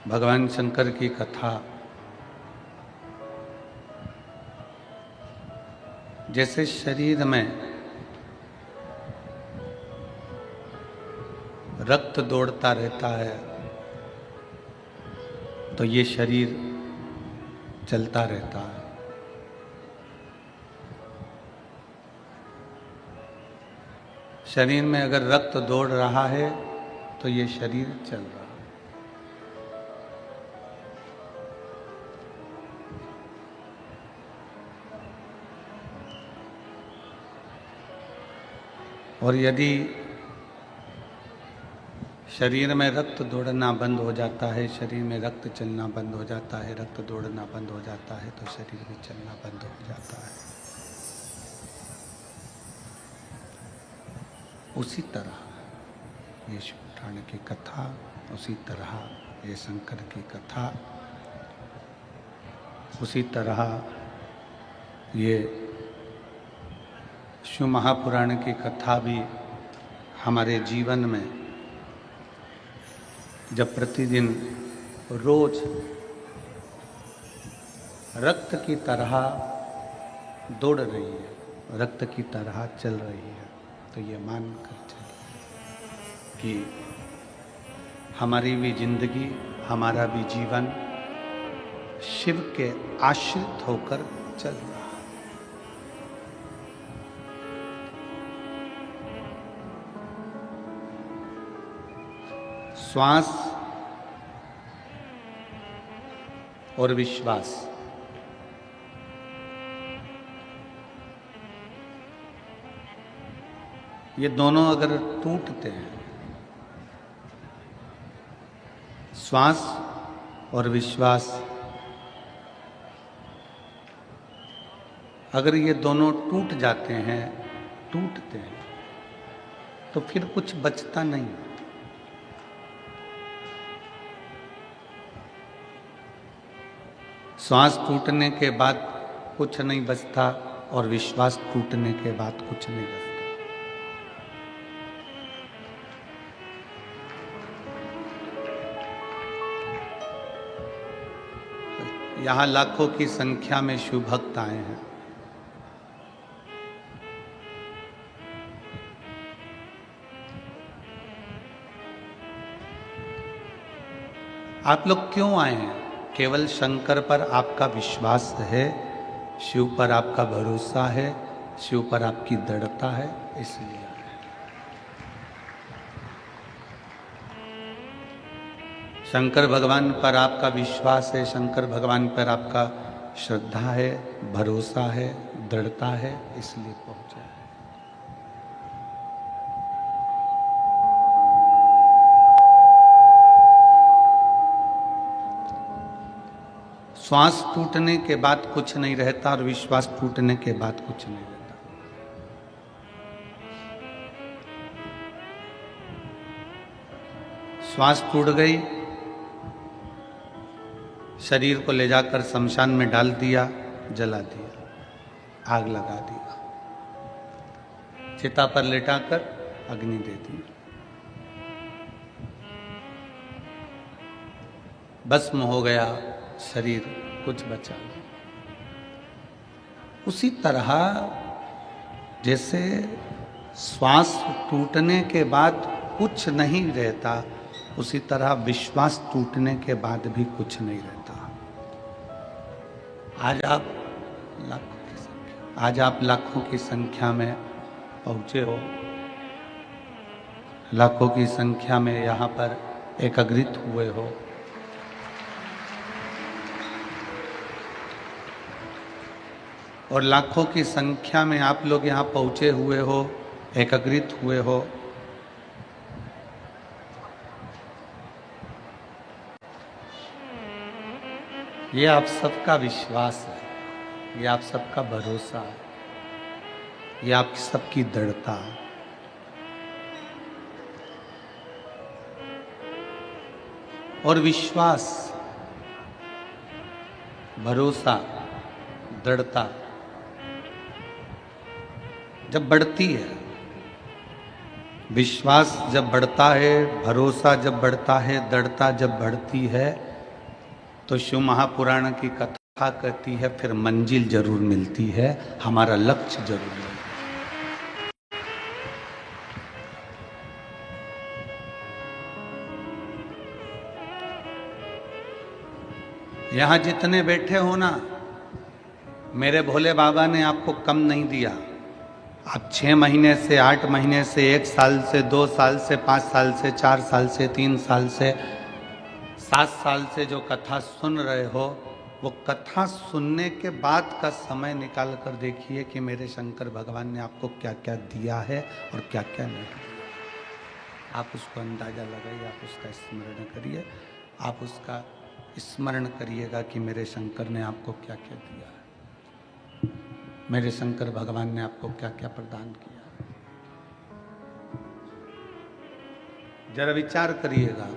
भगवान शंकर की कथा। जैसे शरीर में रक्त दौड़ता रहता है तो ये शरीर चलता रहता है। शरीर में अगर रक्त दौड़ रहा है तो ये शरीर चल रहा है। और यदि शरीर में रक्त दौड़ना बंद हो जाता है, शरीर में रक्त चलना बंद हो जाता है, रक्त दौड़ना बंद हो जाता है तो शरीर भी चलना बंद हो जाता है। उसी तरह ये शिव पुराण की कथा, उसी तरह ये शंकर की कथा, उसी तरह ये शिव महापुराण की कथा भी हमारे जीवन में जब प्रतिदिन रोज रक्त की तरह दौड़ रही है, रक्त की तरह चल रही है, तो ये मान कर चलिए कि हमारी भी जिंदगी, हमारा भी जीवन शिव के आश्रित होकर चल रहा है। श्वास और विश्वास, ये दोनों अगर टूटते हैं, श्वास और विश्वास अगर ये दोनों टूट जाते हैं, टूटते हैं, तो फिर कुछ बचता नहीं। श्वास टूटने के बाद कुछ नहीं बचता और विश्वास टूटने के बाद कुछ नहीं बचता। यहाँ लाखों की संख्या में शिव भक्त आए हैं। आप लोग क्यों आए हैं? केवल शंकर पर आपका विश्वास है, शिव पर आपका भरोसा है, शिव पर आपकी दृढ़ता है, इसलिए आए हैं। शंकर भगवान पर आपका विश्वास है, शंकर भगवान पर आपका श्रद्धा है, भरोसा है, दृढ़ता है, इसलिए पहुंचे हैं। श्वास टूटने के बाद कुछ नहीं रहता और विश्वास टूटने के बाद कुछ नहीं रहता। श्वास टूट गई, शरीर को ले जाकर शमशान में डाल दिया, जला दिया, आग लगा दिया, चिता पर लेटाकर अग्नि दे दी, भस्म हो गया शरीर, कुछ बचा नहीं। उसी तरह जैसे श्वास टूटने के बाद कुछ नहीं रहता, उसी तरह विश्वास टूटने के बाद भी कुछ नहीं रहता। आज आप लाखों की संख्या में पहुंचे हो, लाखों की संख्या में यहाँ पर एकत्रित हुए हो। और लाखों की संख्या में आप लोग यहाँ पहुँचे हुए हो, एकत्रित हुए हो। ये आप सबका विश्वास है, ये आप सबका भरोसा है, ये आप सबकी दृढ़ता है। और विश्वास, भरोसा, दृढ़ता जब बढ़ती है, विश्वास जब बढ़ता है, भरोसा जब बढ़ता है, दृढ़ता जब बढ़ती है, तो शिव महापुराण की कथा कहती है फिर मंजिल जरूर मिलती है, हमारा लक्ष्य जरूर मिलता है। यहां जितने बैठे हो ना, मेरे भोले बाबा ने आपको कम नहीं दिया। आप 6 महीने से, 8 महीने से, 1 साल से, 2 साल से, 5 साल से, 4 साल से, 3 साल से, 7 साल से जो कथा सुन रहे हो, वो कथा सुनने के बाद का समय निकाल कर देखिए कि मेरे शंकर भगवान ने आपको क्या क्या दिया है और क्या क्या नहीं। आप उसको अंदाजा लगाइए, आप उसका स्मरण करिए, आप उसका स्मरण करिएगा कि मेरे शंकर ने आपको क्या क्या दिया है, मेरे शंकर भगवान ने आपको क्या क्या प्रदान किया है। जरा विचार करिएगा।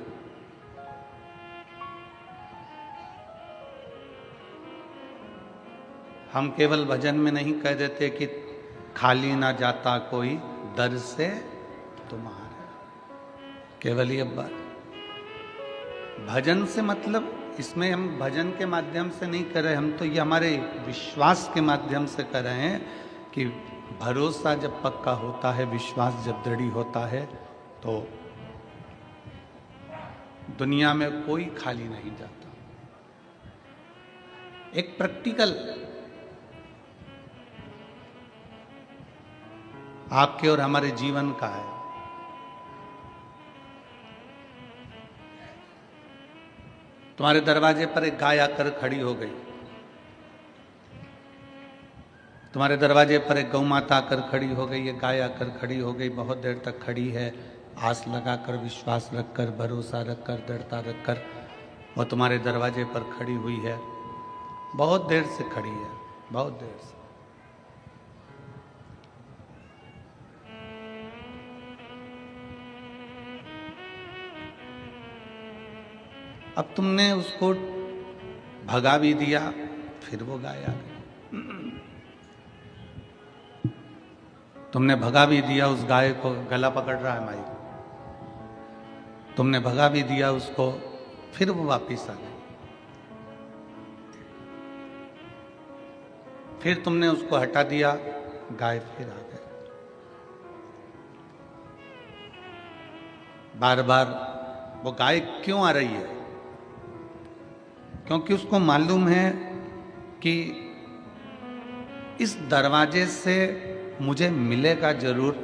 हम केवल भजन में नहीं कह देते कि खाली ना जाता कोई दर से तुम्हारे, केवल ये बात। भजन से मतलब इसमें हम भजन के माध्यम से नहीं कर रहे, हम तो ये हमारे विश्वास के माध्यम से कर रहे हैं कि भरोसा जब पक्का होता है, विश्वास जब दृढ़ होता है, तो दुनिया में कोई खाली नहीं जाता। एक प्रैक्टिकल आपके और हमारे जीवन का है। तुम्हारे दरवाजे पर एक गाय आकर खड़ी हो गई, तुम्हारे दरवाजे पर एक गौ माता आकर खड़ी हो गई, एक गाय आकर खड़ी हो गई, बहुत देर तक खड़ी है, आस लगाकर, विश्वास रखकर, भरोसा रखकर, दृढ़ता रखकर वो तुम्हारे दरवाजे पर खड़ी हुई है, बहुत देर से खड़ी है, बहुत देर से। अब तुमने उसको भगा भी दिया, फिर वो गाय आ गई। तुमने भगा भी दिया उस गाय को, गला पकड़ रहा है माई, तुमने भगा भी दिया उसको, फिर वो वापिस आ गई। फिर तुमने उसको हटा दिया, गाय फिर आ गई। बार बार वो गाय क्यों आ रही है? क्योंकि उसको मालूम है कि इस दरवाजे से मुझे मिलेगा जरूर,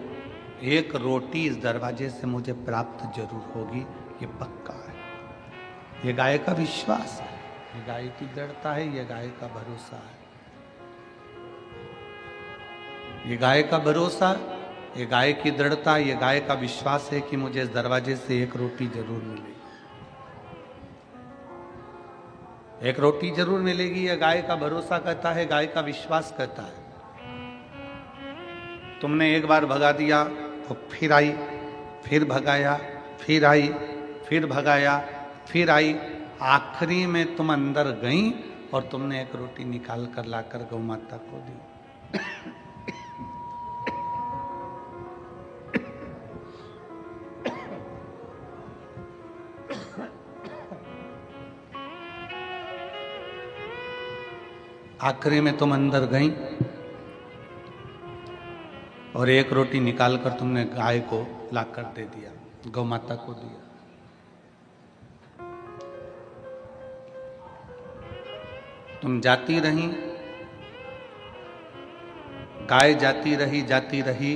एक रोटी इस दरवाजे से मुझे प्राप्त जरूर होगी, ये पक्का है। ये गाय का विश्वास है, ये गाय की दृढ़ता है, ये गाय का भरोसा है, ये गाय का भरोसा, ये गाय की दृढ़ता, ये गाय का विश्वास है कि मुझे इस दरवाजे से एक रोटी जरूर मिलेगी, एक रोटी जरूर मिलेगी। ये गाय का भरोसा कहता है, गाय का विश्वास कहता है। तुमने एक बार भगा दिया तो फिर आई, फिर भगाया, फिर आई, फिर भगाया, फिर आई, आखिरी में तुम अंदर गई और तुमने एक रोटी निकाल कर लाकर गौ माता को दी। आखिरी में तुम अंदर गई और एक रोटी निकालकर तुमने गाय को लाकर दे दिया, गौ माता को दिया। तुम जाती रही, गाय जाती रही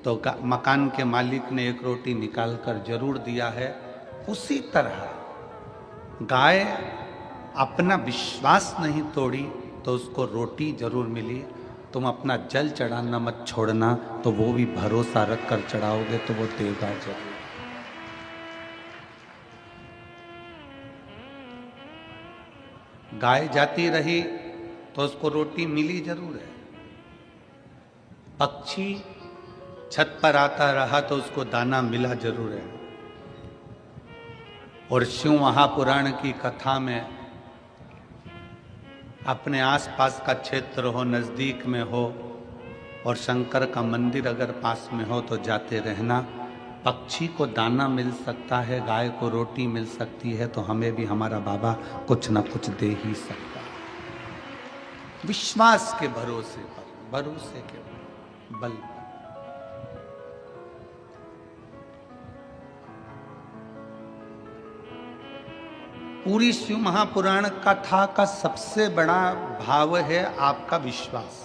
तो मकान के मालिक ने एक रोटी निकालकर जरूर दिया है। उसी तरह गाय अपना विश्वास नहीं तोड़ी तो उसको रोटी जरूर मिली। तुम अपना जल चढ़ाना मत छोड़ना, तो वो भी भरोसा रख कर चढ़ाओगे तो वो देगा जरूर। गाय जाती रही तो उसको रोटी मिली जरूर है। पक्षी छत पर आता रहा तो उसको दाना मिला जरूर है। और शिव महापुराण की कथा में अपने आसपास का क्षेत्र हो, नज़दीक में हो और शंकर का मंदिर अगर पास में हो तो जाते रहना। पक्षी को दाना मिल सकता है, गाय को रोटी मिल सकती है, तो हमें भी हमारा बाबा कुछ ना कुछ दे ही सकता है। विश्वास के भरोसे पर, भरोसे के बल पर। पूरी शिव महापुराण कथा का सबसे बड़ा भाव है आपका विश्वास।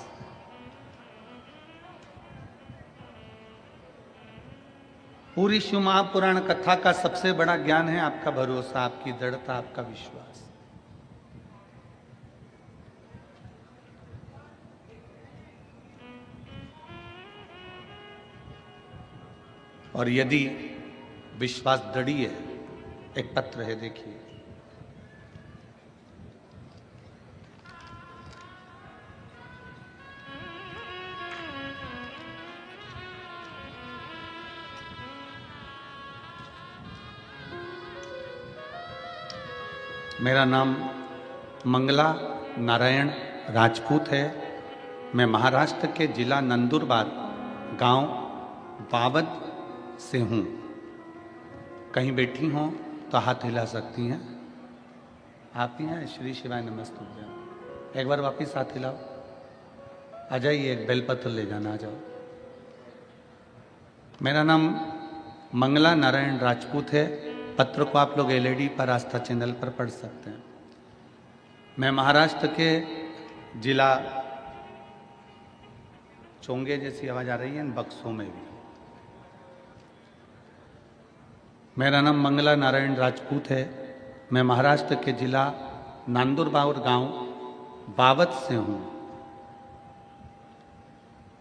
पूरी शिव महापुराण कथा का सबसे बड़ा ज्ञान है आपका भरोसा, आपकी दृढ़ता, आपका विश्वास। और यदि विश्वास दृढ़ है, एक पत्र है, देखिए, मेरा नाम मंगला नारायण राजपूत है। मैं महाराष्ट्र के जिला नंदुरबार गांव बावद से हूँ। कहीं बैठी हों तो हाथ हिला सकती हैं। आप ही हैं? श्री शिवाय नमस्तुभ्यम। एक बार वापिस हाथ हिलाओ। आ जाइए, एक बेलपत्र ले जाना, आ जाओ। मेरा नाम मंगला नारायण राजपूत है। पत्र को आप लोग एलईडी पर आस्था चैनल पर पढ़ सकते हैं। मैं महाराष्ट्र के जिला, चोंगे जैसी आवाज आ रही है इन बक्सों में भी। मेरा नाम मंगला नारायण राजपूत है। मैं महाराष्ट्र के जिला नंदुरबार गांव बावद से हूं।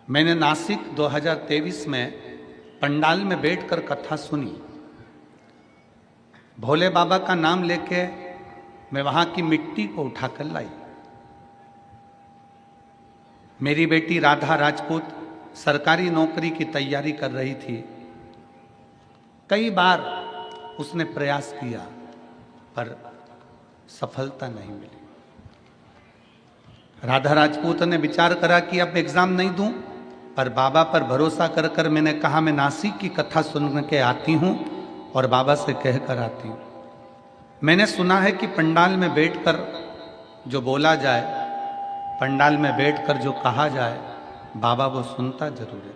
मैंने नासिक 2023 में पंडाल में बैठकर कथा सुनी। भोले बाबा का नाम लेके मैं वहां की मिट्टी को उठाकर लाई। मेरी बेटी राधा राजपूत सरकारी नौकरी की तैयारी कर रही थी। कई बार उसने प्रयास किया पर सफलता नहीं मिली। राधा राजपूत ने विचार करा कि अब एग्जाम नहीं दूं, पर बाबा पर भरोसा कर कर मैंने कहा मैं नासिक की कथा सुन के आती हूं और बाबा से कह कर आती हूं। मैंने सुना है कि पंडाल में बैठकर जो बोला जाए, पंडाल में बैठकर जो कहा जाए, बाबा वो सुनता जरूर है।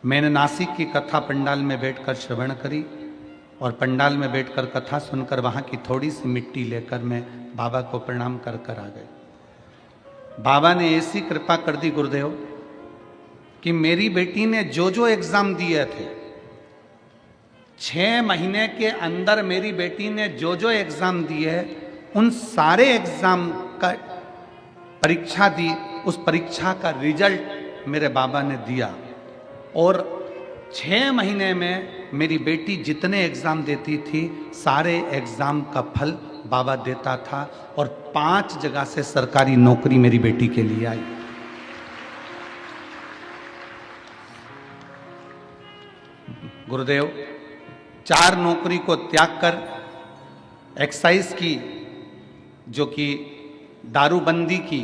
मैंने नासिक की कथा पंडाल में बैठकर श्रवण करी और पंडाल में बैठकर कथा सुनकर वहाँ की थोड़ी सी मिट्टी लेकर मैं बाबा को प्रणाम कर कर आ गए। बाबा ने ऐसी कृपा कर दी गुरुदेव कि मेरी बेटी ने जो जो एग्जाम दिए थे, 6 महीने के अंदर मेरी बेटी ने जो जो एग्जाम दिए, उन सारे एग्जाम का परीक्षा दी। उस परीक्षा का रिजल्ट मेरे बाबा ने दिया और 6 महीने में मेरी बेटी जितने एग्जाम देती थी, सारे एग्जाम का फल बाबा देता था और 5 जगह से सरकारी नौकरी मेरी बेटी के लिए आई। गुरुदेव 4 नौकरी को त्याग कर एक्साइज की, जो कि दारूबंदी की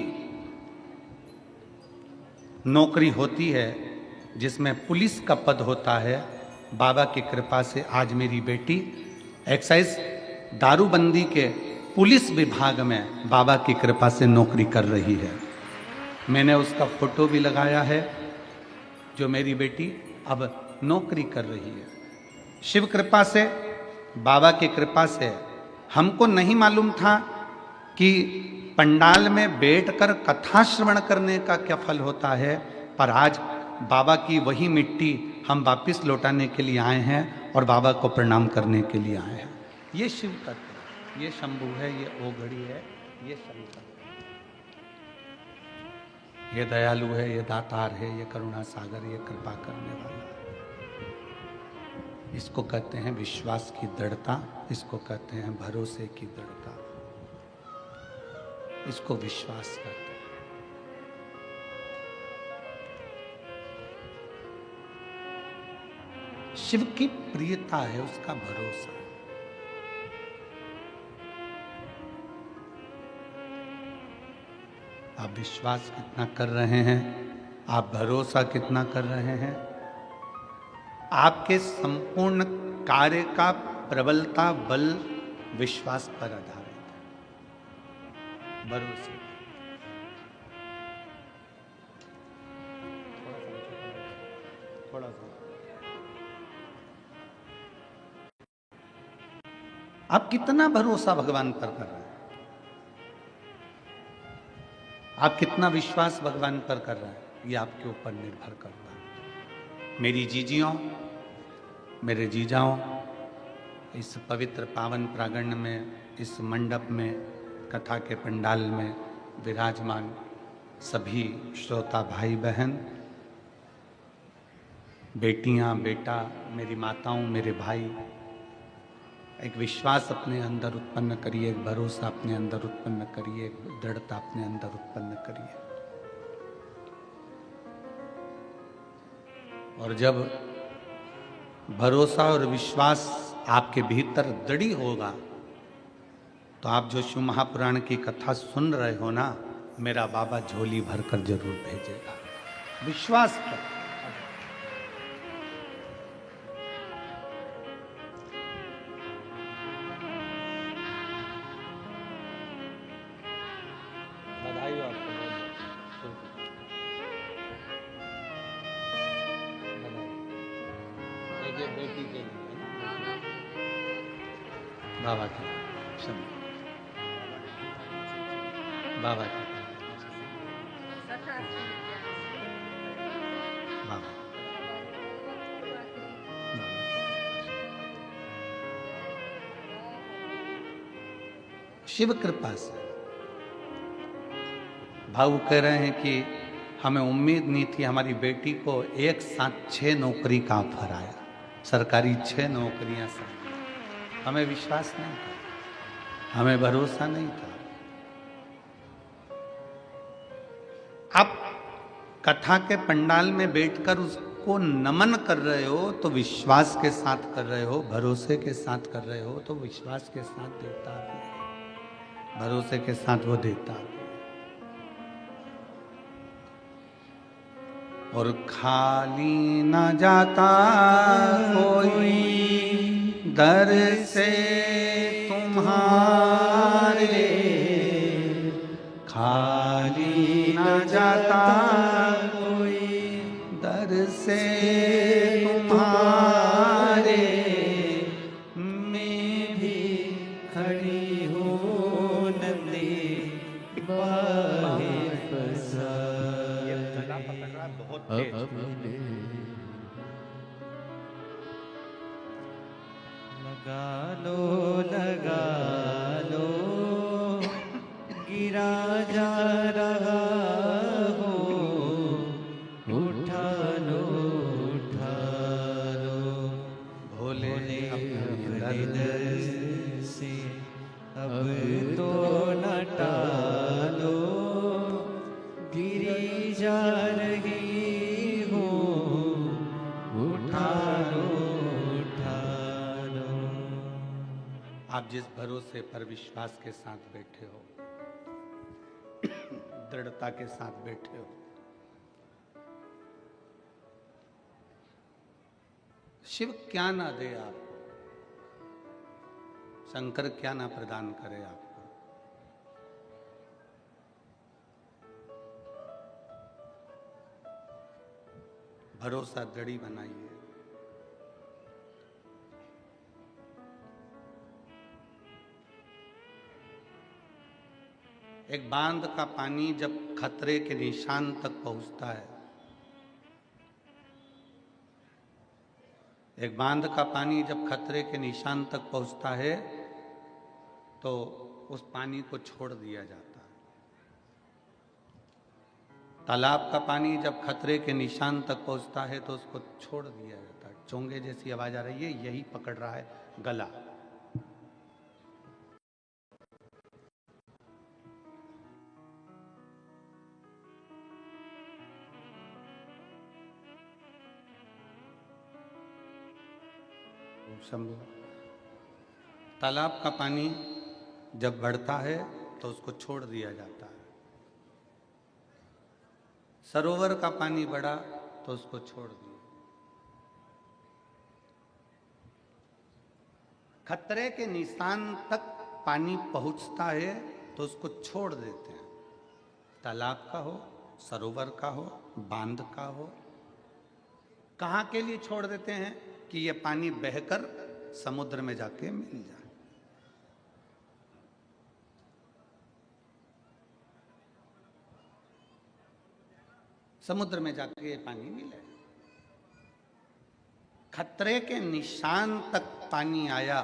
नौकरी होती है, जिसमें पुलिस का पद होता है, बाबा की कृपा से आज मेरी बेटी एक्साइज दारूबंदी के पुलिस विभाग में बाबा की कृपा से नौकरी कर रही है। मैंने उसका फोटो भी लगाया है, जो मेरी बेटी अब नौकरी कर रही है। शिव कृपा से, बाबा की कृपा से। हमको नहीं मालूम था कि पंडाल में बैठकर कथा श्रवण करने का क्या फल होता है, पर आज बाबा की वही मिट्टी हम वापिस लौटाने के लिए आए हैं और बाबा को प्रणाम करने के लिए आए हैं। ये शिव तत्व, ये शंभु है, ये ओघड़ी है, ये शंकर है, ये दयालु है, ये दातार है, ये करुणा सागर, ये कृपा करने वाला। इसको कहते हैं विश्वास की दृढ़ता, इसको कहते हैं भरोसे की दृढ़ता, इसको विश्वास कहते हैं। शिव की प्रियता है, उसका भरोसा। आप विश्वास कितना कर रहे हैं, आप भरोसा कितना कर रहे हैं, आपके संपूर्ण कार्य का प्रबलता बल विश्वास पर आधारित है, भरोसे। थोड़ा सा आप कितना भरोसा भगवान पर कर रहे हैं, आप कितना विश्वास भगवान पर कर रहे हैं, ये आपके ऊपर निर्भर करता है। मेरी जीजियों, मेरे जीजाओं, इस पवित्र पावन प्रांगण में, इस मंडप में, कथा के पंडाल में विराजमान सभी श्रोता भाई बहन, बेटियां, बेटा, मेरी माताओं, मेरे भाई, एक विश्वास अपने अंदर उत्पन्न करिए, एक भरोसा अपने अंदर उत्पन्न करिए, एक दृढ़ता अपने अंदर उत्पन्न करिए। और जब भरोसा और विश्वास आपके भीतर दृढ़ होगा तो आप जो शिव महापुराण की कथा सुन रहे हो ना, मेरा बाबा झोली भरकर जरूर भेजेगा, विश्वास पर। बधाई आपको, बधाई बेटी के लिए बाबा की बाबा की बाबा शिव कृपा से। भाऊ कह रहे हैं कि हमें उम्मीद नहीं थी, हमारी बेटी को एक साथ 6 नौकरी का ऑफर आया, सरकारी 6 नौकरियां साथ। हमें विश्वास नहीं था, हमें भरोसा नहीं था। आप कथा के पंडाल में बैठकर उसको नमन कर रहे हो तो विश्वास के साथ कर रहे हो, भरोसे के साथ कर रहे हो तो विश्वास के साथ देता है, भरोसे के साथ वो देता है। और खाली न जाता कोई दर से तुम्हारे, खाली न जाता कोई दर से तुम्हारे, मैं भी खड़ी हूँ नंदी बाहे फसा। बहुत लगा लो गिरा जा रहा हो, उठा लो भोले अपने दर से अब तो न टालो, गिरी जा रही हो, उठा लो। आप जिस भरोसे पर विश्वास के साथ बैठे हो, दृढ़ता के साथ बैठे हो, शिव क्या ना दे आपको, शंकर क्या ना प्रदान करे आपको। भरोसा दृढ़ बनाइए। एक बांध का पानी जब खतरे के निशान तक पहुंचता है, एक बांध का पानी जब खतरे के निशान तक पहुंचता है तो उस पानी को छोड़ दिया जाता है। तालाब का पानी जब खतरे के निशान तक पहुंचता है तो उसको छोड़ दिया जाता है। चोंगे जैसी आवाज आ रही है, यही पकड़ रहा है गला। शंभू, तालाब का पानी जब बढ़ता है तो उसको छोड़ दिया जाता है, सरोवर का पानी बढ़ा तो उसको छोड़ दिया। खतरे के निशान तक पानी पहुंचता है तो उसको छोड़ देते हैं। तालाब का हो, सरोवर का हो, बांध का हो, कहाँ के लिए छोड़ देते हैं कि ये पानी बहकर समुद्र में जाके मिल जाए। समुद्र में जाके ये पानी मिले। खतरे के निशान तक पानी आया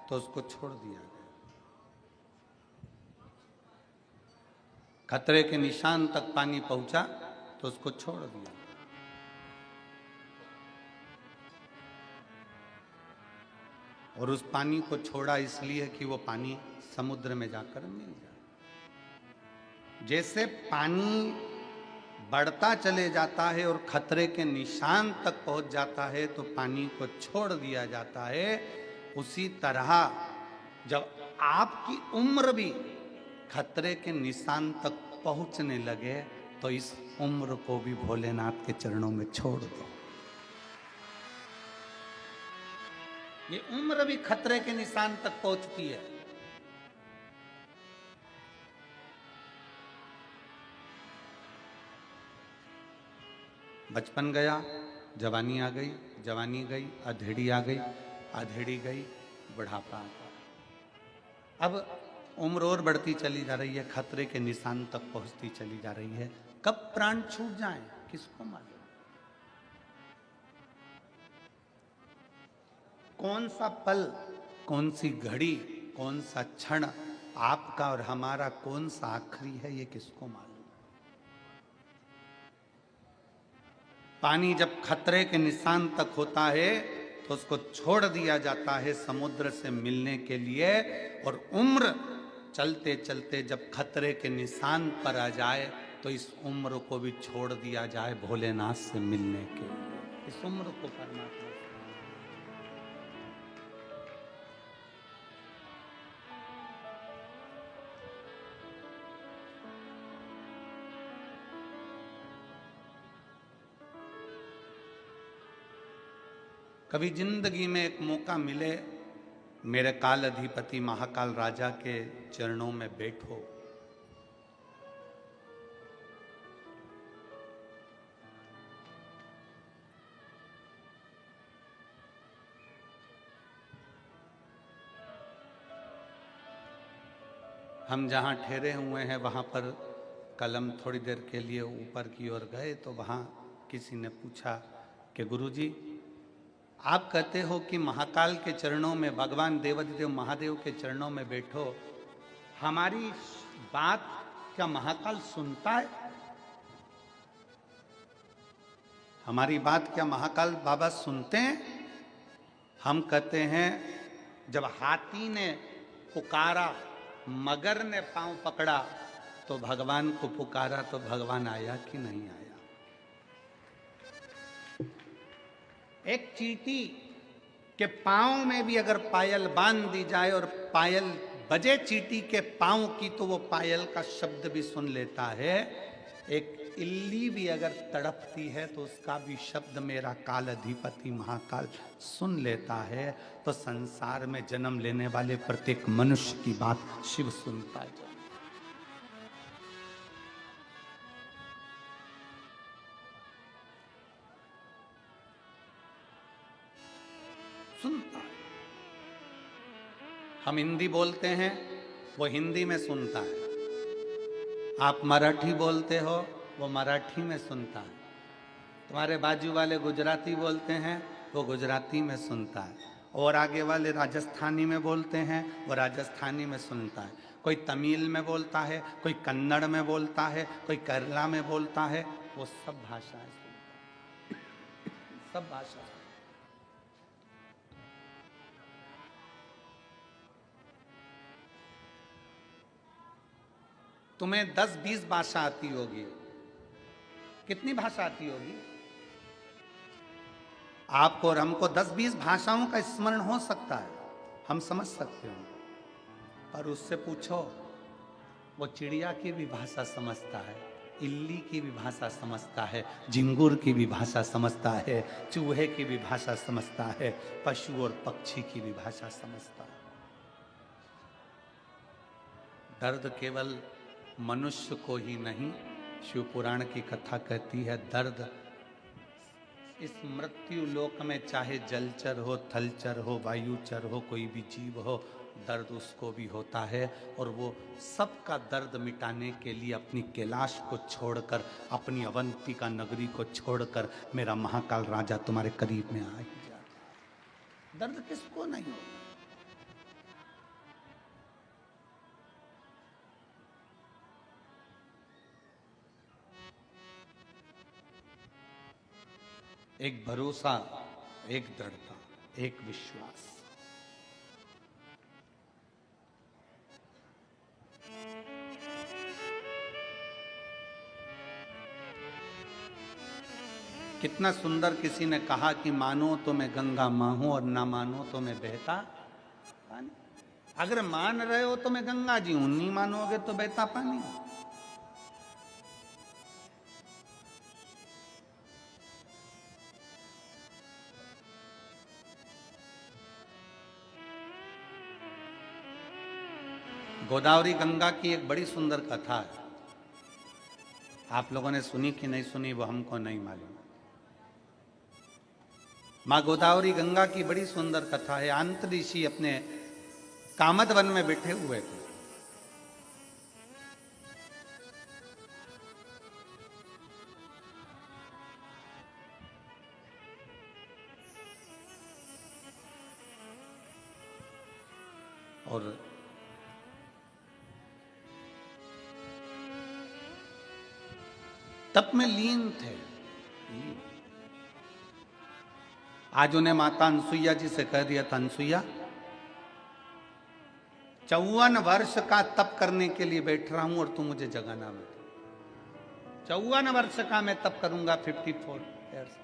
तो उसको छोड़ दिया गया। खतरे के निशान तक पानी पहुंचा तो उसको छोड़ दिया। और उस पानी को छोड़ा इसलिए कि वो पानी समुद्र में जाकर मिल जाए। जैसे पानी बढ़ता चले जाता है और खतरे के निशान तक पहुंच जाता है तो पानी को छोड़ दिया जाता है, उसी तरह जब आपकी उम्र भी खतरे के निशान तक पहुंचने लगे तो इस उम्र को भी भोलेनाथ के चरणों में छोड़ दो। ये उम्र भी खतरे के निशान तक पहुंचती है। बचपन गया, जवानी आ गई, जवानी गई, अधेड़ी आ गई, अधेड़ी गई, बुढ़ापा आ गया। अब उम्र और बढ़ती चली जा रही है, खतरे के निशान तक पहुंचती चली जा रही है। कब प्राण छूट जाए किसको मालूम। कौन सा पल, कौन सी घड़ी, कौन सा क्षण आपका और हमारा कौन सा आखिरी है, ये किसको मालूम। पानी जब खतरे के निशान तक होता है तो उसको छोड़ दिया जाता है समुद्र से मिलने के लिए। और उम्र चलते चलते जब खतरे के निशान पर आ जाए तो इस उम्र को भी छोड़ दिया जाए भोलेनाथ से मिलने के लिए। इस उम्र को परमात्मा कभी जिंदगी में एक मौका मिले, मेरे काल अधिपति महाकाल राजा के चरणों में बैठो। हम जहाँ ठहरे हुए हैं वहाँ पर कलम थोड़ी देर के लिए ऊपर की ओर गए तो वहाँ किसी ने पूछा कि गुरुजी, आप कहते हो कि महाकाल के चरणों में, भगवान देवाधिदेव महादेव के चरणों में बैठो, हमारी बात क्या महाकाल सुनता है? हमारी बात क्या महाकाल बाबा सुनते हैं? हम कहते हैं जब हाथी ने पुकारा, मगर ने पांव पकड़ा तो भगवान को पुकारा तो भगवान आया कि नहीं आया। एक चींटी के पांव में भी अगर पायल बांध दी जाए और पायल बजे चींटी के पांव की तो वो पायल का शब्द भी सुन लेता है। एक इल्ली भी अगर तड़पती है तो उसका भी शब्द मेरा काल अधिपति महाकाल सुन लेता है। तो संसार में जन्म लेने वाले प्रत्येक मनुष्य की बात शिव सुनता है। सुनता है। हम हिंदी बोलते हैं, वो हिंदी में सुनता है। आप मराठी बोलते हो, वो मराठी में सुनता है। तुम्हारे बाजू वाले गुजराती बोलते हैं, वो गुजराती में सुनता है। और आगे वाले राजस्थानी में बोलते हैं, वो राजस्थानी में सुनता है। कोई तमिल में बोलता है, कोई कन्नड़ में बोलता है, कोई केरला में बोलता है, वो सब भाषाएं सुनता है। सब भाषा। तुम्हें 10-20 भाषा आती होगी, कितनी भाषा आती होगी? आपको और हमको 10-20 भाषाओं का स्मरण हो सकता है, हम समझ सकते हो। पर उससे पूछो, वो चिड़िया की भी भाषा समझता है, इल्ली की भी भाषा समझता है, झिंगुर की भी भाषा समझता है, चूहे की भी भाषा समझता है, पशु और पक्षी की भी भाषा समझता है। दर्द केवल मनुष्य को ही नहीं, शिव पुराण की कथा कहती है दर्द इस मृत्यु लोक में चाहे जलचर हो, थलचर हो, वायुचर हो, कोई भी जीव हो, दर्द उसको भी होता है। और वो सबका दर्द मिटाने के लिए अपनी कैलाश को छोड़कर, अपनी अवंतिका नगरी को छोड़कर मेरा महाकाल राजा तुम्हारे करीब में आ ही जाता है। दर्द किसको नहीं होता? एक भरोसा, एक दृढ़ता, एक विश्वास। कितना सुंदर किसी ने कहा कि मानो तो मैं गंगा मां हूं और ना मानो तो मैं बहता पानी। अगर मान रहे हो तो मैं गंगा जी हूं, नहीं मानोगे तो बहता पानी हूं। गोदावरी गंगा की एक बड़ी सुंदर कथा है। आप लोगों ने सुनी कि नहीं सुनी वो हमको नहीं मालूम। मां गोदावरी गंगा की बड़ी सुंदर कथा है। अंत ऋषि अपने कामद वन में बैठे हुए थे। और तप में लीन थे। आज उन्हें माता अनसुईया जी से कह दिया था, अनसुईया 54 वर्ष का तप करने के लिए बैठ रहा हूं और तू मुझे जगाना मत। 54 वर्ष का मैं तप करूंगा, 54 ईयर्स।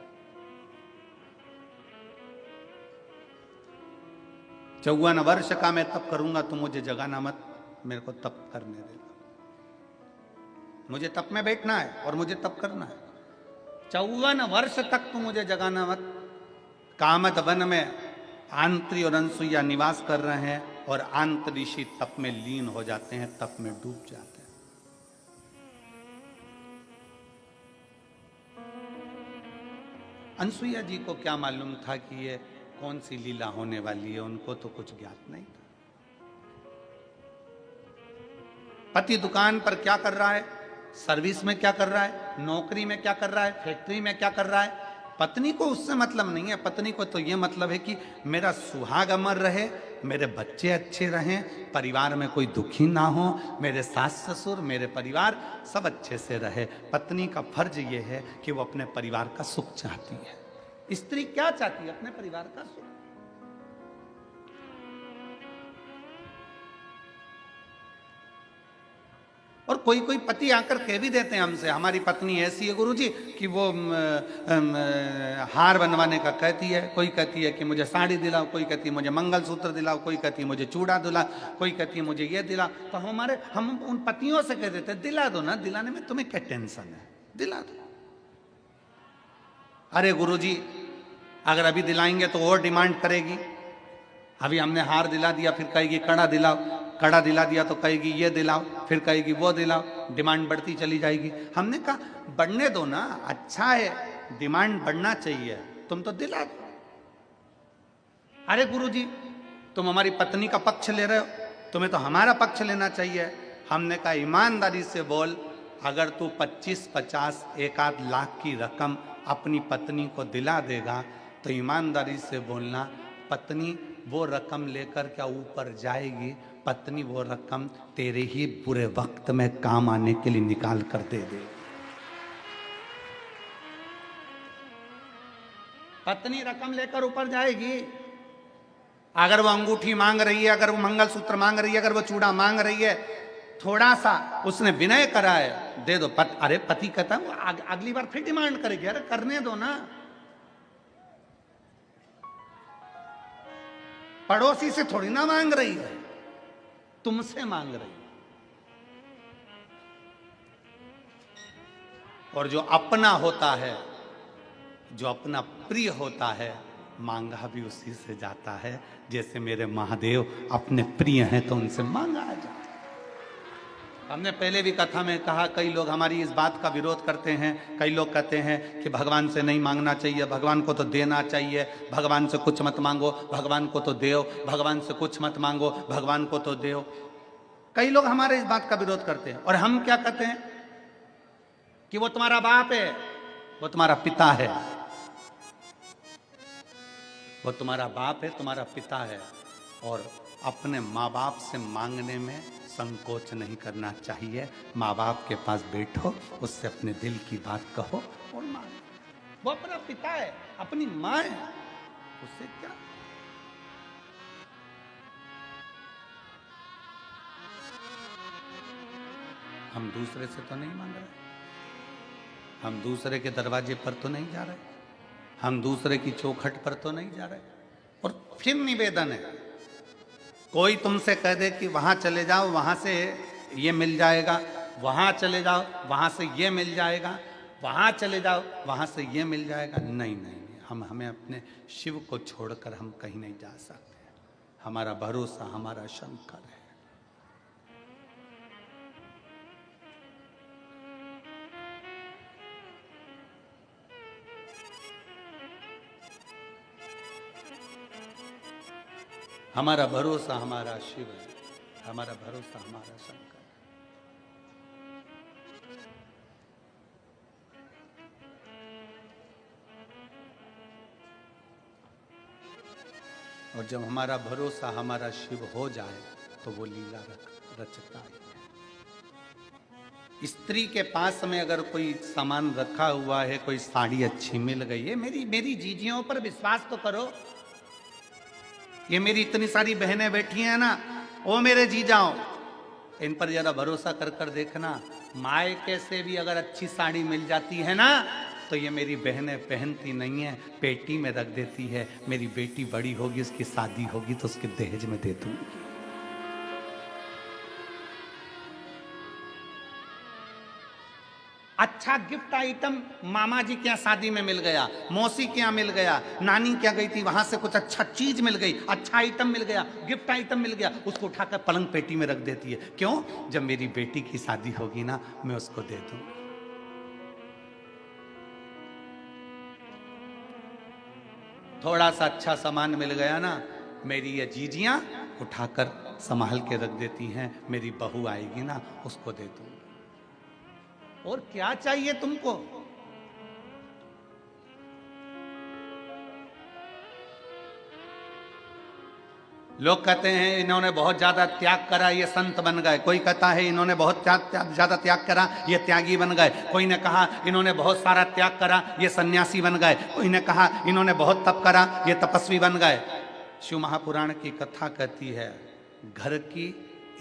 54 वर्ष का मैं तप करूंगा, तू मुझे जगाना मत, मेरे को तप करने दे। मुझे तप में बैठना है और मुझे तप करना है। 54 वर्ष तक तू मुझे जगाना मत। कामद वन में आंत्री और अनसुईया निवास कर रहे हैं और आंत ऋषि तप में लीन हो जाते हैं, तप में डूब जाते हैं। अनसुईया जी को क्या मालूम था कि ये कौन सी लीला होने वाली है, उनको तो कुछ ज्ञात नहीं था। पति दुकान पर क्या कर रहा है, सर्विस में क्या कर रहा है, नौकरी में क्या कर रहा है, फैक्ट्री में क्या कर रहा है, पत्नी को उससे मतलब नहीं है। पत्नी को तो ये मतलब है कि मेरा सुहाग अमर रहे, मेरे बच्चे अच्छे रहें, परिवार में कोई दुखी ना हो, मेरे सास ससुर, मेरे परिवार सब अच्छे से रहे। पत्नी का फर्ज ये है कि वो अपने परिवार का सुख चाहती है। स्त्री क्या चाहती है? अपने परिवार का सुख। और कोई कोई पति आकर कह भी देते हैं हमसे, हमारी पत्नी ऐसी है गुरुजी कि वो हार बनवाने का कहती है, कोई कहती है कि मुझे साड़ी दिलाओ, कोई कहती है मुझे मंगलसूत्र दिलाओ, कोई कहती है मुझे चूड़ा दिला, कोई कहती है मुझे ये दिला। तो हम उन पतियों से कह देते हैं दिला दो ना, दिलाने में तुम्हें क्या टेंशन है, दिला दो। अरे गुरुजी अगर अभी दिलाएंगे तो और डिमांड करेगी। अभी हमने हार दिला दिया, फिर कहेगी कड़ा दिलाओ, कड़ा दिला दिया तो कहेगी ये दिलाओ, फिर कहेगी वो दिलाओ, डिमांड बढ़ती चली जाएगी। हमने कहा बढ़ने दो ना, अच्छा है, डिमांड बढ़ना चाहिए, तुम तो दिला दो। अरे गुरुजी तुम हमारी पत्नी का पक्ष ले रहे हो, तुम्हें तो हमारा पक्ष लेना चाहिए। हमने कहा ईमानदारी से बोल, अगर तू 25-50 1-8 लाख की रकम अपनी पत्नी को दिला देगा तो ईमानदारी से बोलना, पत्नी वो रकम लेकर क्या ऊपर जाएगी? पत्नी वो रकम तेरे ही बुरे वक्त में काम आने के लिए निकाल कर दे दे। पत्नी रकम लेकर ऊपर जाएगी। अगर वो अंगूठी मांग रही है, अगर वो मंगलसूत्र मांग रही है, अगर वो चूड़ा मांग रही है, थोड़ा सा उसने विनय करा है, दे दो। अरे पति कहता है वो अगली बार फिर डिमांड करेगी। अरे करने दो ना, पड़ोसी से थोड़ी ना मांग रही है, तुमसे मांग रही है। और जो अपना होता है, जो अपना प्रिय होता है, मांगा भी उसी से जाता है। जैसे मेरे महादेव अपने प्रिय हैं तो उनसे मांगा जाता है। हमने पहले भी कथा में कहा, कई लोग हमारी इस बात का विरोध करते हैं। कई लोग कहते हैं कि भगवान से नहीं मांगना चाहिए, भगवान को तो देना चाहिए, भगवान से कुछ मत मांगो, भगवान को तो देओ, भगवान से कुछ मत मांगो, भगवान को तो देओ। कई लोग हमारे इस बात का विरोध करते हैं। और हम क्या कहते हैं कि वो तुम्हारा बाप है, वो तुम्हारा पिता है, वो तुम्हारा बाप है, तुम्हारा पिता है। और अपने माँ बाप से मांगने में संकोच नहीं करना चाहिए। माँ बाप के पास बैठो, उससे अपने दिल की बात कहो और मांगो। वो अपना पिता है, अपनी माँ है, उससे क्या। हम दूसरे से तो नहीं मांग रहे, हम दूसरे के दरवाजे पर तो नहीं जा रहे, हम दूसरे की चौखट पर तो नहीं जा रहे। और फिर निवेदन है, कोई तुमसे कह दे कि वहां चले जाओ, वहां से ये मिल जाएगा, वहां चले जाओ, वहां से ये मिल जाएगा, वहां चले जाओ, वहां से ये मिल जाएगा। नहीं नहीं, हमें अपने शिव को छोड़कर हम कहीं नहीं जा सकते। हमारा भरोसा हमारा शंकर है। हमारा भरोसा हमारा शिव है, हमारा भरोसा हमारा शंकर। और जब हमारा भरोसा हमारा शिव हो जाए तो वो लीला रचता है। स्त्री के पास में अगर कोई सामान रखा हुआ है, कोई साड़ी अच्छी मिल गई है, मेरी जीजियों पर विश्वास तो करो। ये मेरी इतनी सारी बहनें बैठी हैं ना, ओ मेरे जीजाओ, इन पर जरा भरोसा कर कर देखना। मायके से भी अगर अच्छी साड़ी मिल जाती है ना, तो ये मेरी बहनें पहनती नहीं है, पेटी में रख देती है। मेरी बेटी बड़ी होगी, उसकी शादी होगी तो उसके दहेज में दे दूंगी। अच्छा गिफ्ट आइटम मामा जी के यहाँ शादी में मिल गया, मौसी के यहाँ मिल गया, नानी क्या गई थी वहां से कुछ अच्छा चीज मिल गई, अच्छा आइटम मिल गया, गिफ्ट आइटम मिल गया, उसको उठाकर पलंग पेटी में रख देती है। क्यों? जब मेरी बेटी की शादी होगी ना, मैं उसको दे दूं। थोड़ा सा अच्छा सामान मिल गया ना, मेरी ये जीजियां उठाकर संभाल के रख देती हैं। मेरी बहू आएगी ना, उसको दे दूं। और क्या चाहिए तुमको? लोग कहते हैं इन्होंने बहुत ज्यादा त्याग करा, ये संत बन गए। कोई कहता है इन्होंने बहुत ज्यादा त्याग करा, ये त्यागी बन गए। कोई ने कहा इन्होंने बहुत सारा त्याग करा, ये सन्यासी बन गए। कोई ने कहा इन्होंने बहुत तप करा, ये तपस्वी बन गए। शिव महापुराण की कथा कहती है, घर की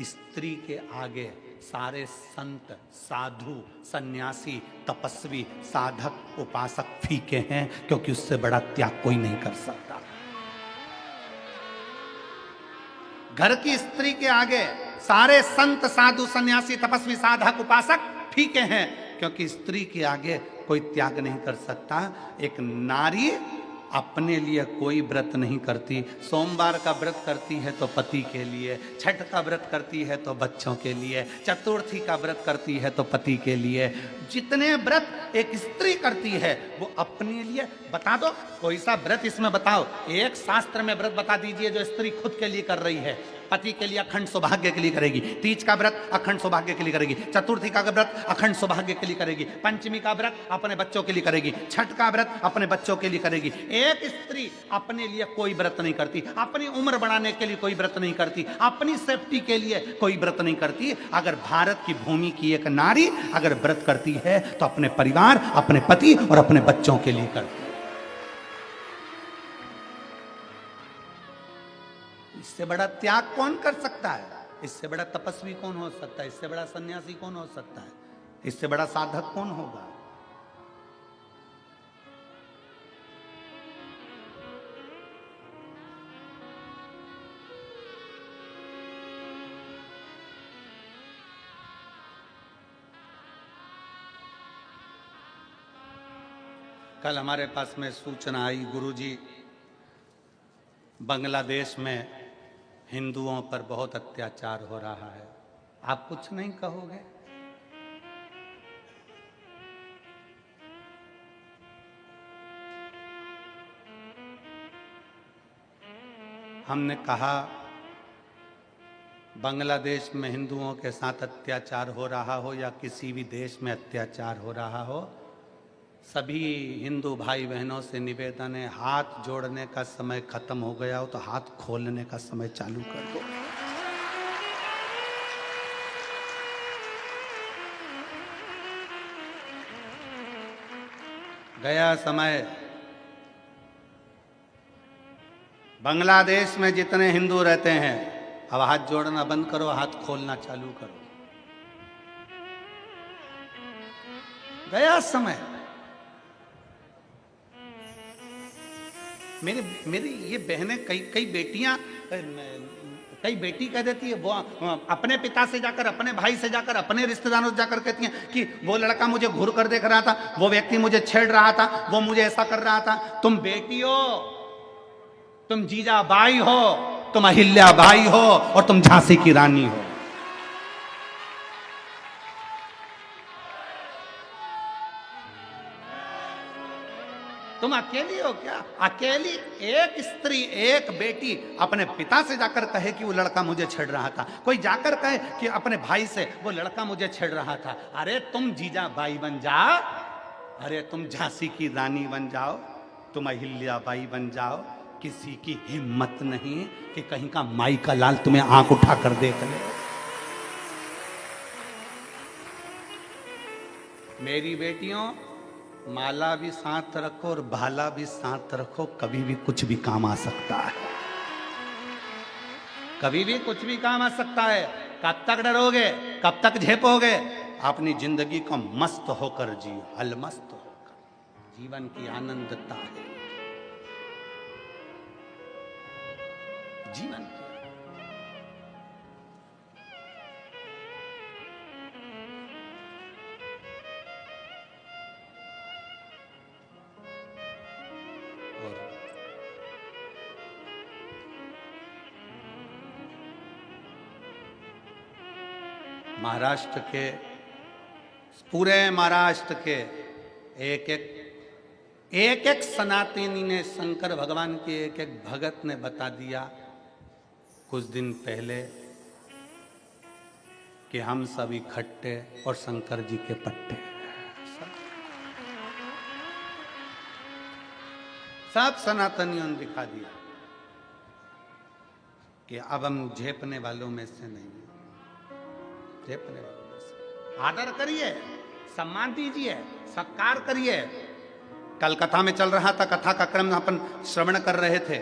स्त्री के आगे सारे संत, साधु, सन्यासी, तपस्वी, साधक, उपासक फीके हैं, क्योंकि उससे बड़ा त्याग कोई नहीं कर सकता। घर की स्त्री के आगे सारे संत, साधु, सन्यासी, तपस्वी, साधक, उपासक फीके हैं, क्योंकि स्त्री के आगे कोई त्याग नहीं कर सकता। एक नारी अपने लिए कोई व्रत नहीं करती। सोमवार का व्रत करती है तो पति के लिए, छठ का व्रत करती है तो बच्चों के लिए, चतुर्थी का व्रत करती है तो पति के लिए। जितने व्रत एक स्त्री करती है वो अपने लिए। बता दो कोई सा व्रत इसमें बताओ, एक शास्त्र में व्रत बता दीजिए जो स्त्री खुद के लिए कर रही है। पति के लिए अखंड सौभाग्य के लिए करेगी, तीज का व्रत अखंड सौभाग्य के लिए करेगी, चतुर्थी का व्रत अखंड सौभाग्य के लिए करेगी, पंचमी का व्रत अपने बच्चों के लिए करेगी, छठ का व्रत अपने बच्चों के लिए करेगी। एक स्त्री अपने लिए कोई व्रत नहीं करती, अपनी उम्र बढ़ाने के लिए कोई व्रत नहीं करती, अपनी सेफ्टी के लिए कोई व्रत नहीं करती। अगर भारत की भूमि की एक नारी अगर व्रत करती है तो अपने परिवार, अपने पति और अपने बच्चों के लिए करती है। इससे बड़ा त्याग कौन कर सकता है? इससे बड़ा तपस्वी कौन हो सकता है? इससे बड़ा सन्यासी कौन हो सकता है? इससे बड़ा साधक कौन होगा? कल हमारे पास में सूचना आई, गुरुजी बांग्लादेश में हिंदुओं पर बहुत अत्याचार हो रहा है। आप कुछ नहीं कहोगे? हमने कहा बांग्लादेश में हिंदुओं के साथ अत्याचार हो रहा हो या किसी भी देश में अत्याचार हो रहा हो, सभी हिंदू भाई बहनों से निवेदन है, हाथ जोड़ने का समय खत्म हो गया हो तो हाथ खोलने का समय चालू कर दो। गया समय। बांग्लादेश में जितने हिंदू रहते हैं, अब हाथ जोड़ना बंद करो, हाथ खोलना चालू करो। गया समय। मेरी ये बहनें, कई बेटियां, कई बेटी कह देती है, वो अपने पिता से जाकर, अपने भाई से जाकर, अपने रिश्तेदारों से जाकर कहती हैं कि वो लड़का मुझे घूर कर देख रहा था, वो व्यक्ति मुझे छेड़ रहा था, वो मुझे ऐसा कर रहा था। तुम बेटी हो, तुम जीजा बाई हो, तुम अहिल्या बाई हो और तुम झांसी की रानी हो। तुम अकेली हो क्या? अकेली एक स्त्री, एक बेटी अपने पिता से जाकर कहे कि वो लड़का मुझे छेड़ रहा था, कोई जाकर कहे कि अपने भाई से वो लड़का मुझे छेड़ रहा था। अरे तुम जीजा बाई बन जाओ, अरे तुम झांसी की रानी बन जाओ, तुम अहिल्या बाई बन जाओ। किसी की हिम्मत नहीं कि कहीं का माई का लाल तुम्हें आंख उठा कर देख ले। मेरी बेटियों, माला भी साथ रखो और भाला भी साथ रखो, कभी भी कुछ भी काम आ सकता है, कभी भी कुछ भी काम आ सकता है। कब तक डरोगे, कब तक झेपोगे? अपनी जिंदगी को मस्त होकर जियो, अलमस्त होकर। जीवन की आनंदता है जीवन की। महाराष्ट्र के, पूरे महाराष्ट्र के एक एक सनातनी ने, शंकर भगवान के एक एक भगत ने बता दिया कुछ दिन पहले कि हम सब इकट्ठे और शंकर जी के पट्टे। सब सनातनियों ने दिखा दिया कि अब हम झेपने वालों में से नहीं, झेपने वालों में से। आदर करिए, सम्मान दीजिए, सत्कार करिए। कल कथा में चल रहा था, कथा का क्रम अपन श्रवण कर रहे थे,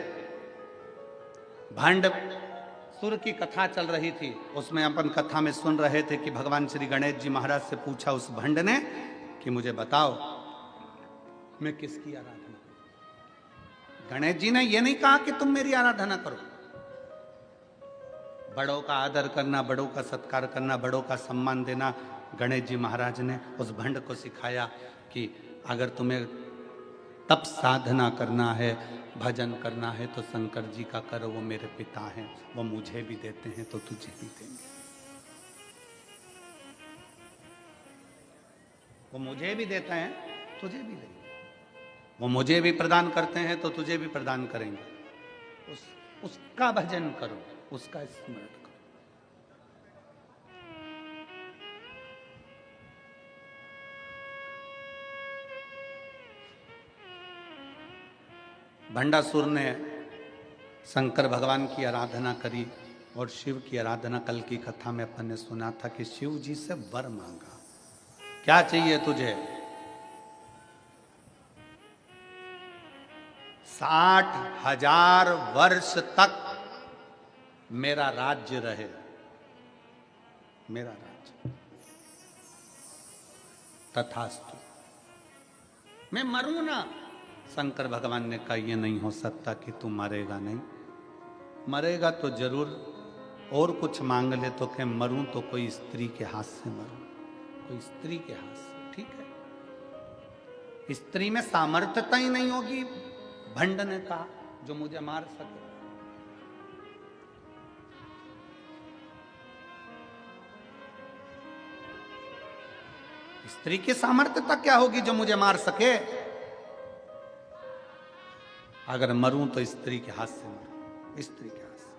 भंड सुर की कथा चल रही थी। उसमें अपन कथा में सुन रहे थे कि भगवान श्री गणेश जी महाराज से पूछा उस भंड ने कि मुझे बताओ मैं किसकी आराधना करूं। गणेश जी ने यह नहीं कहा कि तुम मेरी आराधना करो। बड़ों का आदर करना, बड़ों का सत्कार करना, बड़ों का सम्मान देना, गणेश जी महाराज ने उस भंड को सिखाया कि अगर तुम्हें तप साधना करना है, भजन करना है तो शंकर जी का करो, वो मेरे पिता हैं, वो मुझे भी देते हैं तो तुझे भी देंगे। वो मुझे भी देते हैं, तुझे भी देंगे। वो मुझे भी प्रदान करते हैं तो तुझे भी प्रदान करेंगे। उसका भजन करो, उसका स्मरण करो। भंडासुर ने शंकर भगवान की आराधना करी और शिव की आराधना। कल की कथा में अपन ने सुना था कि शिव जी से वर मांगा, क्या चाहिए तुझे? 60,000 वर्ष तक मेरा राज्य रहे, मेरा राज्य। तथास्तु। मैं मरूं ना। शंकर भगवान ने कहा यह नहीं हो सकता कि तू मरेगा नहीं। मरेगा तो जरूर, और कुछ मांग ले तो क्या मरूं तो कोई स्त्री के हाथ से मरूं, कोई स्त्री के हाथ से, ठीक है। स्त्री में सामर्थ्यता ही नहीं होगी, भंड ने कहा, जो मुझे मार सके। स्त्री की सामर्थ्यता क्या होगी जो मुझे मार सके? अगर मरूं तो स्त्री के हाथ से मरूं, स्त्री के हाथ से।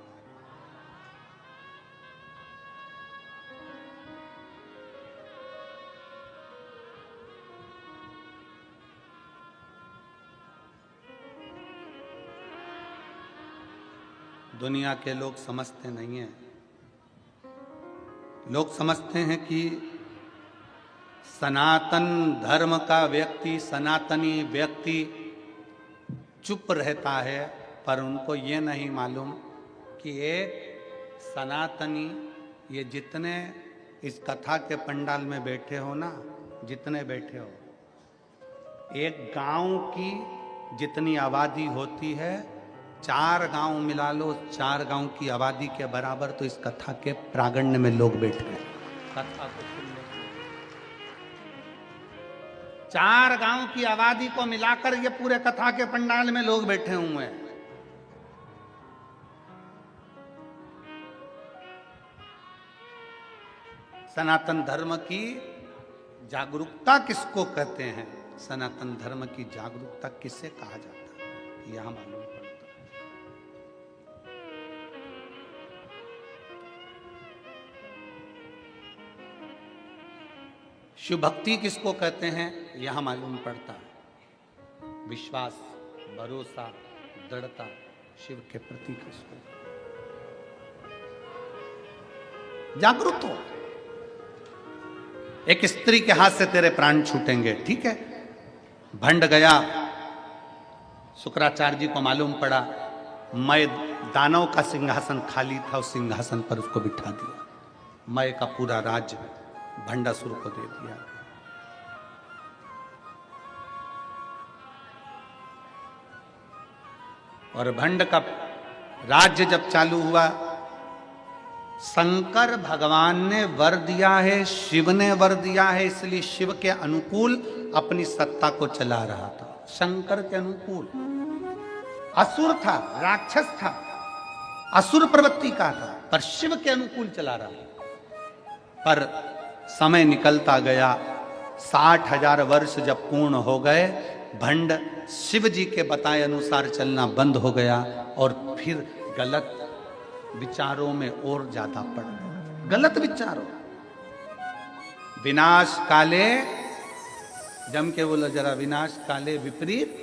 दुनिया के लोग समझते नहीं हैं। लोग समझते हैं कि सनातन धर्म का व्यक्ति, सनातनी व्यक्ति चुप रहता है, पर उनको ये नहीं मालूम कि एक सनातनी, ये जितने इस कथा के पंडाल में बैठे हो ना, जितने बैठे हो, एक गांव की जितनी आबादी होती है, 4 गांव मिला लो, 4 गांव की आबादी के बराबर तो इस कथा के प्रांगण में लोग बैठे हैं। कथा को 4 गांव की आबादी को मिलाकर ये पूरे कथा के पंडाल में लोग बैठे हुए हैं। सनातन धर्म की जागरूकता किसको कहते हैं? सनातन धर्म की जागरूकता किसे कहा जाता है? यह मालूम पड़ता है। शिव भक्ति किसको कहते हैं? यह मालूम पड़ता है। विश्वास, भरोसा, दृढ़ता शिव के प्रति किसको? जागरूक हो। एक स्त्री के हाथ से तेरे प्राण छूटेंगे, ठीक है? भंड गया, शुक्राचार्य जी को मालूम पड़ा, मैं दानव का सिंहासन खाली था, उस सिंहासन पर उसको बिठा दिया, मैं का पूरा राज्य भंडासुर को दे दिया। और भंड का राज्य जब चालू हुआ, शंकर भगवान ने वर दिया है, शिव ने वर दिया है, इसलिए शिव के अनुकूल अपनी सत्ता को चला रहा था। शंकर के अनुकूल असुर था, राक्षस था, असुर प्रवृत्ति का था, पर शिव के अनुकूल चला रहा था। पर समय निकलता गया, 60,000 वर्ष जब पूर्ण हो गए, भंड शिव जी के बताए अनुसार चलना बंद हो गया और फिर गलत विचारों में और ज्यादा पड़ गया। गलत विचारों, विनाश काले, जम के बोलो जरा, विनाश काले विपरीत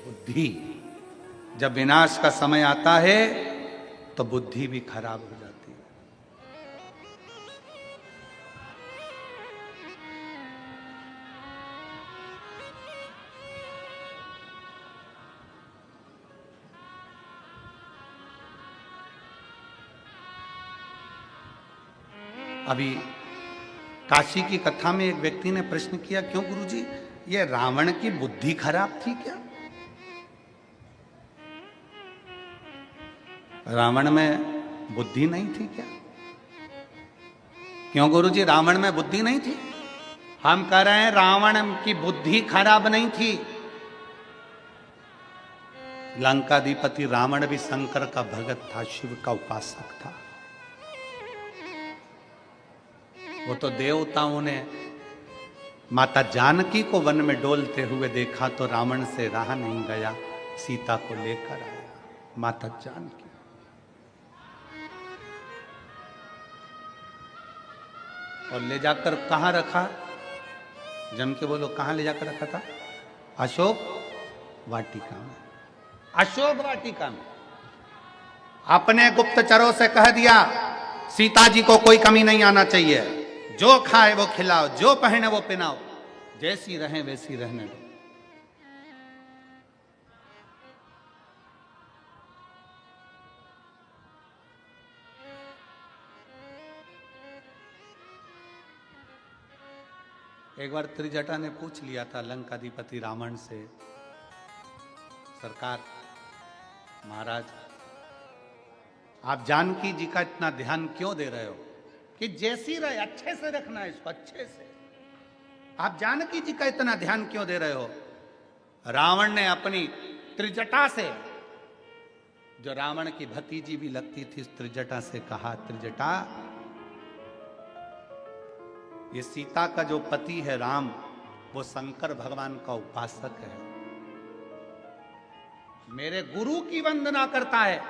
बुद्धि। जब विनाश का समय आता है तो बुद्धि भी खराब हो जाती है। अभी काशी की कथा में एक व्यक्ति ने प्रश्न किया, क्यों गुरुजी, ये रावण की बुद्धि खराब थी क्या? रावण में बुद्धि नहीं थी क्या? क्यों गुरुजी, रावण में बुद्धि नहीं थी? हम कह रहे हैं रावण की बुद्धि खराब नहीं थी। लंकाधिपति रावण भी शंकर का भगत था, शिव का उपासक था। वो तो देवताओं ने माता जानकी को वन में डोलते हुए देखा तो रावण से रहा नहीं गया, सीता को लेकर आया माता जानकी। और ले जाकर कहां रखा? जम के बोलो, कहां ले जाकर रखा था? अशोक वाटिका में। अशोक वाटिका में अपने गुप्तचरों से कह दिया, सीता जी को कोई कमी नहीं आना चाहिए, जो खाए वो खिलाओ, जो पहने वो पहनाओ, जैसी रहे वैसी रहने दो। एक बार त्रिजटा ने पूछ लिया था लंकाधिपति रावण से, सरकार महाराज, आप जानकी जी का इतना ध्यान क्यों दे रहे हो? कि जैसी रहे, अच्छे से रखना है इसको, अच्छे से। आप जानकी जी का इतना ध्यान क्यों दे रहे हो? रावण ने अपनी त्रिजटा से, जो रावण की भतीजी भी लगती थी, उस त्रिजटा से कहा, त्रिजटा, ये सीता का जो पति है राम, वो शंकर भगवान का उपासक है, मेरे गुरु की वंदना करता है,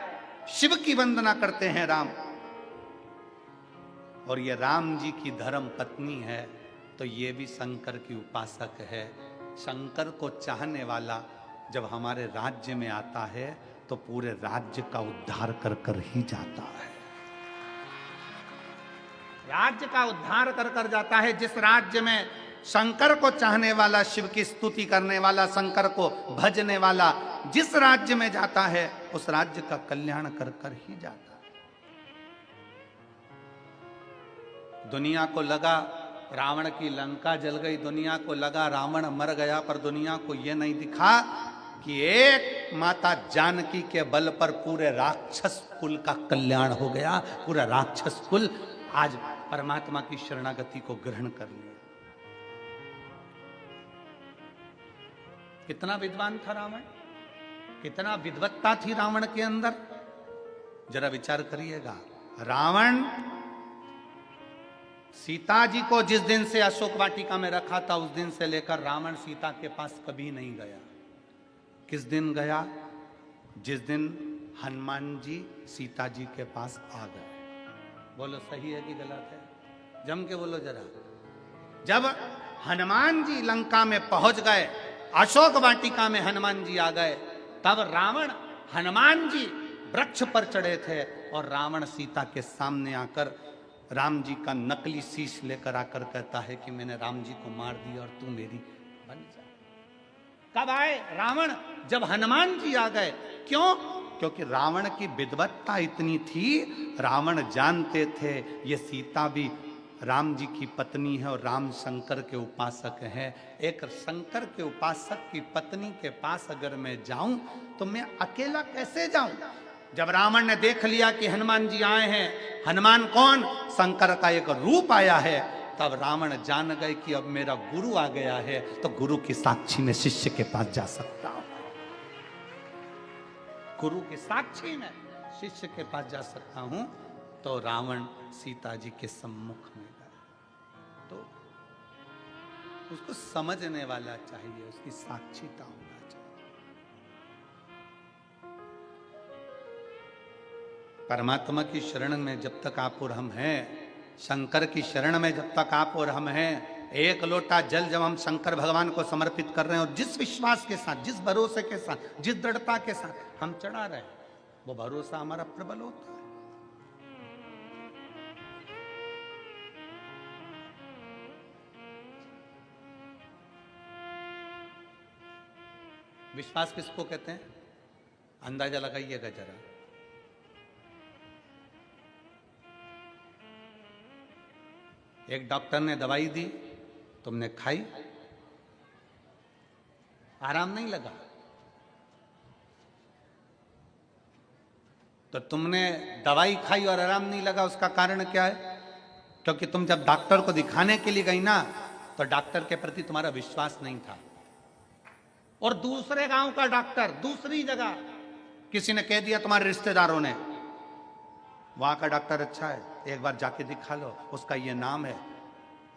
शिव की वंदना करते हैं राम, और ये राम जी की धर्म पत्नी है, तो ये भी शंकर की उपासक है। शंकर को चाहने वाला जब हमारे राज्य में आता है तो पूरे राज्य का उद्धार कर कर ही जाता है, राज्य का उद्धार कर कर जाता है। जिस राज्य में शंकर को चाहने वाला, शिव की स्तुति करने वाला, शंकर को भजने वाला जिस राज्य में जाता है, उस राज्य का कल्याण कर कर ही जाता है। दुनिया को लगा रावण की लंका जल गई, दुनिया को लगा रावण मर गया, पर दुनिया को यह नहीं दिखा कि एक माता जानकी के बल पर पूरे राक्षस कुल का कल्याण हो गया। पूरा राक्षस कुल आज परमात्मा की शरणागति को ग्रहण कर लिया। कितना विद्वान था रावण, कितना विद्वत्ता थी रावण के अंदर, जरा विचार करिएगा। रावण सीता जी को जिस दिन से अशोक वाटिका में रखा था, उस दिन से लेकर रावण सीता के पास कभी नहीं गया। किस दिन गया? जिस दिन हनुमान जी सीता जी के पास आ गए। बोलो सही है कि गलत है? जम के बोलो जरा। जब हनुमान जी लंका में पहुंच गए, अशोक वाटिका में हनुमान जी आ गए, तब रावण, हनुमान जी वृक्ष पर चढ़े थे और रावण सीता के सामने आकर राम जी का नकली शीश लेकर आकर कहता है कि मैंने राम जी को मार दिया और तू मेरी बन जा। कब आए रावण? जब हनुमान जी आ गए। क्यों? क्योंकि रावण की विद्वत्ता इतनी थी, रावण जानते थे ये सीता भी राम जी की पत्नी है और राम शंकर के उपासक हैं। एक शंकर के उपासक की पत्नी के पास अगर मैं जाऊं तो मैं अकेला कैसे जाऊं? जब रावण ने देख लिया कि हनुमान जी आए हैं, हनुमान कौन? शंकर का एक रूप आया है, तब रावण जान गए कि अब मेरा गुरु आ गया है, तो गुरु की साक्षी में शिष्य के पास जा सकता हूं, गुरु की साक्षी में शिष्य के पास जा सकता हूं। तो रावण सीता जी के सम्मुख में गया। तो उसको समझने वाला चाहिए, उसकी साक्षीता होना चाहिए। परमात्मा की शरण में जब तक आप और हम हैं, शंकर की शरण में जब तक आप और हम हैं, एक लोटा जल जब हम शंकर भगवान को समर्पित कर रहे हैं और जिस विश्वास के साथ, जिस भरोसे के साथ, जिस दृढ़ता के साथ हम चढ़ा रहे हैं, वो भरोसा हमारा प्रबल होता है। विश्वास किसको कहते हैं? अंदाजा लगाइएगा जरा। एक डॉक्टर ने दवाई दी, तुमने खाई, आराम नहीं लगा, तो तुमने दवाई खाई और आराम नहीं लगा, उसका कारण क्या है? क्योंकि तुम जब डॉक्टर को दिखाने के लिए गई ना, तो डॉक्टर के प्रति तुम्हारा विश्वास नहीं था। और दूसरे गांव का डॉक्टर, दूसरी जगह किसी ने कह दिया तुम्हारे रिश्तेदारों ने, वहां का डॉक्टर अच्छा है, एक बार जाके दिखा लो, उसका ये नाम है।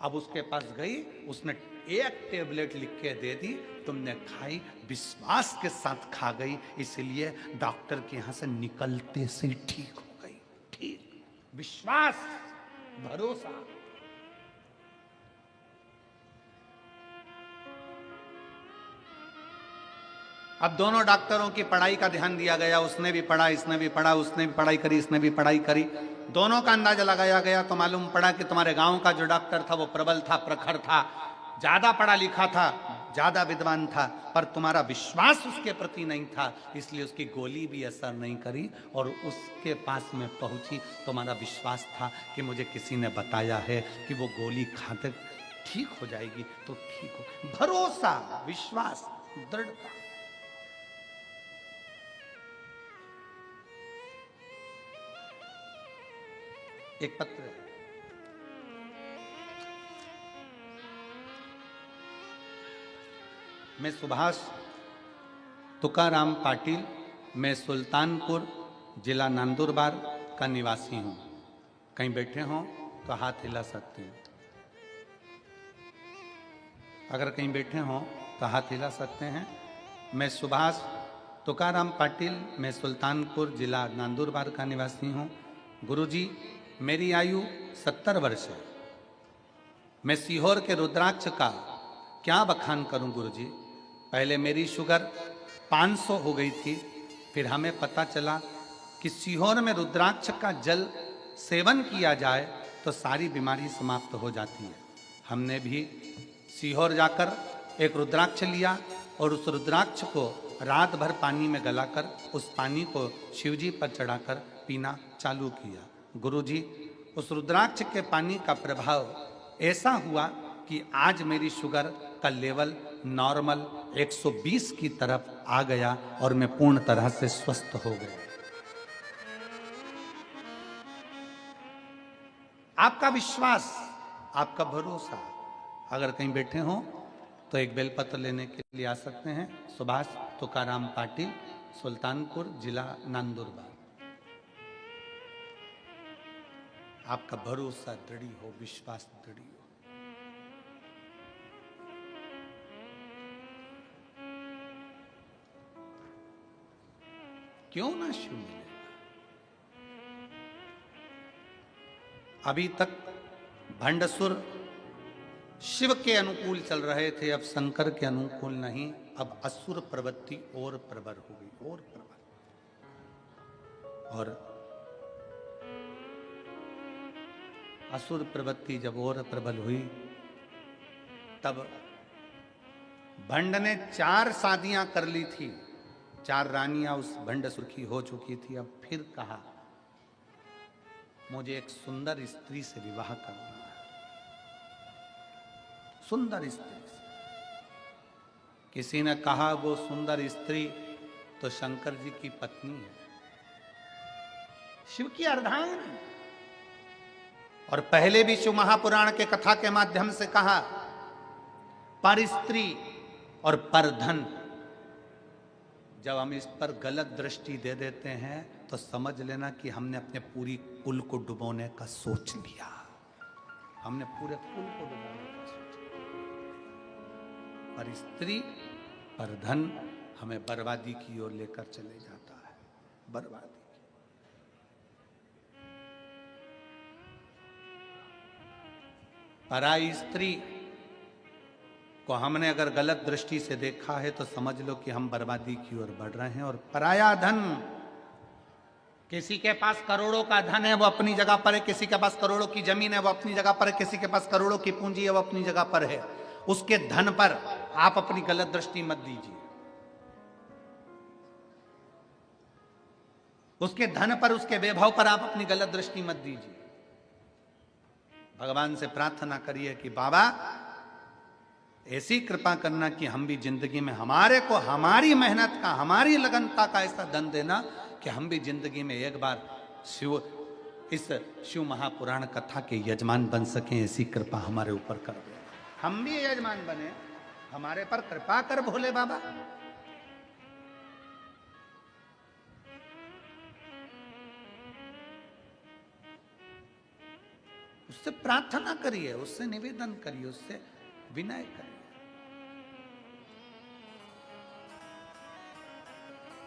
अब उसके पास गई, उसने एक टेबलेट लिख के दे दी, तुमने खाई, विश्वास के साथ खा गई, इसलिए डॉक्टर के यहां से निकलते से ठीक हो गई। ठीक, विश्वास, भरोसा। अब दोनों डॉक्टरों की पढ़ाई का ध्यान दिया गया, उसने भी पढ़ा, इसने भी पढ़ा, उसने भी पढ़ाई करी, इसने भी पढ़ाई करी, दोनों का अंदाजा लगाया गया तो मालूम पड़ा कि तुम्हारे गांव का जो डॉक्टर था वो प्रबल था, प्रखर था, ज्यादा पढ़ा लिखा था, ज्यादा विद्वान था, पर तुम्हारा विश्वास उसके प्रति नहीं था, इसलिए उसकी गोली भी असर नहीं करी और उसके पास में पहुंची। तुम्हारा विश्वास था कि मुझे किसी ने बताया है कि वो गोली खाते ठीक हो जाएगी, तो ठीक हो। भरोसा, विश्वास, दृढ़ता। एक पत्र है, मैं सुभाष तुकाराम पाटिल, मैं सुल्तानपुर जिला नंदुरबार का निवासी हूँ। कहीं बैठे हों तो हाथ हिला सकते हैं। अगर कहीं बैठे हों तो हाथ हिला सकते हैं। मैं सुभाष तुकाराम पाटिल, मैं सुल्तानपुर जिला नंदुरबार का निवासी हूँ। गुरुजी, मेरी आयु 70 वर्ष है। मैं सीहोर के रुद्राक्ष का क्या बखान करूं गुरुजी। पहले मेरी शुगर 500 हो गई थी, फिर हमें पता चला कि सीहोर में रुद्राक्ष का जल सेवन किया जाए तो सारी बीमारी समाप्त हो जाती है। हमने भी सीहोर जाकर एक रुद्राक्ष लिया और उस रुद्राक्ष को रात भर पानी में गलाकर उस पानी को शिवजी पर चढ़ाकर पीना चालू किया। गुरुजी, उस रुद्राक्ष के पानी का प्रभाव ऐसा हुआ कि आज मेरी शुगर का लेवल नॉर्मल 120 की तरफ आ गया और मैं पूर्ण तरह से स्वस्थ हो गया। आपका विश्वास, आपका भरोसा, अगर कहीं बैठे हो तो एक बेलपत्र लेने के लिए आ सकते हैं। सुभाष तुकाराम पाटिल, सुल्तानपुर जिला नंदुरबार। आपका भरोसा दृढ़ हो, विश्वास दृढ़ हो। क्यों ना शिव मिले। अभी तक भंडसुर शिव के अनुकूल चल रहे थे, अब शंकर के अनुकूल नहीं। अब असुर प्रवृत्ति और प्रबल हो गई, और प्रबल। और असुर प्रवृत्ति जब और प्रबल हुई तब भंड ने 4 शादियां कर ली थी। 4 रानियां उस भंडसुर की हो चुकी थी। अब फिर कहा मुझे एक सुंदर स्त्री से विवाह करना है, सुंदर स्त्री से। किसी ने कहा वो सुंदर स्त्री तो शंकर जी की पत्नी है, शिव की अर्धांगिनी। और पहले भी शिव महापुराण के कथा के माध्यम से कहा, पर स्त्री और पर धन। जब हम इस पर गलत दृष्टि दे देते हैं तो समझ लेना कि हमने अपने पूरी कुल को डुबोने का सोच लिया। हमने पूरे कुल को डुबोने का सोच लिया। पर स्त्री, पर धन हमें बर्बादी की ओर लेकर चले जाता है, बर्बादी। पराई स्त्री को हमने अगर गलत दृष्टि से देखा है तो समझ लो कि हम बर्बादी की ओर बढ़ रहे हैं। और पराया धन, किसी के पास करोड़ों का धन है वो अपनी जगह पर है, किसी के पास करोड़ों की जमीन है वो अपनी जगह पर है, किसी के पास करोड़ों की पूंजी है वो अपनी जगह पर है। उसके धन पर आप अपनी गलत दृष्टि मत दीजिए। उसके धन पर, उसके वैभव पर आप अपनी गलत दृष्टि मत दीजिए। भगवान से प्रार्थना करिए कि बाबा ऐसी कृपा करना कि हम भी जिंदगी में, हमारे को हमारी मेहनत का, हमारी लगनता का ऐसा धन देना कि हम भी जिंदगी में एक बार इस शिव महापुराण कथा के यजमान बन सकें। ऐसी कृपा हमारे ऊपर कर दे, हम भी यजमान बने, हमारे पर कृपा कर भोले बाबा। उससे प्रार्थना करिए, उससे निवेदन करिए, उससे विनय करिए।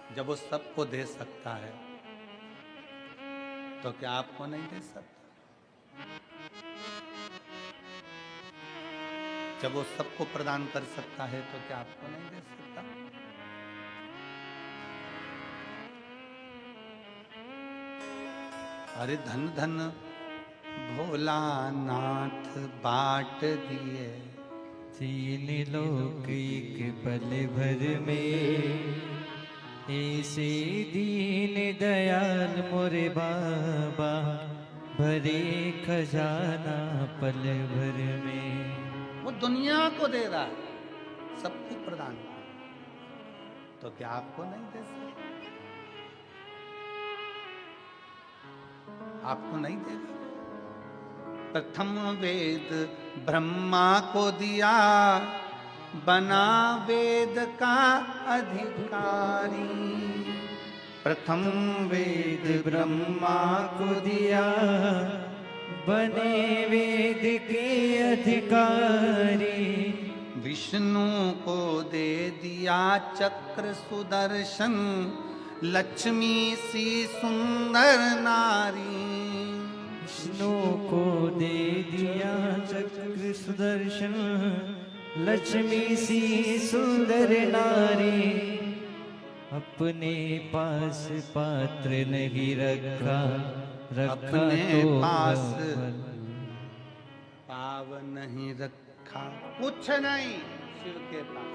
जब वो सबको दे सकता है तो क्या आपको नहीं दे सकता? जब वो सबको प्रदान कर सकता है तो क्या आपको नहीं दे सकता? अरे धन धन भोलानाथ बाट दिए, 3 लोक एक पल भर में, ऐसे दीन दयाल मोरे बाबा, भरे खजाना पल भर में। वो दुनिया को दे रहा है, सबको प्रदान कर, तो क्या आपको नहीं दे सकता? आपको नहीं देगा? प्रथम वेद ब्रह्मा को दिया, बना वेद का अधिकारी। प्रथम वेद ब्रह्मा को दिया, बने वेद के अधिकारी। विष्णु को दे दिया चक्र सुदर्शन, लक्ष्मी सी सुंदर नारी। विष्णु को दे दिया चक्र सुदर्शन, लक्ष्मी सी सुंदर नारी। अपने पास पात्र नहीं रखा, रखा अपने तो पास भगवान। पाव नहीं रखा, कुछ नहीं शिव के पास,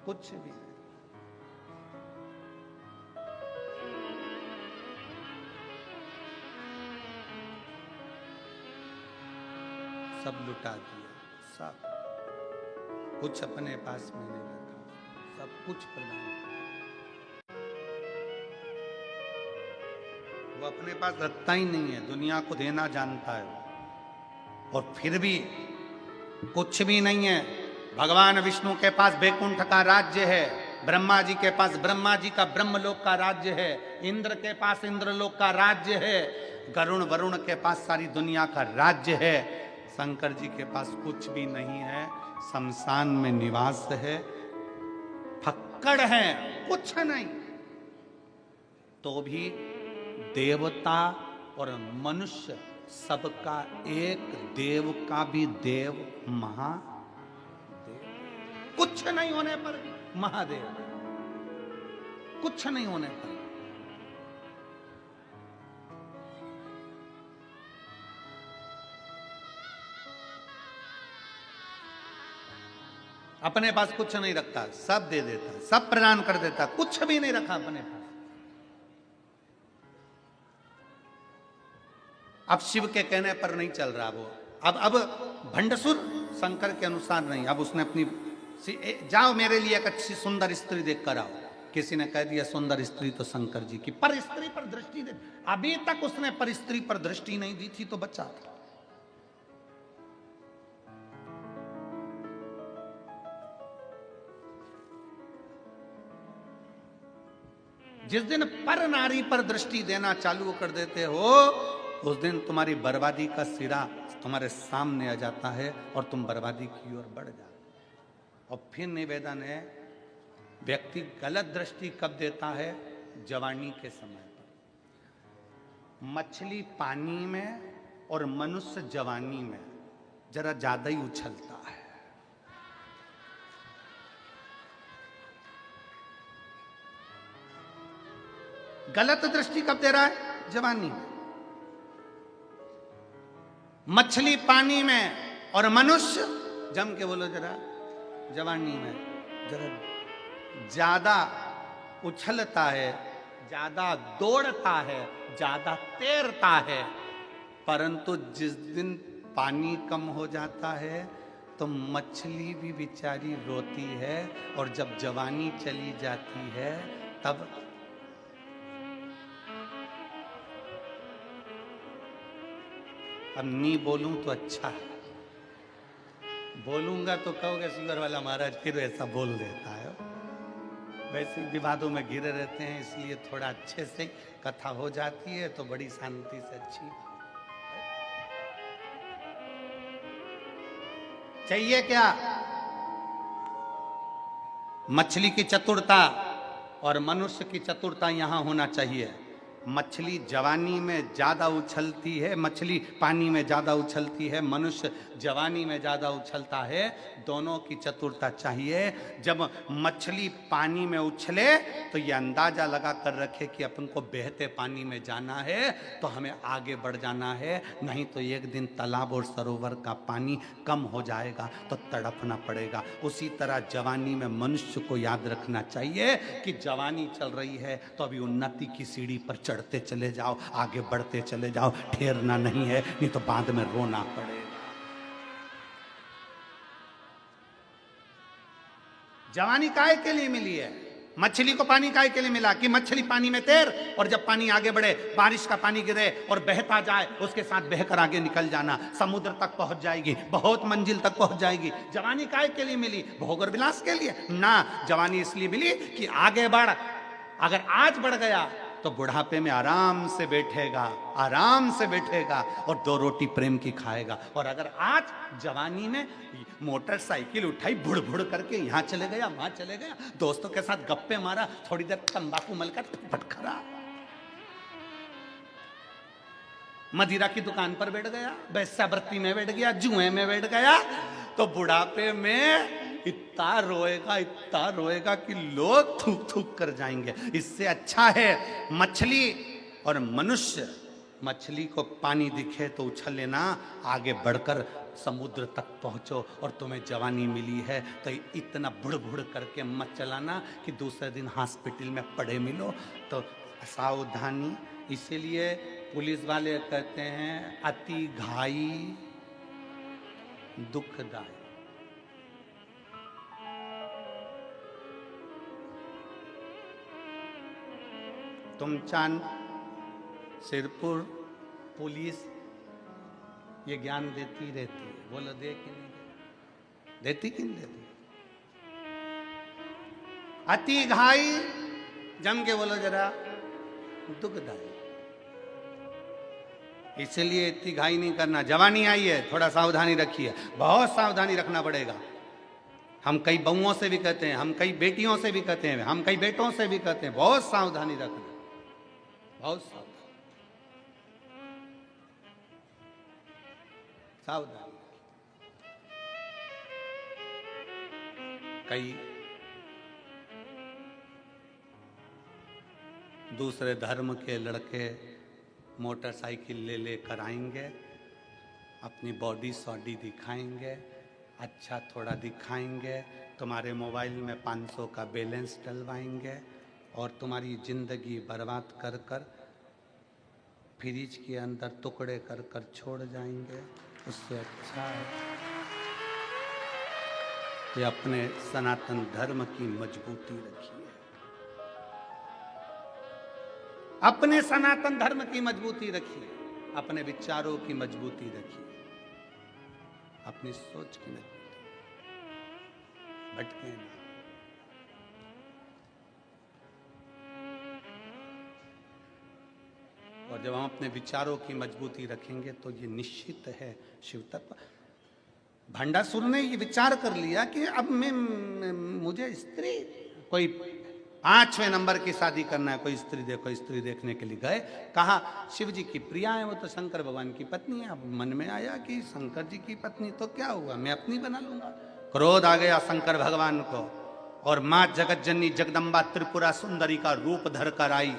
कुछ भी नहीं। सब लुटा दिया, सब कुछ अपने पास में नहीं रखा, सब कुछ प्रदान किया। वो अपने पास रखता ही नहीं है, दुनिया को देना जानता है वो। और फिर भी कुछ भी नहीं है। भगवान विष्णु के पास वैकुंठ का राज्य है, ब्रह्मा जी के पास ब्रह्मा जी का ब्रह्मलोक का राज्य है, इंद्र के पास इंद्रलोक का राज्य है, गरुण वरुण के पास सारी दुनिया का राज्य है। शंकर जी के पास कुछ भी नहीं है, शमशान में निवास है, फक्कड़ है, कुछ नहीं। तो भी देवता और मनुष्य सबका एक, देव का भी देव महादेव। कुछ नहीं होने पर भी महादेव, कुछ नहीं होने पर। अपने पास कुछ नहीं रखता, सब दे देता, सब प्रदान कर देता, कुछ भी नहीं रखा अपने पास। अब शिव के कहने पर नहीं चल रहा वो। अब भंडसुर शंकर के अनुसार नहीं। अब उसने अपनी जाओ मेरे लिए एक अच्छी सुंदर स्त्री देख कर आओ। किसी ने कह दिया सुंदर स्त्री तो शंकर जी की, पर स्त्री पर दृष्टि दे। अभी तक उसने पर स्त्री पर दृष्टि नहीं दी थी तो बचा था। जिस दिन पर नारी पर दृष्टि देना चालू कर देते हो, उस दिन तुम्हारी बर्बादी का सिरा तुम्हारे सामने आ जाता है और तुम बर्बादी की ओर बढ़ जाते। और फिर निवेदन है, व्यक्ति गलत दृष्टि कब देता है? जवानी के समय पर। मछली पानी में और मनुष्य जवानी में जरा ज्यादा ही उछलता है। गलत दृष्टि कब दे रहा है? जवानी में। मछली पानी में और मनुष्य, जम के बोलो जरा, जवानी में जरा ज्यादा उछलता है, ज्यादा दौड़ता है, ज्यादा तैरता है। परंतु जिस दिन पानी कम हो जाता है तो मछली भी बेचारी रोती है, और जब जवानी चली जाती है तब अब नहीं बोलूं तो अच्छा है, बोलूंगा तो कहोगे शुगर वाला महाराज फिर ऐसा बोल देता है। वैसे विवादों में घिरे रहते हैं, इसलिए थोड़ा अच्छे से कथा हो जाती है तो बड़ी शांति से अच्छी। चाहिए क्या? मछली की चतुरता और मनुष्य की चतुरता यहां होना चाहिए। मछली जवानी में ज्यादा उछलती है, मछली पानी में ज्यादा उछलती है, मनुष्य जवानी में ज्यादा उछलता है। दोनों की चतुरता चाहिए। जब मछली पानी में उछले तो ये अंदाजा लगा कर रखे कि अपन को बहते पानी में जाना है, तो हमें आगे बढ़ जाना है, नहीं तो एक दिन तालाब और सरोवर का पानी कम हो जाएगा तो तड़पना पड़ेगा। उसी तरह जवानी में मनुष्य को याद रखना चाहिए कि जवानी चल रही है तो अभी उन्नति की सीढ़ी पर चढ़ते चले जाओ, आगे बढ़ते चले जाओ, ठहरना नहीं है, नहीं तो बाद में रोना पड़ेगा। जवानी काहे के लिए मिली है? मछली को पानी काहे के लिए मिला कि मछली पानी में तैर, और जब पानी आगे बढ़े, बारिश का पानी गिरे और बहता जाए, उसके साथ बहकर आगे निकल जाना, समुद्र तक पहुंच जाएगी, बहुत मंजिल तक पहुंच जाएगी। जवानी काहे के लिए मिली? भोग और विलास के लिए ना, जवानी इसलिए मिली कि आगे बढ़। अगर आज बढ़ गया तो बुढ़ापे में आराम से बैठेगा, आराम से बैठेगा और 2 रोटी प्रेम की खाएगा। और अगर आज जवानी में मोटरसाइकिल उठाई, बुड़ बुड़ करके यहां चले गया, वहां चले गया, दोस्तों के साथ गप्पे मारा, थोड़ी देर तंबाकू मलकर फटखरा, मदिरा की दुकान पर बैठ गया, वेश्यावृत्ति में बैठ गया, जुए में बैठ गया, तो बुढ़ापे में इतना रोएगा कि लोग थूक थूक कर जाएंगे। इससे अच्छा है मछली और मनुष्य, मछली को पानी दिखे तो उछल लेना, आगे बढ़कर समुद्र तक पहुंचो। और तुम्हें जवानी मिली है तो इतना बुड़ बुड़ करके मत चलाना कि दूसरे दिन हॉस्पिटल में पड़े मिलो। तो सावधानी, इसीलिए पुलिस वाले कहते हैं अति घाई दुखदायक। तुम चांद सिरपुर पुलिस ये ज्ञान देती रहती है, बोलो दे कि नहीं देती? कि नहीं देती? अति घाई, जम के बोलो जरा, दुखदायी। इसलिए इतनी घाई नहीं करना। जवानी आई है, थोड़ा सावधानी रखिए, बहुत सावधानी रखना पड़ेगा। हम कई बहुओं से भी कहते हैं, हम कई बेटियों से भी कहते हैं, हम कई बेटों से भी कहते हैं, बहुत सावधानी रखना, बहुत सावधानी। कई दूसरे धर्म के लड़के मोटरसाइकिल ले लेकर आएंगे, अपनी बॉडी सॉडी दिखाएंगे, अच्छा थोड़ा दिखाएंगे, तुम्हारे मोबाइल में 500 का बैलेंस डलवाएंगे और तुम्हारी ज़िंदगी बर्बाद कर कर फ्रिज के अंदर टुकड़े कर कर छोड़ जाएंगे। उससे अच्छा है कि अपने सनातन धर्म की मजबूती रखिए, अपने सनातन धर्म की मजबूती रखिए, अपने विचारों की मजबूती रखिए, अपनी सोच की मजबूती, भटके ना। और जब हम अपने विचारों की मजबूती रखेंगे तो ये निश्चित है शिव तत्व। भंडासुर ने ये विचार कर लिया कि अब मुझे स्त्री, कोई 5वें नंबर की शादी करना है, कोई स्त्री देखो, स्त्री देखने के लिए गए, कहा शिव जी की प्रिया है, वो तो शंकर भगवान की पत्नी है। अब मन में आया कि शंकर जी की पत्नी तो क्या हुआ, मैं अपनी बना लूंगा। क्रोध आ गया शंकर भगवान को और माँ जगत जननी जगदम्बा त्रिपुरा सुंदरी का रूप धर कर आई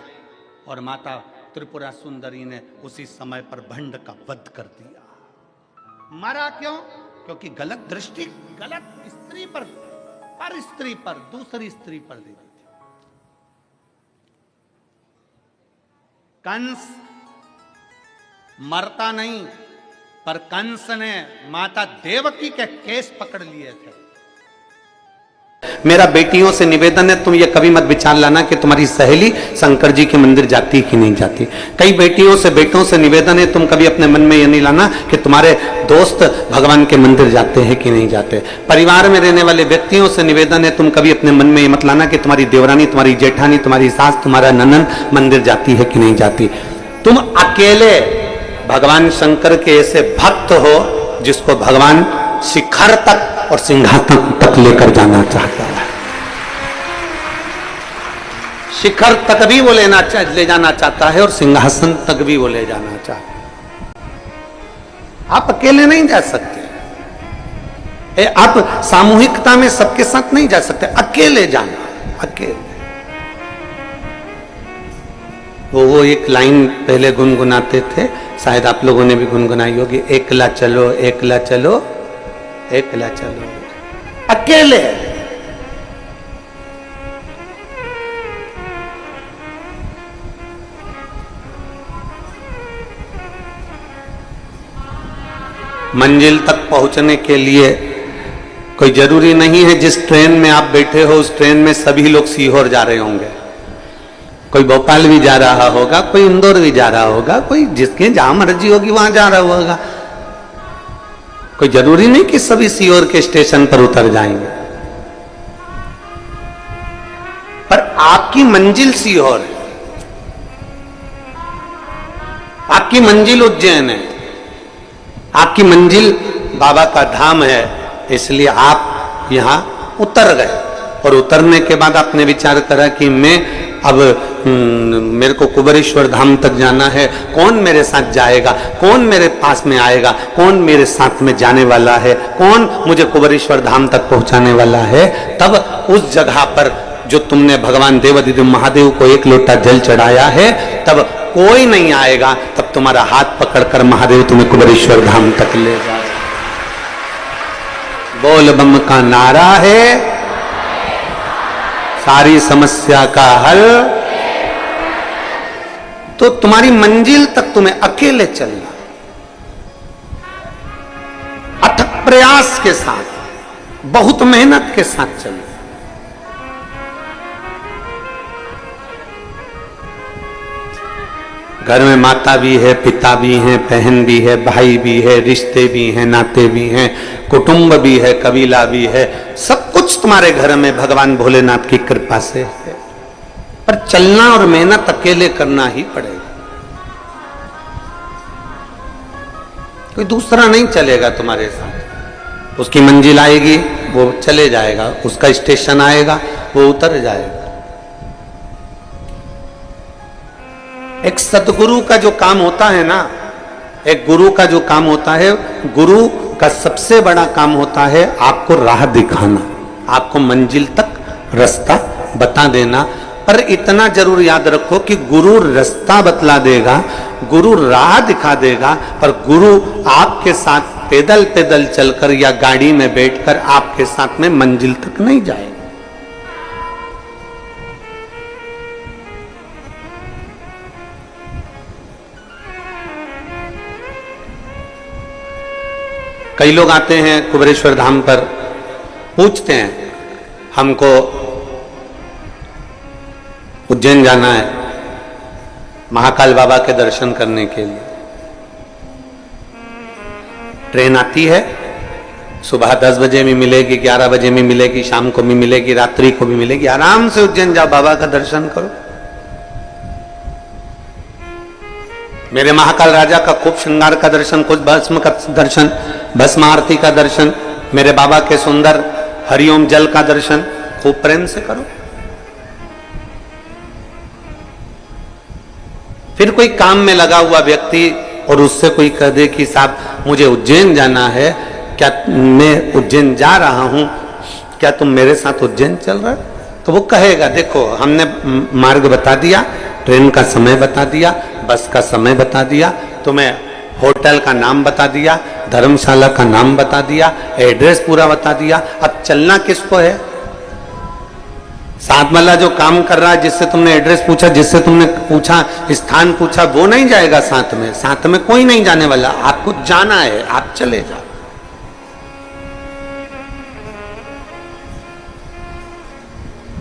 और माता त्रिपुरा सुंदरी ने उसी समय पर भंड का वध कर दिया। मरा क्यों? क्योंकि गलत दृष्टि, गलत स्त्री पर स्त्री पर, दूसरी स्त्री पर दे दी थी। कंस मरता नहीं, पर कंस ने माता देवकी के केस पकड़ लिए थे। मेरा बेटियों से निवेदन है, तुम ये कभी मत विचार लाना कि तुम्हारी सहेली शंकर जी के मंदिर जाती कि नहीं जाती। कई बेटियों से बेटों से निवेदन है, तुम कभी अपने मन में ये नहीं लाना कि तुम्हारे दोस्त भगवान के मंदिर जाते हैं कि नहीं जाते। परिवार में रहने वाले व्यक्तियों से निवेदन है, तुम कभी अपने मन में ये मत लाना कि तुम्हारी देवरानी, तुम्हारी जेठानी, तुम्हारी सास, तुम्हारा ननन मंदिर जाती है कि नहीं जाती। तुम अकेले भगवान शंकर के ऐसे भक्त हो जिसको भगवान शिखर तक और सिंहासन तक लेकर जाना चाहता है। शिखर तक भी वो ले जाना चाहता है और सिंहासन तक भी वो ले जाना चाहता है। आप अकेले नहीं जा सकते, आप सामूहिकता में सबके साथ नहीं जा सकते, अकेले जाना, अकेले। वो एक लाइन पहले गुनगुनाते थे, शायद आप लोगों ने भी गुनगुनाई होगी, एकला चलो एकला चलो एकला चलो, अकेले। मंजिल तक पहुंचने के लिए कोई जरूरी नहीं है जिस ट्रेन में आप बैठे हो उस ट्रेन में सभी लोग सीहोर जा रहे होंगे। कोई भोपाल भी जा रहा होगा, कोई इंदौर भी जा रहा होगा, कोई जिसके जहां मर्जी होगी वहां जा रहा होगा। कोई जरूरी नहीं कि सभी सीहोर के स्टेशन पर उतर जाएंगे, पर आपकी मंजिल सीहोर है, आपकी मंजिल उज्जैन है, आपकी मंजिल बाबा का धाम है। इसलिए आप यहां उतर गए और उतरने के बाद आपने विचार करा कि मैं अब मेरे को कुबेरेश्वर धाम तक जाना है, कौन मेरे साथ जाएगा, कौन मेरे पास में आएगा, कौन मेरे साथ में जाने वाला है, कौन मुझे कुबेरेश्वर धाम तक पहुंचाने वाला है। तब उस जगह पर जो तुमने भगवान देवादिदेव महादेव को एक लोटा जल चढ़ाया है, तब कोई नहीं आएगा, तब तुम्हारा हाथ पकड़कर महादेव तुम्हें कुबेरेश्वर धाम तक ले जाए। बोल बम का नारा है, सारी समस्या का हल। तो तुम्हारी मंजिल तक तुम्हें अकेले चलना, अथक प्रयास के साथ, बहुत मेहनत के साथ चलना। घर में माता भी है, पिता भी है, बहन भी है, भाई भी है, रिश्ते भी हैं, नाते भी हैं, कुटुंब भी है, कबीला भी है, सब कुछ तुम्हारे घर में भगवान भोलेनाथ की कृपा से है। पर चलना और मेहनत अकेले करना ही पड़ेगा, कोई दूसरा नहीं चलेगा तुम्हारे साथ। उसकी मंजिल आएगी वो चले जाएगा, उसका स्टेशन आएगा वो उतर जाएगा। एक सतगुरु का जो काम होता है ना, एक गुरु का जो काम होता है, गुरु का सबसे बड़ा काम होता है आपको राह दिखाना, आपको मंजिल तक रास्ता बता देना। पर इतना जरूर याद रखो कि गुरु रास्ता बतला देगा, गुरु राह दिखा देगा, पर गुरु आपके साथ पैदल पैदल चलकर या गाड़ी में बैठकर आपके साथ में मंजिल तक नहीं जाएगा। कई लोग आते हैं कुबेरेश्वर धाम पर, पूछते हैं हमको उज्जैन जाना है महाकाल बाबा के दर्शन करने के लिए। ट्रेन आती है, सुबह 10 बजे में मिलेगी, 11 बजे में मिलेगी, शाम को भी मिलेगी, रात्रि को भी मिलेगी। आराम से उज्जैन जाओ, बाबा का दर्शन करो। मेरे महाकाल राजा का खूब श्रृंगार का दर्शन, कुछ भस्म का दर्शन, भस्म आरती का दर्शन, मेरे बाबा के सुंदर हरिओम जल का दर्शन खूब प्रेम से करो। फिर कोई काम में लगा हुआ व्यक्ति और उससे कोई कह दे कि साहब मुझे उज्जैन जाना है, क्या मैं उज्जैन जा रहा हूं, क्या तुम मेरे साथ उज्जैन चल रहे हो? तो वो कहेगा देखो हमने मार्ग बता दिया, ट्रेन का समय बता दिया, बस का समय बता दिया, तुम्हें होटल का नाम बता दिया, धर्मशाला का नाम बता दिया, एड्रेस पूरा बता दिया, अब चलना किसको है? साथ वाला जो काम कर रहा है, जिससे तुमने एड्रेस पूछा, जिससे तुमने पूछा स्थान पूछा, वो नहीं जाएगा साथ में, साथ में कोई नहीं जाने वाला। आपको जाना है, आप चले जाओ।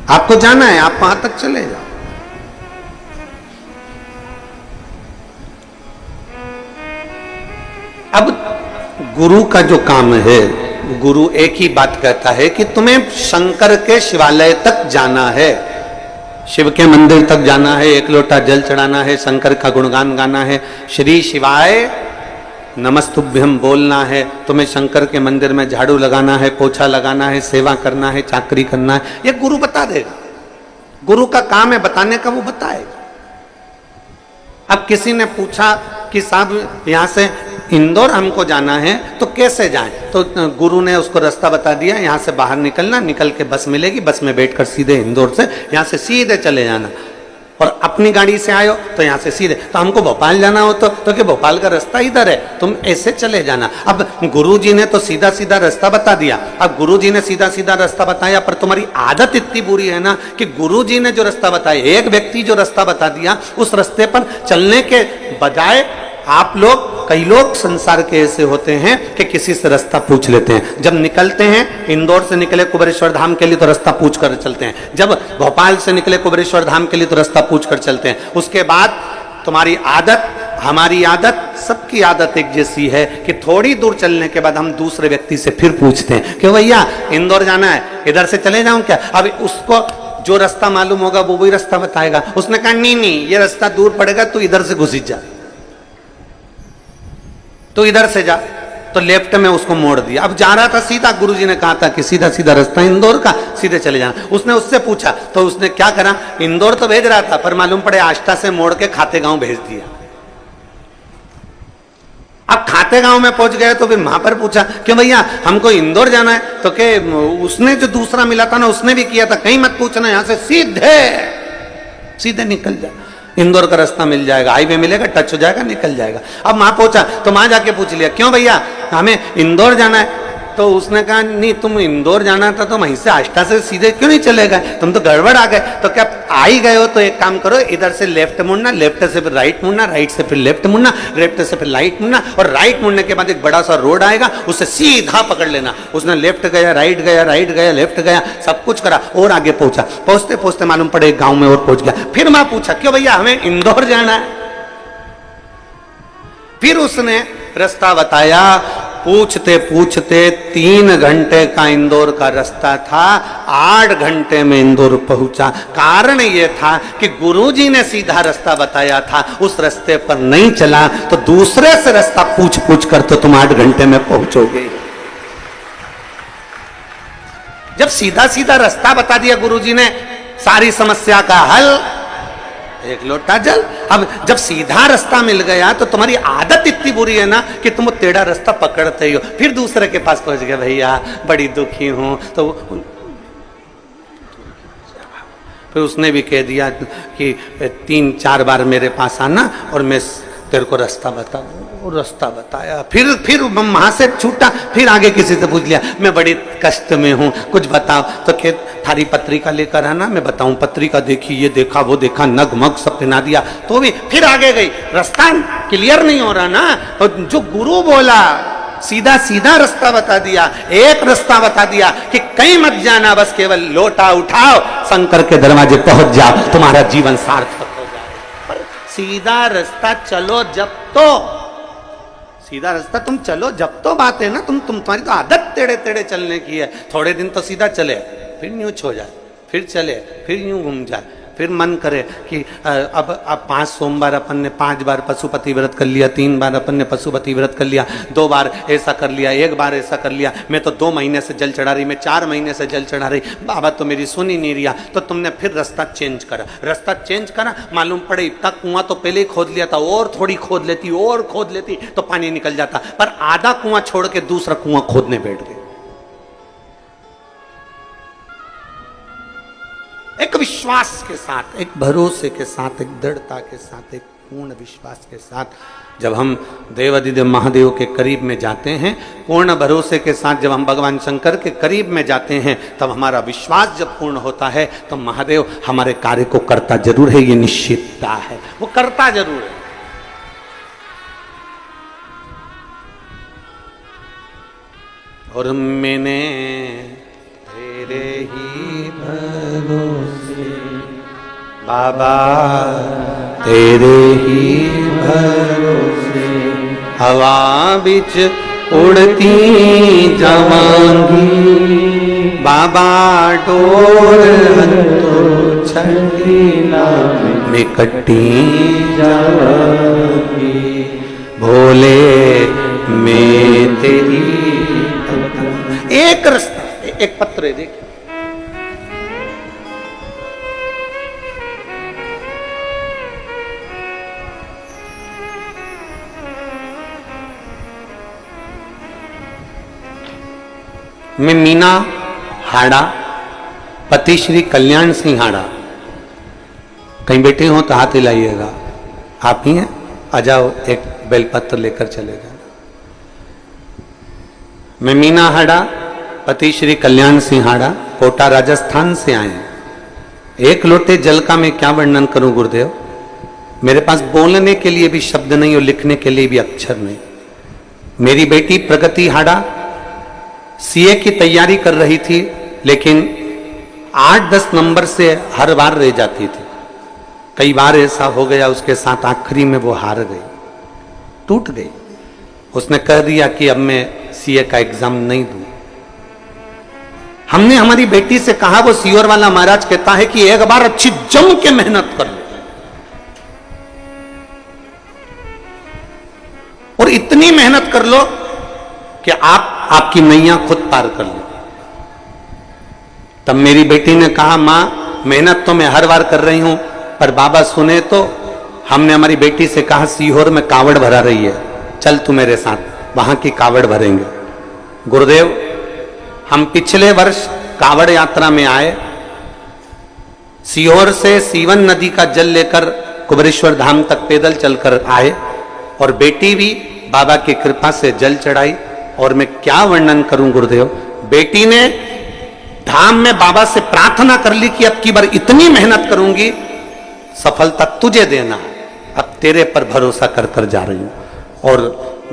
आपको जाना है, आप वहां तक चले जाओ। अब गुरु का जो काम है, गुरु एक ही बात कहता है कि तुम्हें शंकर के शिवालय तक जाना है, शिव के मंदिर तक जाना है, एक लोटा जल चढ़ाना है, शंकर का गुणगान गाना है, श्री शिवाय नमस्तुभ्यम बोलना है, तुम्हें शंकर के मंदिर में झाड़ू लगाना है, पोछा लगाना है, सेवा करना है, चाकरी करना है, ये गुरु बता देगा। गुरु का काम है बताने का, वो बताएगा। अब किसी ने पूछा कि साहब यहाँ से इंदौर हमको जाना है तो कैसे जाएं? तो गुरु ने उसको रास्ता बता दिया, यहाँ से बाहर निकलना, निकल के बस मिलेगी, बस में बैठकर सीधे इंदौर से यहाँ से सीधे चले जाना। और अपनी गाड़ी से आयो तो यहाँ से सीधे, तो हमको भोपाल जाना हो तो कि भोपाल का रास्ता इधर है, तुम ऐसे चले जाना। अब गुरुजी ने तो सीधा सीधा रास्ता बता दिया। अब गुरुजी ने सीधा सीधा रास्ता बताया, पर तुम्हारी आदत इतनी बुरी है ना कि गुरुजी ने जो रास्ता बताया, एक व्यक्ति जो रास्ता बता दिया, उस रास्ते पर चलने के बजाय आप लोग कई लोग संसार के ऐसे होते हैं कि किसी से रास्ता पूछ लेते हैं। जब निकलते हैं, इंदौर से निकले कुबेरेश्वर धाम के लिए तो रास्ता पूछ कर चलते हैं, जब भोपाल से निकले कुबेरेश्वर धाम के लिए तो रास्ता पूछ कर चलते हैं। उसके बाद तुम्हारी आदत, हमारी आदत, सबकी आदत एक जैसी है कि थोड़ी दूर चलने के बाद हम दूसरे व्यक्ति से फिर पूछते हैं कि भैया इंदौर जाना है, इधर से चले जाऊं क्या? अब उसको जो रास्ता मालूम होगा वो वही रास्ता बताएगा। उसने कहा नहीं, ये रास्ता दूर पड़ेगा, तू इधर से घुस जा, तो इधर से जा। तो लेफ्ट में उसको मोड़ दिया। अब जा रहा था सीधा, गुरुजी ने कहा था कि सीधा सीधा रास्ता इंदौर का, सीधे चले जाना। उसने उससे पूछा तो उसने क्या करा, इंदौर तो भेज रहा था पर मालूम पड़े आष्टा से मोड़ के खातेगांव भेज दिया। अब खातेगांव में पहुंच गए तो फिर वहां पर पूछा कि भैया हमको इंदौर जाना है, तो के उसने जो दूसरा मिला था ना उसने भी किया था, कहीं मत पूछना, यहां से सीधे सीधे निकल जा, इंदौर का रास्ता मिल जाएगा, हाईवे मिलेगा, टच हो जाएगा, निकल जाएगा। अब वहां पहुंचा तो वहां जाके पूछ लिया क्यों भैया हमें इंदौर जाना है? तो उसने कहा नहीं, तुम इंदौर जाना था तो वहीं से आष्टा से सीधे क्यों नहीं चले गए, तुम तो गड़बड़ आ गए। तो क्या आ ही गए हो तो एक काम करो, इधर से लेफ्ट मुड़ना, लेफ्ट से फिर राइट मुड़ना, राइट से फिर लेफ्ट मुड़ना, लेफ्ट से फिर राइट मुड़ना, और राइट मुड़ने के बाद एक बड़ा सा रोड आएगा, उससे सीधा पकड़ लेना। उसने लेफ्ट गया, राइट गया, राइट गया, लेफ्ट गया, सब कुछ करा और आगे पहुंचा। पहुंचते पहुंचते मालूम पड़े एक गांव में और पहुंच गया। फिर मैं पूछा क्यों भैया हमें इंदौर जाना है? फिर उसने रास्ता बताया। पूछते पूछते 3 घंटे का इंदौर का रास्ता था, 8 घंटे में इंदौर पहुंचा। कारण यह था कि गुरुजी ने सीधा रास्ता बताया था, उस रास्ते पर नहीं चला तो दूसरे से रास्ता पूछ पूछ कर तो तुम 8 घंटे में पहुंचोगे। जब सीधा सीधा रास्ता बता दिया गुरुजी ने, सारी समस्या का हल, एक लोटा जल। अब जब सीधा रास्ता मिल गया तो तुम्हारी आदत इतनी बुरी है ना कि तुम टेढ़ा रास्ता पकड़ते ही हो। फिर दूसरे के पास पहुंच गए, भैया बड़ी दुखी हूं, तो फिर उसने भी कह दिया कि 3-4 बार मेरे पास आना और मैं तेरे को रास्ता बता दूं। रास्ता बताया, फिर वहां से छूटा, फिर आगे किसी से पूछ लिया मैं बड़ी कष्ट में हूं, कुछ बताओ। तो खेत थारी पत्रिका लेकर आना, मैं बताऊं। पत्रिका देखी, ये देखा, वो देखा, नगमग सब पिना दिया, तो भी फिर आगे गई। रास्ता क्लियर नहीं हो रहा ना, तो जो गुरु बोला सीधा सीधा रास्ता बता दिया, एक रास्ता बता दिया कि कहीं मत जाना, बस केवल लोटा उठाओ, शंकर के दरवाजे पहुंच जाओ, तुम्हारा जीवन सार्थक हो जाए। पर सीधा रास्ता चलो जब तो, सीधा रास्ता तुम चलो जब तो बात है ना, तुम्हारी तो आदत टेढ़े टेढ़े चलने की है। थोड़े दिन तो सीधा चले, फिर यूं हो जाए, फिर चले, फिर यूं घूम जाए, फिर मन करे कि अब 5 सोमवार अपन ने 5 बार पशुपति व्रत कर लिया, 3 बार अपन ने पशुपति व्रत कर लिया, 2 बार ऐसा कर लिया, 1 बार ऐसा कर लिया, मैं तो 2 महीने से जल चढ़ा रही, मैं 4 महीने से जल चढ़ा रही, बाबा तो मेरी सुन ही नहीं रिया। तो तुमने फिर रास्ता चेंज करा, रास्ता चेंज करा, मालूम पड़े इतना कुआं तो पहले ही खोद लिया था, और थोड़ी खोद लेती और खोद लेती तो पानी निकल जाता, पर आधा कुआं छोड़ के दूसरा कुआं खोदने बैठ गए। एक विश्वास के साथ, एक भरोसे के साथ, एक दृढ़ता के साथ, एक पूर्ण विश्वास के साथ जब हम देवाधिदेव महादेव के करीब में जाते हैं, पूर्ण भरोसे के साथ जब हम भगवान शंकर के करीब में जाते हैं, तब हमारा विश्वास जब पूर्ण होता है तो महादेव हमारे कार्य को करता जरूर है, ये निश्चितता है, वो करता जरूर है। और मैंने तेरे ही भरोसे बाबा, तेरे ही भरोसे हवा बिच उड़ती जावांगी, बाबा डोर हंतो छठी में कटी जावांगी, भोले में तेरी। एक रास्ता, एक पत्र है, देखिए मैं मीना हाड़ा, पति श्री कल्याण सिंह हाड़ा। कहीं बैठे हो तो हाथ हिलाइएगा, आप ही हैं, आ जाओ, एक बेलपत्र लेकर चले जाना। मैं मीना हाड़ा, पति श्री कल्याण सिंह हाड़ा, कोटा राजस्थान से आए हैं। 1 लोटे जल का मैं क्या वर्णन करूं गुरुदेव, मेरे पास बोलने के लिए भी शब्द नहीं और लिखने के लिए भी अक्षर नहीं। मेरी बेटी प्रगति हाड़ा सीए की तैयारी कर रही थी, लेकिन 8-10 नंबर से हर बार रह जाती थी। कई बार ऐसा हो गया उसके साथ, आखिरी में वो हार गई, टूट गई। उसने कह दिया कि अब मैं सीए का एग्जाम नहीं दूं। हमने हमारी बेटी से कहा, वो सीओर वाला महाराज कहता है कि एक बार अच्छी जम के मेहनत कर लो और इतनी मेहनत कर लो कि आपकी नैया खुद पार कर लो। तब मेरी बेटी ने कहा, मां मेहनत तो मैं हर बार कर रही हूं, पर बाबा सुने तो। हमने हमारी बेटी से कहा, सीहोर में कावड़ भरा रही है, चल तू मेरे साथ, वहां की कावड़ भरेंगे। गुरुदेव, हम पिछले वर्ष कावड़ यात्रा में आए, सीहोर से सीवन नदी का जल लेकर कुबरेश्वर धाम तक पैदल चलकर आए और बेटी भी बाबा की कृपा से जल चढ़ाई। और मैं क्या वर्णन करूं गुरुदेव, बेटी ने धाम में बाबा से प्रार्थना कर ली कि अब की बार इतनी मेहनत करूंगी, सफलता तुझे देना है, अब तेरे पर भरोसा कर कर जा रही हूं। और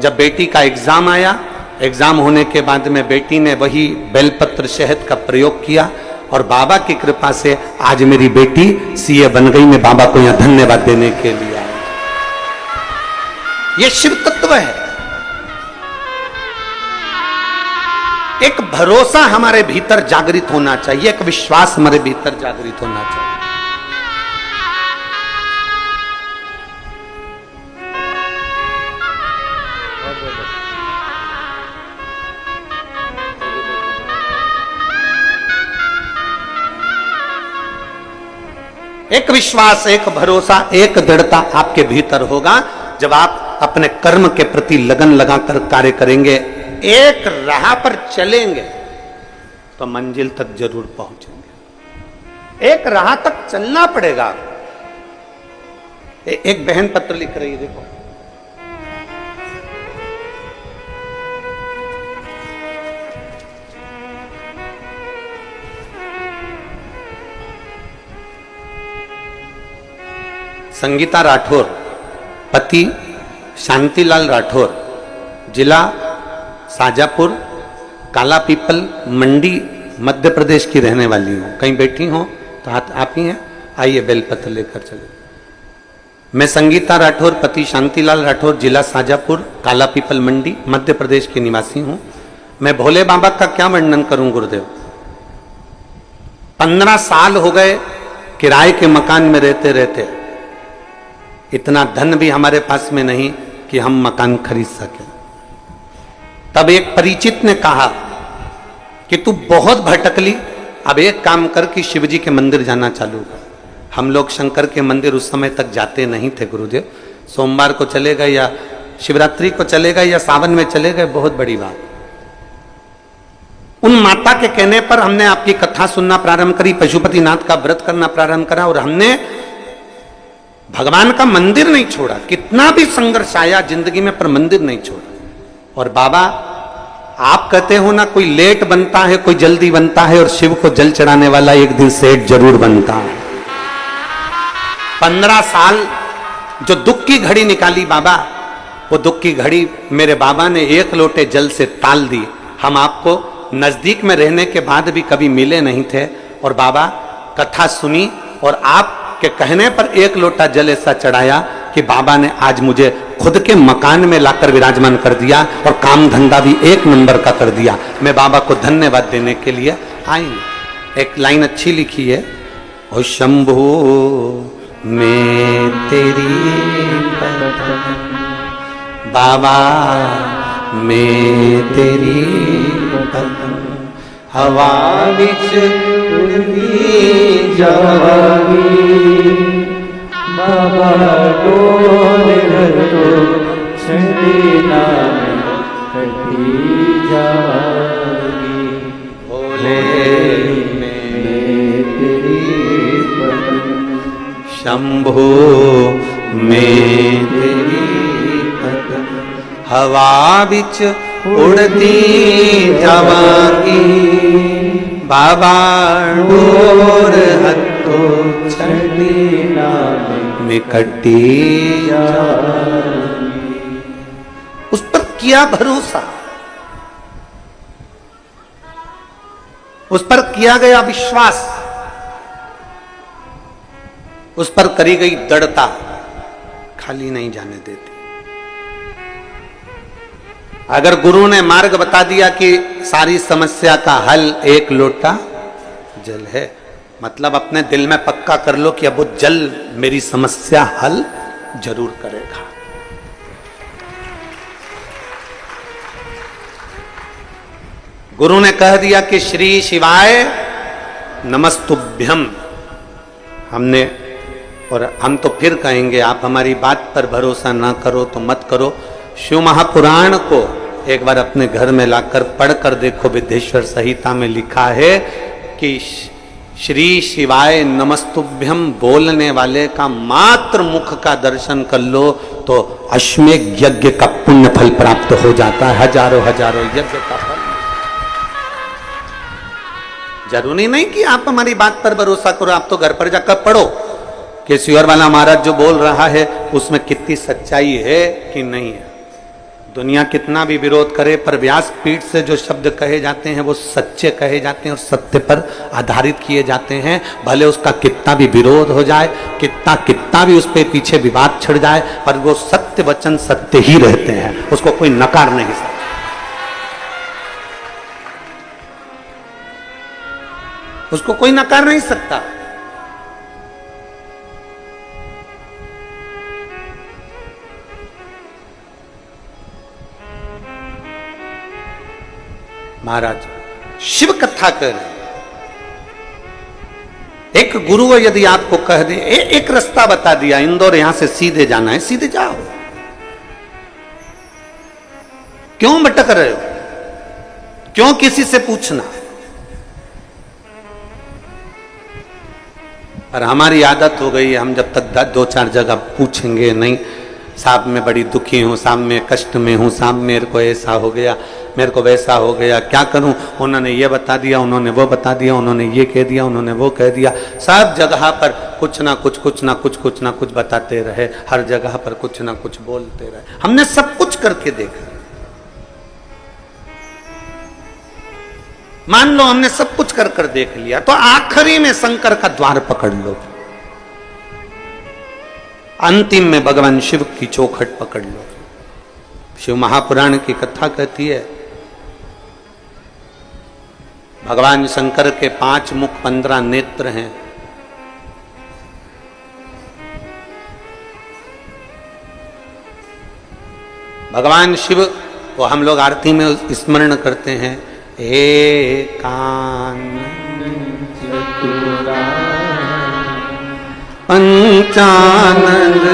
जब बेटी का एग्जाम आया, एग्जाम होने के बाद में बेटी ने वही बेलपत्र शहद का प्रयोग किया और बाबा की कृपा से आज मेरी बेटी सीए बन गई। मैं बाबा को यहां धन्यवाद देने के लिए आया। यह शिव तत्व है। एक भरोसा हमारे भीतर जागृत होना चाहिए, एक विश्वास हमारे भीतर जागृत होना चाहिए। एक विश्वास, एक भरोसा, एक दृढ़ता आपके भीतर होगा जब आप अपने कर्म के प्रति लगन लगाकर कार्य करेंगे, एक राह पर चलेंगे तो मंजिल तक जरूर पहुंचेंगे। एक राह तक चलना पड़ेगा। एक बहन पत्र लिख रही है, देखो। संगीता राठौर, पति शांतिलाल राठौर, जिला साजापुर, काला पीपल मंडी, मध्य प्रदेश की रहने वाली हूं। कहीं बैठी हो तो आप ही हैं, आइए बेलपत्र लेकर चले। मैं संगीता राठौर, पति शांतिलाल राठौर, जिला साजापुर, काला पीपल मंडी, मध्य प्रदेश की निवासी हूं। मैं भोले बाबा का क्या वर्णन करूं गुरुदेव। 15 साल हो गए किराए के मकान में रहते रहते। इतना धन भी हमारे पास में नहीं कि हम मकान खरीद सके। तब एक परिचित ने कहा कि तू बहुत भटकली, अब एक काम कर कि शिव जी के मंदिर जाना चालू कर। हम लोग शंकर के मंदिर उस समय तक जाते नहीं थे गुरुदेव। सोमवार को चले गए या शिवरात्रि को चले गए या सावन में चले गए, बहुत बड़ी बात। उन माता के कहने पर हमने आपकी कथा सुनना प्रारंभ करी, पशुपतिनाथ का व्रत करना प्रारंभ करा और हमने भगवान का मंदिर नहीं छोड़ा। कितना भी संघर्ष आया जिंदगी में, पर मंदिर नहीं छोड़ा। और बाबा, आप कहते हो ना, कोई लेट बनता है, कोई जल्दी बनता है, और शिव को जल चढ़ाने वाला एक दिन सेठ जरूर बनता है। 15 साल जो दुख की घड़ी निकाली बाबा, वो दुख की घड़ी मेरे बाबा ने एक लोटे जल से टाल दी। हम आपको नजदीक में रहने के बाद भी कभी मिले नहीं थे, और बाबा कथा सुनी और आप के कहने पर एक लोटा जल ऐसा चढ़ाया कि बाबा ने आज मुझे खुद के मकान में लाकर विराजमान कर दिया और काम धंधा भी एक नंबर का कर दिया। मैं बाबा को धन्यवाद देने के लिए आई। एक लाइन अच्छी लिखी है, ओ शंभू मैं तेरी पतन, बाबा मैं तेरी पतन, हवा विच उड़दी जावागी, बाबा डोल तो छड़ी नाम कटी जागी, भोले में तेरी पतन, शंभो में तेरी पतन, हवा बिच उड़ती जावागी, बाबा डोर हथो छड़ी नाम निकटी उस पर किया भरोसा, उस पर किया गया विश्वास, उस पर करी गई दृढ़ता खाली नहीं जाने देती। अगर गुरु ने मार्ग बता दिया कि सारी समस्या का हल एक लोटा जल है, मतलब अपने दिल में पक्का कर लो कि अब वो जल मेरी समस्या हल जरूर करेगा। गुरु ने कह दिया कि श्री शिवाय नमस्तुभ्यम, हमने, और हम तो फिर कहेंगे, आप हमारी बात पर भरोसा ना करो तो मत करो। शिव महापुराण को एक बार अपने घर में लाकर पढ़कर देखो। विद्येश्वर संहिता में लिखा है कि श्री शिवाय नमस्तुभ्यम बोलने वाले का मात्र मुख का दर्शन कर लो तो अश्वमेध यज्ञ का पुण्य फल प्राप्त हो जाता है, हजारों हजारों यज्ञ का फल। जरूरी नहीं कि आप हमारी बात पर भरोसा करो, आप तो घर पर जाकर पढ़ो कि श्योर वाला महाराज जो बोल रहा है उसमें कितनी सच्चाई है कि नहीं है। दुनिया कितना भी विरोध करे पर व्यासपीठ से जो शब्द कहे जाते हैं वो सच्चे कहे जाते हैं और सत्य पर आधारित किए जाते हैं। भले उसका कितना भी विरोध हो जाए, कितना भी उस पे पीछे विवाद छिड़ जाए, पर वो सत्य वचन सत्य ही रहते हैं, उसको कोई नकार नहीं सकता। उसको कोई नकार नहीं सकता। महाराज शिव कथा कर, एक गुरु यदि आपको कह दे, एक रास्ता बता दिया, इंदौर यहां से सीधे जाना है, सीधे जाओ, क्यों भटक रहे हो, क्यों किसी से पूछना। पर हमारी आदत हो गई है, हम जब तक दो चार जगह पूछेंगे नहीं, साहब मैं बड़ी दुखी हूँ, साहब मैं कष्ट में हूँ, साहब मेरे को ऐसा हो गया, मेरे को वैसा हो गया, क्या करूं, उन्होंने ये बता दिया, उन्होंने वो बता दिया, उन्होंने ये कह दिया, उन्होंने वो कह दिया। सब जगह पर कुछ ना कुछ बताते रहे, हर जगह पर कुछ ना कुछ बोलते रहे। हमने सब कुछ करके देखा, मान लो हमने सब कुछ कर देख लिया, तो आखिरी में शंकर का द्वार पकड़ लो, अंतिम में भगवान शिव की चौखट पकड़ लो। शिव महापुराण की कथा कहती है भगवान शंकर के 5 मुख 15 नेत्र हैं। भगवान शिव को हम लोग आरती में स्मरण करते हैं, पंचानंद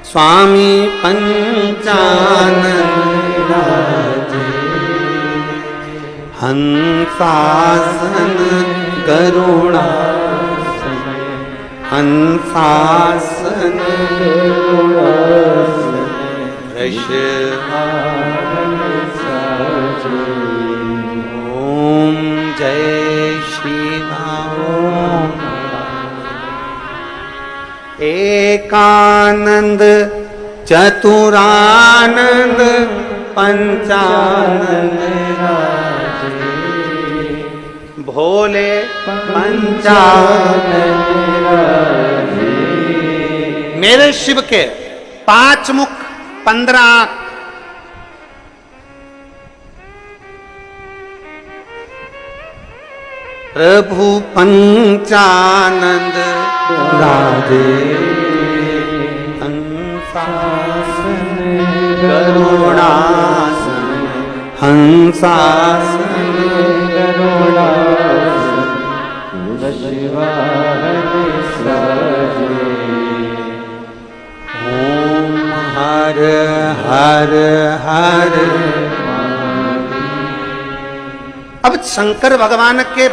स्वामी पंचानंद हंसासन करुणा हंसासन ओम जय शिवाओम। एकानंद चतुरानंद पंचानंद भोले पंचानंद। मेरे शिव के 5 मुख 15 आंख, प्रभु पंचानंद राधे हंसासन करुणासन हंसासन करुणासन ओम हर हर हर। अब शंकर भगवान के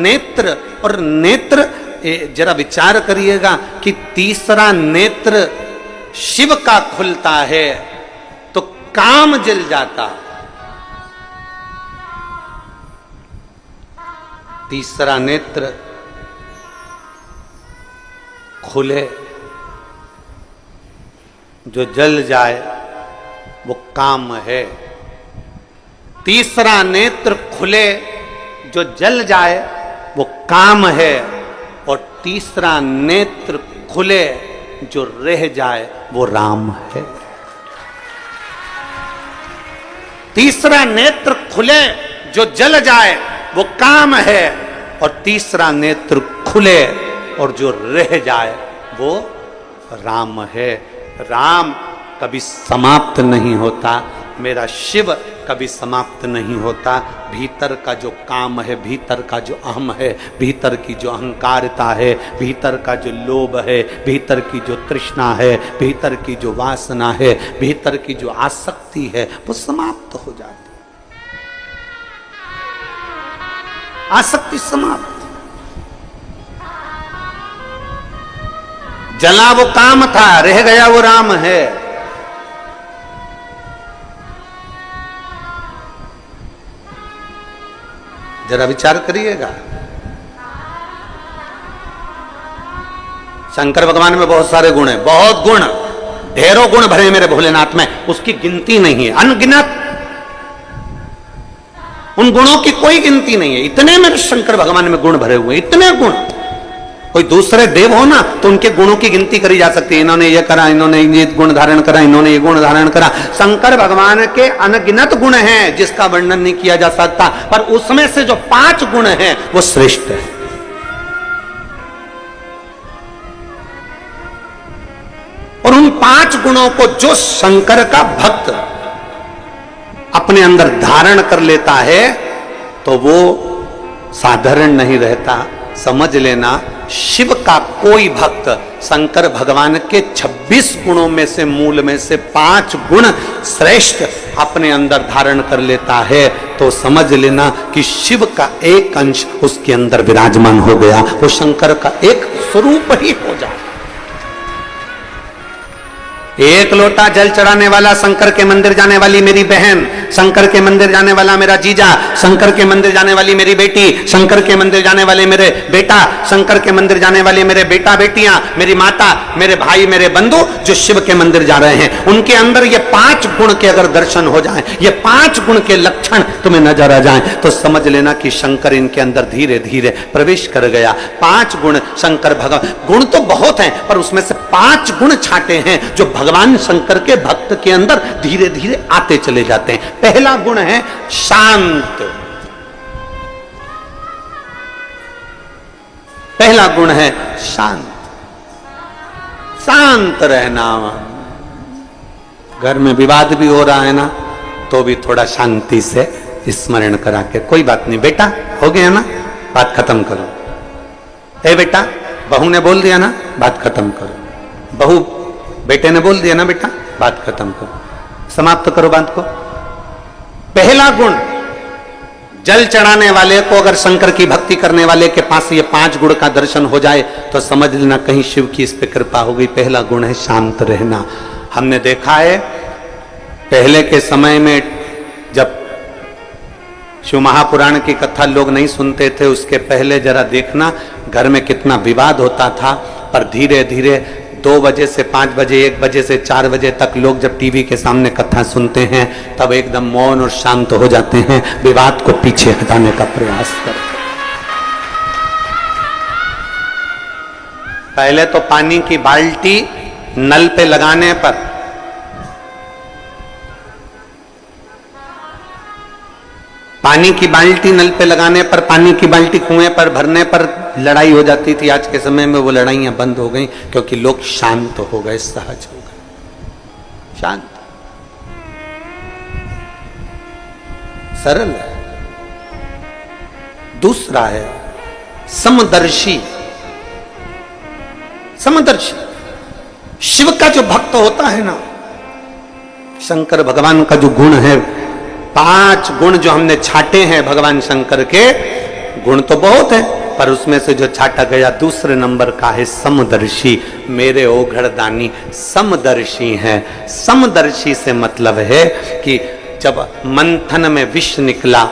नेत्र, और नेत्र जरा विचार करिएगा कि तीसरा नेत्र शिव का खुलता है तो काम जल जाता। तीसरा नेत्र खुले, जो जल जाए वो काम है। तीसरा नेत्र खुले, जो जल जाए वो काम है। और तीसरा नेत्र खुले, जो रह जाए वो राम है। तीसरा नेत्र खुले, जो जल जाए वो काम है। और तीसरा नेत्र खुले और जो रह जाए वो राम है। राम कभी समाप्त नहीं होता, मेरा शिव कभी समाप्त नहीं होता। भीतर का जो काम है, भीतर का जो अहम है, भीतर की जो अहंकारता है, भीतर का जो लोभ है, भीतर की जो तृष्णा है, भीतर की जो वासना है, भीतर की जो आसक्ति है, वो समाप्त हो जाती है। आसक्ति समाप्त। जला वो काम था, रह गया वो राम है। जरा विचार करिएगा। शंकर भगवान में बहुत सारे गुण हैं, बहुत गुण, ढेरों गुण भरे मेरे भोलेनाथ में, उसकी गिनती नहीं है, अनगिनत। उन गुणों की कोई गिनती नहीं है। इतने मेरे शंकर भगवान में गुण भरे हुए, इतने गुण। कोई दूसरे देव हो ना तो उनके गुणों की गिनती करी जा सकती है, इन्होंने ये करा, इन्होंने ये गुण धारण करा, इन्होंने ये गुण धारण करा। शंकर भगवान के अनगिनत गुण हैं जिसका वर्णन नहीं किया जा सकता, पर उसमें से जो 5 गुण हैं वो श्रेष्ठ है। और उन 5 गुणों को जो शंकर का भक्त अपने अंदर धारण कर लेता है तो वो साधारण नहीं रहता। समझ लेना, शिव का कोई भक्त शंकर भगवान के 26 गुणों में से, मूल में से 5 गुण श्रेष्ठ अपने अंदर धारण कर लेता है तो समझ लेना कि शिव का एक अंश उसके अंदर विराजमान हो गया, वो शंकर का एक स्वरूप ही हो जाए। एक लोटा जल चढ़ाने वाला शंकर के मंदिर जाने वाली मेरी बहन, शंकर के मंदिर जाने वाला मेरा जीजा, शंकर के मंदिर जाने वाली मेरी बेटी, शंकर के मंदिर जाने वाले मेरे बेटा, शंकर के मंदिर जाने वाले मेरे बेटा बेटियां, मेरी माता, मेरे भाई, मेरे बंधु जो शिव के मंदिर जा रहे हैं, उनके अंदर ये 5 गुण के अगर दर्शन हो जाएं, ये 5 गुण के लक्षण तुम्हें नजर आ जाएं तो समझ लेना कि शंकर इनके अंदर धीरे धीरे प्रवेश कर गया। 5 गुण शंकर भगवान, गुण तो बहुत हैं पर उसमें से 5 गुण छाटे हैं जो भगवान शंकर के भक्त के अंदर धीरे धीरे आते चले जाते हैं। पहला गुण है शांत। पहला गुण है शांत, शांत रहना। घर में विवाद भी हो रहा है ना तो भी थोड़ा शांति से स्मरण करा के, कोई बात नहीं बेटा, हो गया ना, बात खत्म करो। ए बेटा, बहू ने बोल दिया ना, बात खत्म करो। बहू बेटे ने बोल दिया ना बेटा, बात खत्म करो, समाप्त करो बात को। पहला गुण, जल चढ़ाने वाले को अगर शंकर की भक्ति करने वाले के पास ये 5 गुण का दर्शन हो जाए तो समझ लेना कहीं शिव की इस पे कृपा हो गई। पहला गुण है शांत रहना। हमने देखा है पहले के समय में जब शिव महापुराण की कथा लोग नहीं सुनते थे, उसके पहले जरा देखना घर में कितना विवाद होता था। पर धीरे धीरे 2 बजे से 5 बजे, 1 बजे से 4 बजे तक लोग जब टीवी के सामने कथा सुनते हैं तब एकदम मौन और शांत हो जाते हैं, विवाद को पीछे हटाने का प्रयास करते हैं। पहले तो पानी की बाल्टी नल पे लगाने पर पानी की बाल्टी नल पे लगाने पर, पानी की बाल्टी कुएं पर भरने पर लड़ाई हो जाती थी। आज के समय में वो लड़ाइयां बंद हो गई क्योंकि लोग शांत हो गए, सहज हो गए। शांत, सरल है। दूसरा है समदर्शी। समदर्शी शिव का जो भक्त होता है ना, शंकर भगवान का जो गुण है, 5 गुण जो हमने छाटे हैं भगवान शंकर के, गुण तो बहुत है पर उसमें से जो छाटा गया दूसरे नंबर का है समदर्शी। मेरे ओघड़दानी समदर्शी हैं। समदर्शी से मतलब है कि जब मंथन में विष निकला,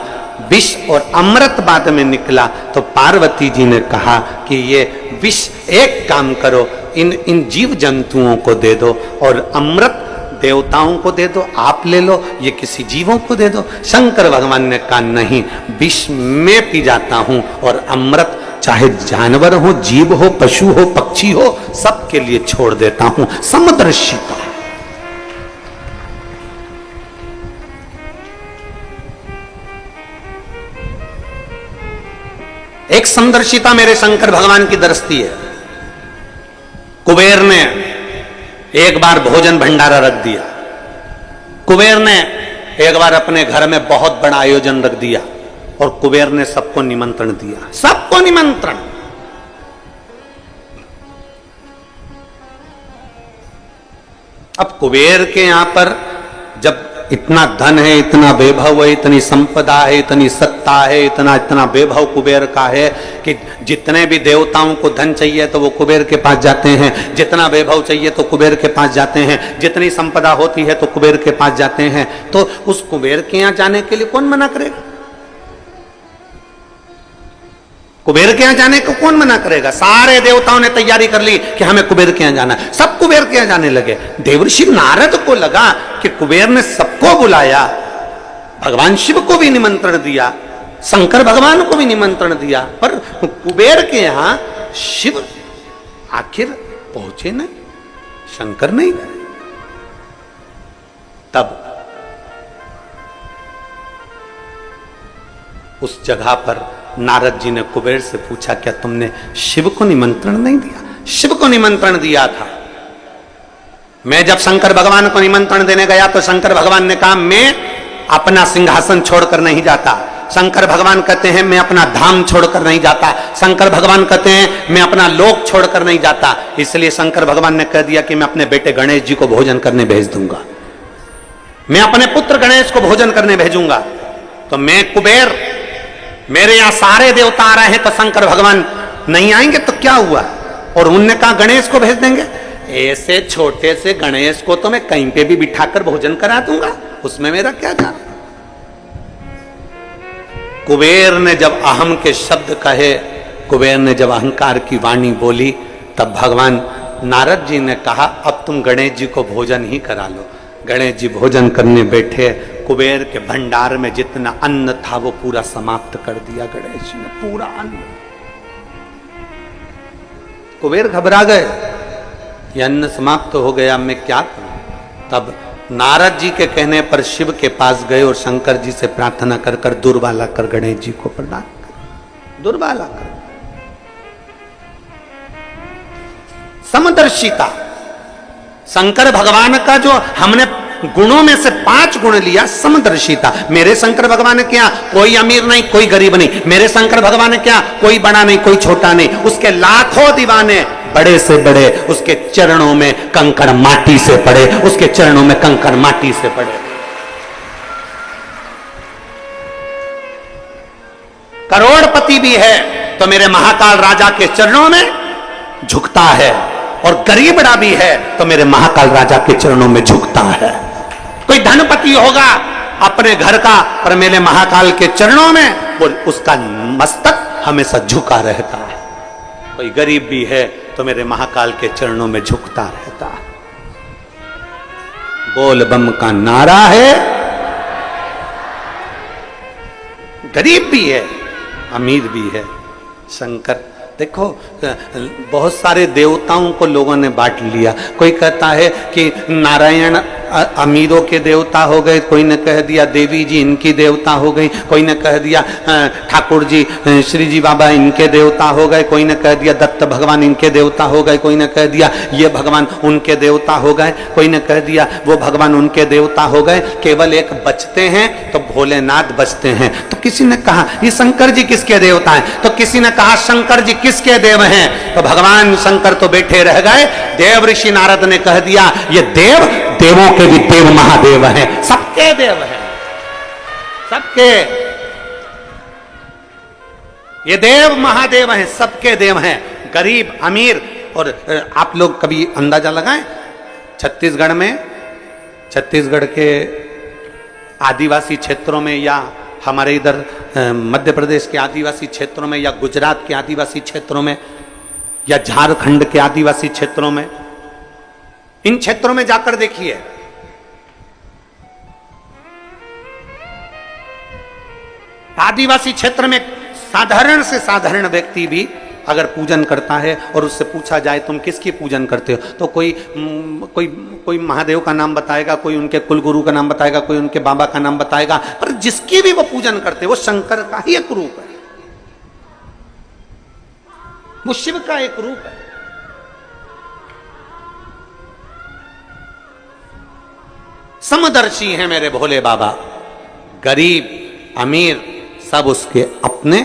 विष और अमृत बाद में निकला तो पार्वती जी ने कहा कि ये विष एक काम करो, इन जीव जंतुओं को दे दो और अमृत देवताओं को दे दो, आप ले लो, ये किसी जीवों को दे दो। शंकर भगवान ने कहा नहीं, विष मैं पी जाता हूं और अमृत चाहे जानवर हो, जीव हो, पशु हो, पक्षी हो, सबके लिए छोड़ देता हूं। समदर्शिता। एक समदर्शिता मेरे शंकर भगवान की दृष्टि है। कुबेर ने एक बार भोजन भंडारा रख दिया। कुबेर ने एक बार अपने घर में बहुत बड़ा आयोजन रख दिया और कुबेर ने सबको निमंत्रण दिया, सबको निमंत्रण। अब कुबेर के यहां पर जब इतना धन है, इतना वैभव है, इतनी संपदा है, इतनी सत्ता है, इतना वैभव कुबेर का है कि जितने भी देवताओं को धन चाहिए तो वो कुबेर के पास जाते हैं, जितना वैभव चाहिए तो कुबेर के पास जाते हैं, जितनी संपदा होती है तो कुबेर के पास जाते हैं। तो उस कुबेर के यहां जाने के लिए कौन मना करेगा? कुबेर के यहां जाने को कौन मना करेगा? सारे देवताओं ने तैयारी कर ली कि हमें कुबेर के यहां जाना है, सब कुबेर के यहां जाने लगे। देवर्षि नारद को लगा कि कुबेर ने सबको बुलाया, भगवान शिव को भी निमंत्रण दिया, शंकर भगवान को भी निमंत्रण दिया, पर कुबेर के यहां शिव आखिर पहुंचे नहीं, शंकर नहीं गए। तब उस जगह पर नारद जी ने कुबेर से पूछा, क्या तुमने शिव को निमंत्रण नहीं दिया? शिव को निमंत्रण दिया था। मैं जब शंकर भगवान को निमंत्रण देने गया तो शंकर भगवान ने कहा मैं अपना सिंहासन छोड़कर नहीं जाता। शंकर भगवान कहते हैं मैं अपना धाम छोड़कर नहीं जाता। शंकर भगवान कहते हैं मैं अपना लोक छोड़कर नहीं जाता। इसलिए शंकर भगवान ने कह दिया कि मैं अपने बेटे गणेश जी को भोजन करने भेज दूंगा, मैं अपने पुत्र गणेश को भोजन करने भेजूंगा। तो मैं कुबेर, मेरे यहां सारे देवता आ रहे हैं तो शंकर भगवान नहीं आएंगे तो क्या हुआ? और उनने कहा गणेश को भेज देंगे। ऐसे छोटे से गणेश को तो मैं कहीं पे भी बिठाकर भोजन करा दूंगा, उसमें मेरा क्या जाना। कुबेर ने जब अहम के शब्द कहे, कुबेर ने जब अहंकार की वाणी बोली, तब भगवान नारद जी ने कहा अब तुम गणेश जी को भोजन ही करा लो। गणेश जी भोजन करने बैठे, कुबेर के भंडार में जितना अन्न था वो पूरा समाप्त कर दिया गणेश जी ने, पूरा अन्न। कुबेर घबरा गए, ये अन्न समाप्त हो गया, मैं क्या करूं? तब नारद जी के कहने पर शिव के पास गए और शंकर जी से प्रार्थना कर कर दुर्वा कर गणेश जी को प्रदान कर, दुर्वा कर। समदर्शिता, शंकर भगवान का जो हमने गुणों में से 5 गुण लिया, समदर्शिता। मेरे शंकर भगवान क्या कोई अमीर नहीं, कोई गरीब नहीं। मेरे शंकर भगवान क्या कोई बड़ा नहीं, कोई छोटा नहीं। उसके लाखों दीवाने, बड़े से बड़े, उसके चरणों में कंकड़ माटी से पड़े, उसके चरणों में कंकड़ माटी से पड़े। करोड़पति भी है तो मेरे महाकाल राजा के चरणों में झुकता है, और गरीबड़ा भी है तो मेरे महाकाल राजा के चरणों में झुकता है। कोई धनपति होगा अपने घर का, पर मेरे महाकाल के चरणों में वो उसका मस्तक हमेशा झुका रहता है। कोई गरीब भी है तो मेरे महाकाल के चरणों में झुकता रहता है। बोल बम का नारा है। गरीब भी है, अमीर भी है। शंकर देखो, बहुत सारे देवताओं को लोगों ने बांट लिया। कोई कहता है कि नारायण अमीरों के देवता हो गए, कोई ने कह दिया देवी जी इनकी देवता हो गई, कोई ने कह दिया ठाकुर जी श्री जी बाबा इनके देवता हो गए, कोई ने कह दिया दत्त भगवान इनके देवता हो गए, कोई ने कह दिया ये भगवान उनके देवता हो गए, कोई ने कह दिया वो भगवान उनके देवता हो गए। केवल एक बचते हैं तो भोलेनाथ बचते हैं। तो किसी ने कहा ये शंकर जी किसके देवता हैं, तो किसी ने कहा शंकर जी किसके देव हैं, तो भगवान शंकर तो बैठे रह गए। देव ऋषि नारद ने कह दिया ये देव देवों के भी देव महादेव हैं, सबके देव हैं, सबके ये देव महादेव हैं, सबके देव हैं, गरीब अमीर। और आप लोग कभी अंदाजा लगाएं, छत्तीसगढ़ के आदिवासी क्षेत्रों में, या हमारे इधर मध्य प्रदेश के आदिवासी क्षेत्रों में, या गुजरात के आदिवासी क्षेत्रों में, या झारखंड के आदिवासी क्षेत्रों में, इन क्षेत्रों में जाकर देखिए, आदिवासी क्षेत्र में साधारण से साधारण व्यक्ति भी अगर पूजन करता है और उससे पूछा जाए तुम किसकी पूजन करते हो, तो कोई महादेव का नाम बताएगा, कोई उनके कुलगुरु का नाम बताएगा, कोई उनके बाबा का नाम बताएगा, पर जिसकी भी वो पूजन करते हैं वो शंकर का ही एक रूप है, वो शिव का एक रूप है। समदर्शी है मेरे भोले बाबा, गरीब अमीर सब उसके अपने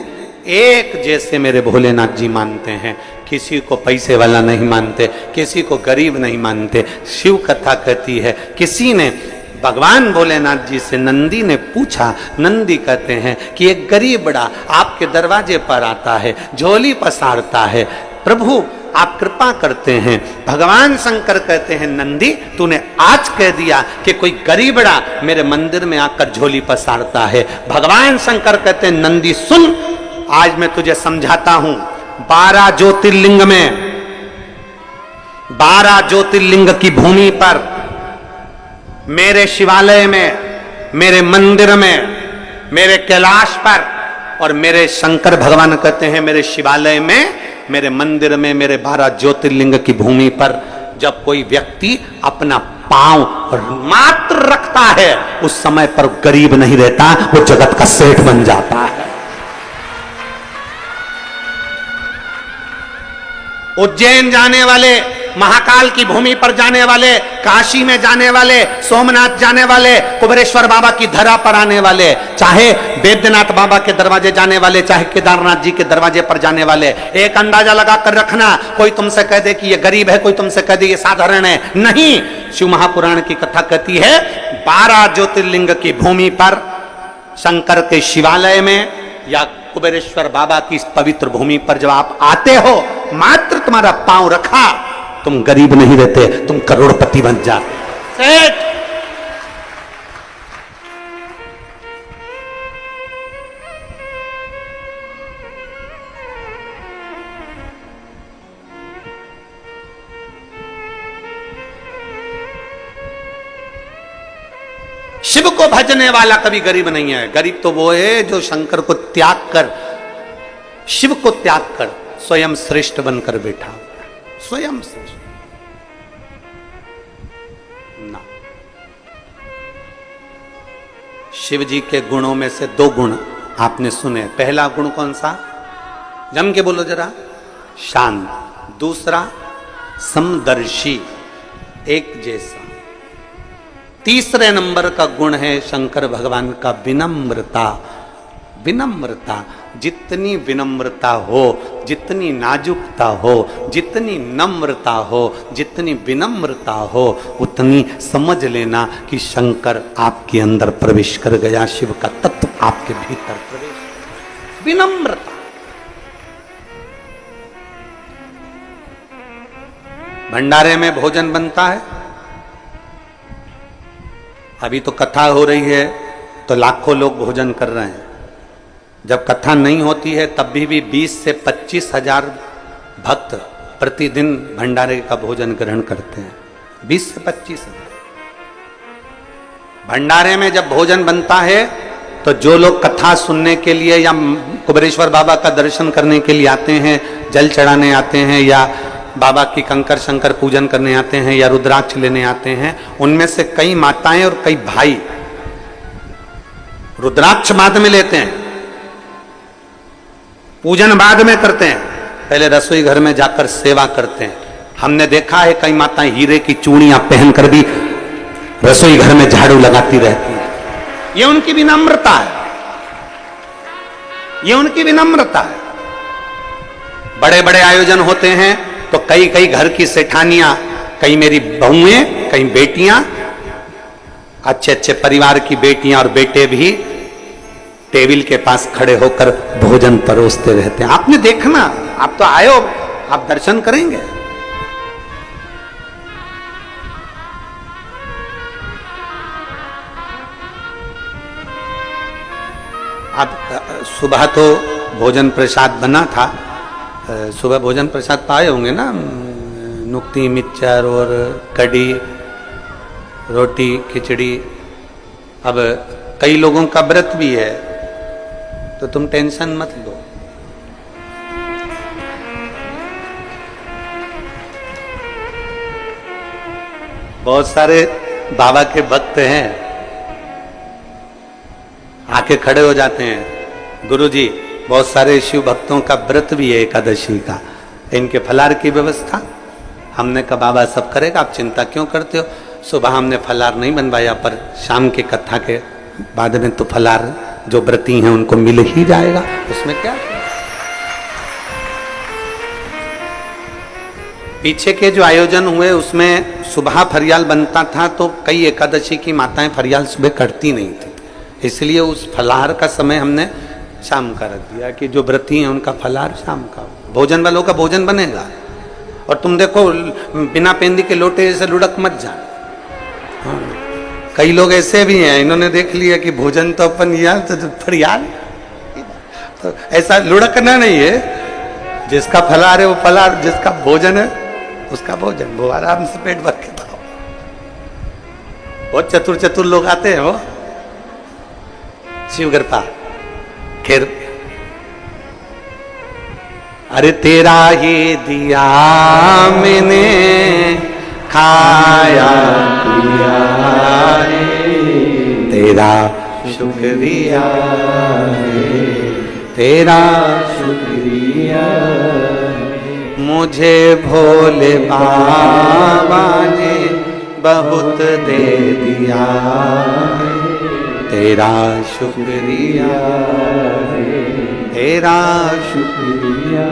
एक जैसे मेरे भोलेनाथ जी मानते हैं। किसी को पैसे वाला नहीं मानते, किसी को गरीब नहीं मानते। शिव कथा कहती है, किसी ने भगवान भोलेनाथ जी से नंदी ने पूछा, नंदी कहते हैं कि एक गरीब बड़ा आपके दरवाजे पर आता है, झोली पसारता है, प्रभु आप कृपा करते हैं। भगवान शंकर कहते हैं, नंदी तूने आज कह दिया कि कोई गरीबड़ा मेरे मंदिर में आकर झोली पसारता है। भगवान शंकर कहते हैं, नंदी सुन, आज मैं तुझे समझाता हूं। 12 ज्योतिर्लिंग में, 12 ज्योतिर्लिंग की भूमि पर, मेरे शिवालय में, मेरे मंदिर में, मेरे कैलाश पर, और मेरे शंकर भगवान कहते हैं मेरे शिवालय में, मेरे मंदिर में, मेरे 12 ज्योतिर्लिंग की भूमि पर जब कोई व्यक्ति अपना पांव मात्र रखता है, उस समय पर गरीब नहीं रहता, वो जगत का सेठ बन जाता है। उज्जैन जाने वाले, महाकाल की भूमि पर जाने वाले, काशी में जाने वाले, सोमनाथ जाने वाले, कुबेरेश्वर बाबा की धरा पर आने वाले, चाहे बैद्यनाथ बाबा के दरवाजे जाने वाले, चाहे केदारनाथ जी के दरवाजे पर जाने वाले, एक अंदाजा लगा कर रखना, कोई तुमसे कह दे कि ये गरीब है, कोई तुमसे कह दे ये साधारण है, नहीं। शिव महापुराण की कथा कहती है, 12 ज्योतिर्लिंग की भूमि पर, शंकर के शिवालय में या कुबेरेश्वर बाबा की इस पवित्र भूमि पर जब आप आते हो, मात्र तुम्हारा पांव रखा, तुम गरीब नहीं रहते, तुम करोड़पति बन जाते। सेठ शिव को भजने वाला कभी गरीब नहीं है। गरीब तो वो है जो शंकर को त्याग कर, शिव को त्याग कर स्वयं श्रेष्ठ बनकर बैठा, स्वयं श्रेष्ठ ना। शिव जी के गुणों में से 2 गुण आपने सुने। पहला गुण कौन सा? जम के बोलो जरा। शांत। दूसरा समदर्शी, एक जैसा। तीसरे नंबर का गुण है शंकर भगवान का विनम्रता। विनम्रता, जितनी विनम्रता हो, जितनी नाजुकता हो, जितनी नम्रता हो, जितनी विनम्रता हो, उतनी समझ लेना कि शंकर आपके अंदर प्रवेश कर गया, शिव का तत्व आपके भीतर प्रवेश। विनम्रता। भंडारे में भोजन बनता है, अभी तो कथा हो रही है तो लाखों लोग भोजन कर रहे हैं। जब कथा नहीं होती है तब भी 20 से 25 हजार भक्त प्रतिदिन भंडारे का भोजन ग्रहण करते हैं। 20 से 25 हजार। भंडारे में जब भोजन बनता है तो जो लोग कथा सुनने के लिए या कुबेरेश्वर बाबा का दर्शन करने के लिए आते हैं, जल चढ़ाने आते हैं, या बाबा की कंकर शंकर पूजन करने आते हैं, या रुद्राक्ष लेने आते हैं, उनमें से कई माताएं और कई भाई रुद्राक्ष बाद में लेते हैं, पूजन बाद में करते हैं, पहले रसोई घर में जाकर सेवा करते हैं। हमने देखा है कई माताएं हीरे की चूड़ियां पहनकर भी रसोई घर में झाड़ू लगाती रहती हैं। ये उनकी विनम्रता है, ये उनकी विनम्रता है। बड़े बड़े आयोजन होते हैं तो कई कई घर की सेठानियां, कई मेरी बहुएं, कई बेटियां, अच्छे अच्छे परिवार की बेटियां और बेटे भी टेबल के पास खड़े होकर भोजन परोसते रहते हैं। आपने देखना, आप तो आए हो, आप दर्शन करेंगे। अब सुबह तो भोजन प्रसाद बना था, सुबह भोजन प्रसाद पाए होंगे ना, नुक्ती मिक्सचर और कढ़ी रोटी खिचड़ी। अब कई लोगों का व्रत भी है, तो तुम टेंशन मत लो। बहुत सारे बाबा के भक्त हैं, आके खड़े हो जाते हैं, गुरुजी बहुत सारे शिव भक्तों का व्रत भी है एकादशी का, इनके फलार की व्यवस्था। हमने कहा बाबा सब करेगा, आप चिंता क्यों करते हो। सुबह हमने फलार नहीं बनवाया, पर शाम के कथा के बाद में तो फलार जो व्रती हैं उनको मिल ही जाएगा, उसमें क्या। पीछे के जो आयोजन हुए उसमें सुबह फरियाल बनता था, तो कई एकादशी की माताएं फरियाल सुबह करती नहीं थी, इसलिए उस फलाहार का समय हमने शाम का रख दिया कि जो व्रती हैं उनका फलाहार शाम का, भोजन वालों का भोजन बनेगा। और तुम देखो बिना पेंदी के लोटे जैसे लुढ़क मत जा। हाँ। कई लोग ऐसे भी हैं, इन्होंने देख लिया कि भोजन तो अपन यार तो फरियाल, तो ऐसा लुढ़कना नहीं है। जिसका फलाहार है वो फलाहार, जिसका भोजन है उसका भोजन, वो आराम से पेट भर के खाओ। बहुत चतुर चतुर लोग आते हैं वो शिव कृपा। खैर, अरे तेरा ही दिया मैंने खाया पिया तेरा शुक्रिया, तेरा शुक्रिया, मुझे भोले बाबा ने बहुत दे दिया, तेरा शुक्रिया, तेरा शुक्रिया।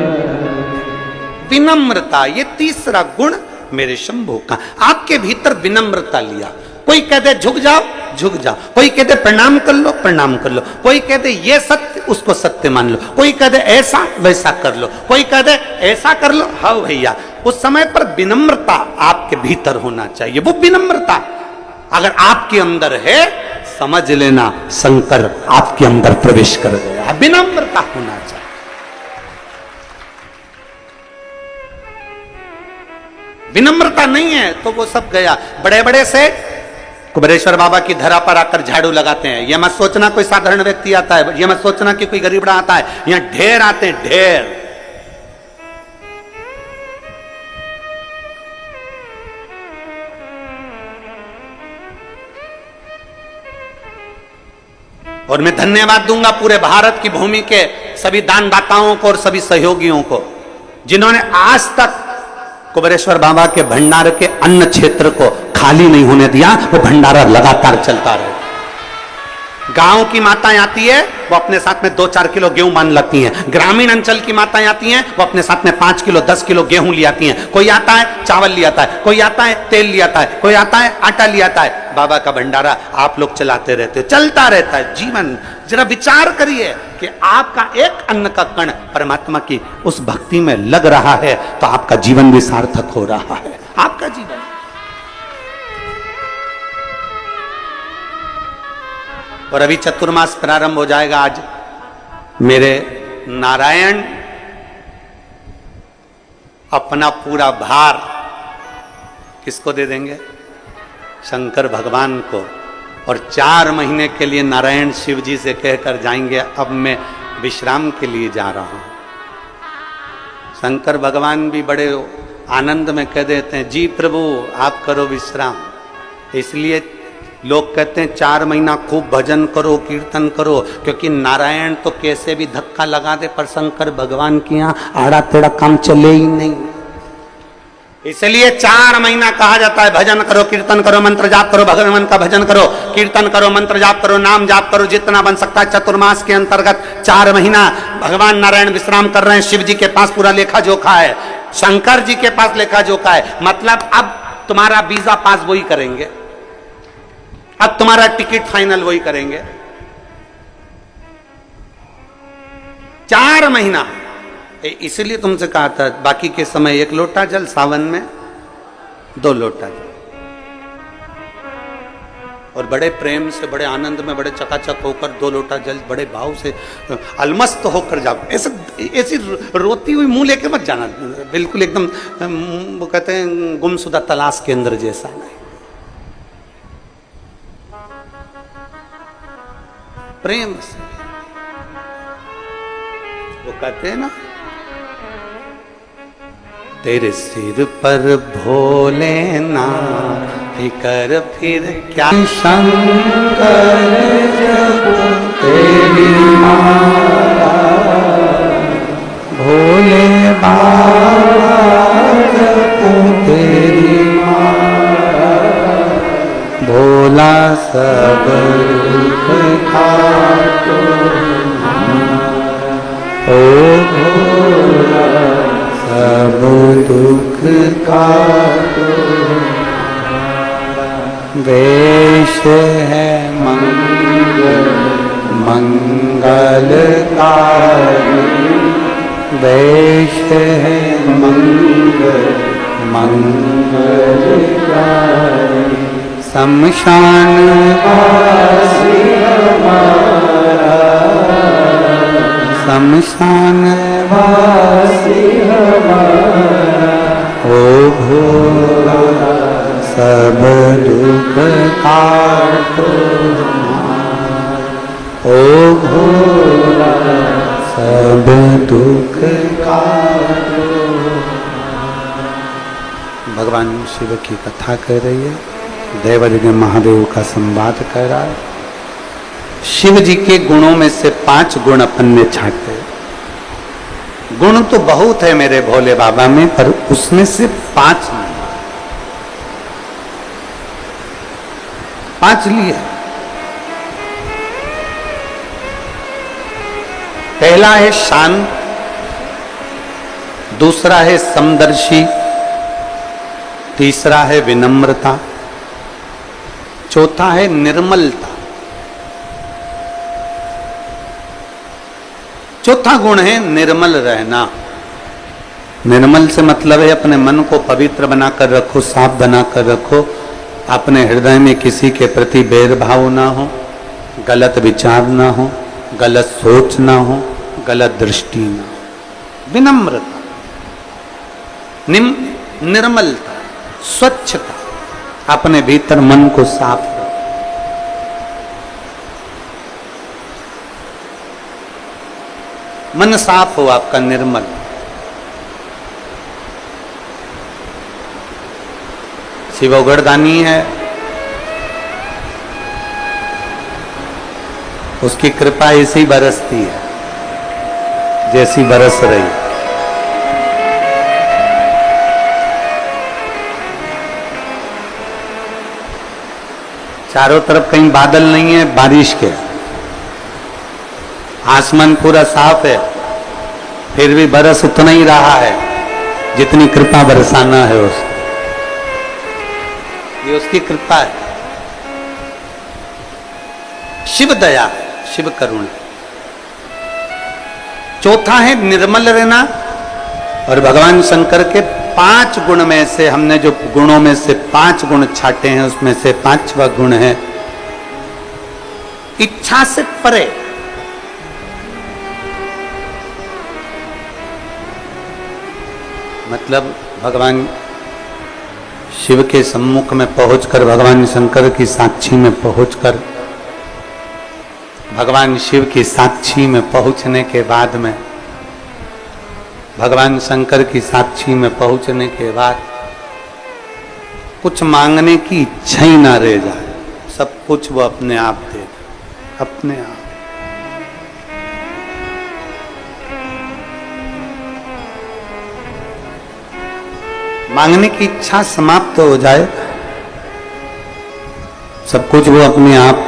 विनम्रता, ये तीसरा गुण मेरे शंभू का। आपके भीतर विनम्रता लिया। कोई कह दे झुक जाओ, झुक जाओ। कोई कह दे प्रणाम कर लो, प्रणाम कर लो। कोई कह दे ये सत्य, उसको सत्य मान लो। कोई कह दे ऐसा, वैसा कर लो। कोई कह दे ऐसा कर लो, हाँ भैया। उस समय पर विनम्रता आपके भीतर होना चाहिए। वो विनम्रता अगर आपके अंदर है, समझ लेना शंकर आपके अंदर प्रवेश कर गया। विनम्रता होना चाहिए। विनम्रता नहीं है तो वो सब गया। बड़े बड़े से कुबेरेश्वर बाबा की धरा पर आकर झाड़ू लगाते हैं। यह मत सोचना कोई साधारण व्यक्ति आता है, यह मत सोचना कि कोई गरीबड़ा आता है। यहां ढेर आते हैं, ढेर। और मैं धन्यवाद दूंगा पूरे भारत की भूमि के सभी दानदाताओं को और सभी सहयोगियों को, जिन्होंने आज तक कुबेरेश्वर बाबा के भंडार के अन्न क्षेत्र को खाली नहीं होने दिया। वो भंडारा लगातार चलता रहे। गांव की माताएं आती है, वो अपने साथ में 2-4 किलो गेहूं मान लाती हैं। ग्रामीण अंचल की माताएं आती हैं, वो अपने साथ में 5 किलो 10 किलो गेहूं ले आती हैं। कोई आता है चावल ले आता है, कोई आता है तेल ले आता है, कोई आता है आटा ले आता है। बाबा का भंडारा आप लोग चलाते रहते हो, चलता रहता है जीवन। जरा विचार करिए कि आपका एक अन्न का कण परमात्मा की उस भक्ति में लग रहा है तो आपका जीवन भी सार्थक हो रहा है। आपका जीवन। और अभी चतुर्मास प्रारंभ हो जाएगा। आज मेरे नारायण अपना पूरा भार किसको दे देंगे? शंकर भगवान को। और 4 महीने के लिए नारायण शिव जी से कहकर जाएंगे अब मैं विश्राम के लिए जा रहा हूं। शंकर भगवान भी बड़े आनंद में कह देते हैं जी प्रभु आप करो विश्राम। इसलिए लोग कहते हैं 4 महीना खूब भजन करो, कीर्तन करो, क्योंकि नारायण तो कैसे भी धक्का लगा दे, पर शंकर भगवान के यहाँ आड़ा टेढ़ा काम चले ही नहीं। इसलिए 4 महीना कहा जाता है भजन करो, कीर्तन करो, मंत्र जाप करो, भगवान का भजन करो, कीर्तन करो, मंत्र जाप करो, नाम जाप करो, जितना बन सकता है। चतुर्मास के अंतर्गत 4 महीना भगवान नारायण विश्राम कर रहे हैं। शिव जी के पास पूरा लेखा जोखा है, शंकर जी के पास लेखा जोखा है। मतलब अब तुम्हारा वीजा पास वही करेंगे, अब तुम्हारा टिकट फाइनल वही करेंगे। 4 महीना। इसलिए तुमसे कहा था बाकी के समय 1 लोटा जल, सावन में 2 लोटा जल। और बड़े प्रेम से, बड़े आनंद में, बड़े चकाचक होकर 2 लोटा जल बड़े भाव से अलमस्त होकर जाओ। ऐसी रोती हुई मुंह लेके मत जाना, बिल्कुल एकदम वो कहते हैं गुमशुदा तलाश के अंदर जैसा नहीं। प्रेम से वो कहते हैं ना, तेरे सिर पर भोलेनाथ फिकर फिर क्या शंकर जब तेरी माला, भोले बाबा जब तेरी माला, भोला सब दुख काटो ओ भोला सब दुख काटो। वेश है मंगल मंगलकारी, वेश है मंगल मंगलकारी, शमशान वासी हमारा, शमशान वासी हमारा, ओ भोला सब दुख काटो, ओ भोला सब दुख काटो। भगवान शिव की कथा कर रही है, देवज्ञ महादेव का संवाद कर रहा है। शिव जी के गुणों में से 5 गुण अपन ने छाटे। गुण तो बहुत है मेरे भोले बाबा में, पर उसमें से 5 नहीं, 5 लिए। पहला है शांत, दूसरा है समदर्शी, तीसरा है विनम्रता, चौथा है निर्मलता। चौथा गुण है निर्मल रहना। निर्मल से मतलब है अपने मन को पवित्र बनाकर रखो, साफ बनाकर रखो, अपने हृदय में किसी के प्रति भेदभाव ना हो, गलत विचार ना हो, गलत सोच ना हो, गलत दृष्टि ना हो। विनम्रता, निर्मलता, स्वच्छता, अपने भीतर मन को साफ रखो। मन साफ हो आपका, निर्मल। शिव उगड़दानी है, उसकी कृपा ऐसी बरसती है जैसी बरस रही। चारों तरफ कहीं बादल नहीं है बारिश के, आसमान पूरा साफ है, फिर भी बरस उतना ही रहा है जितनी कृपा बरसाना है उसको। ये उसकी कृपा है। शिव दया, शिव करुणा। चौथा है निर्मल रहना। और भगवान शंकर के 5 गुण में से, हमने जो गुणों में से 5 गुण छाटे हैं, उसमें से 5वां गुण है इच्छा से परे। मतलब भगवान शिव के सम्मुख में पहुंचकर, भगवान शंकर की साक्षी में पहुंचकर, भगवान शिव की साक्षी में पहुंचने के बाद में, भगवान शंकर की साक्षी में पहुंचने के बाद कुछ मांगने की इच्छा ही ना रह जाए, सब कुछ वो अपने आप दे, अपने आप। मांगने की इच्छा समाप्त हो जाए, सब कुछ वो अपने आप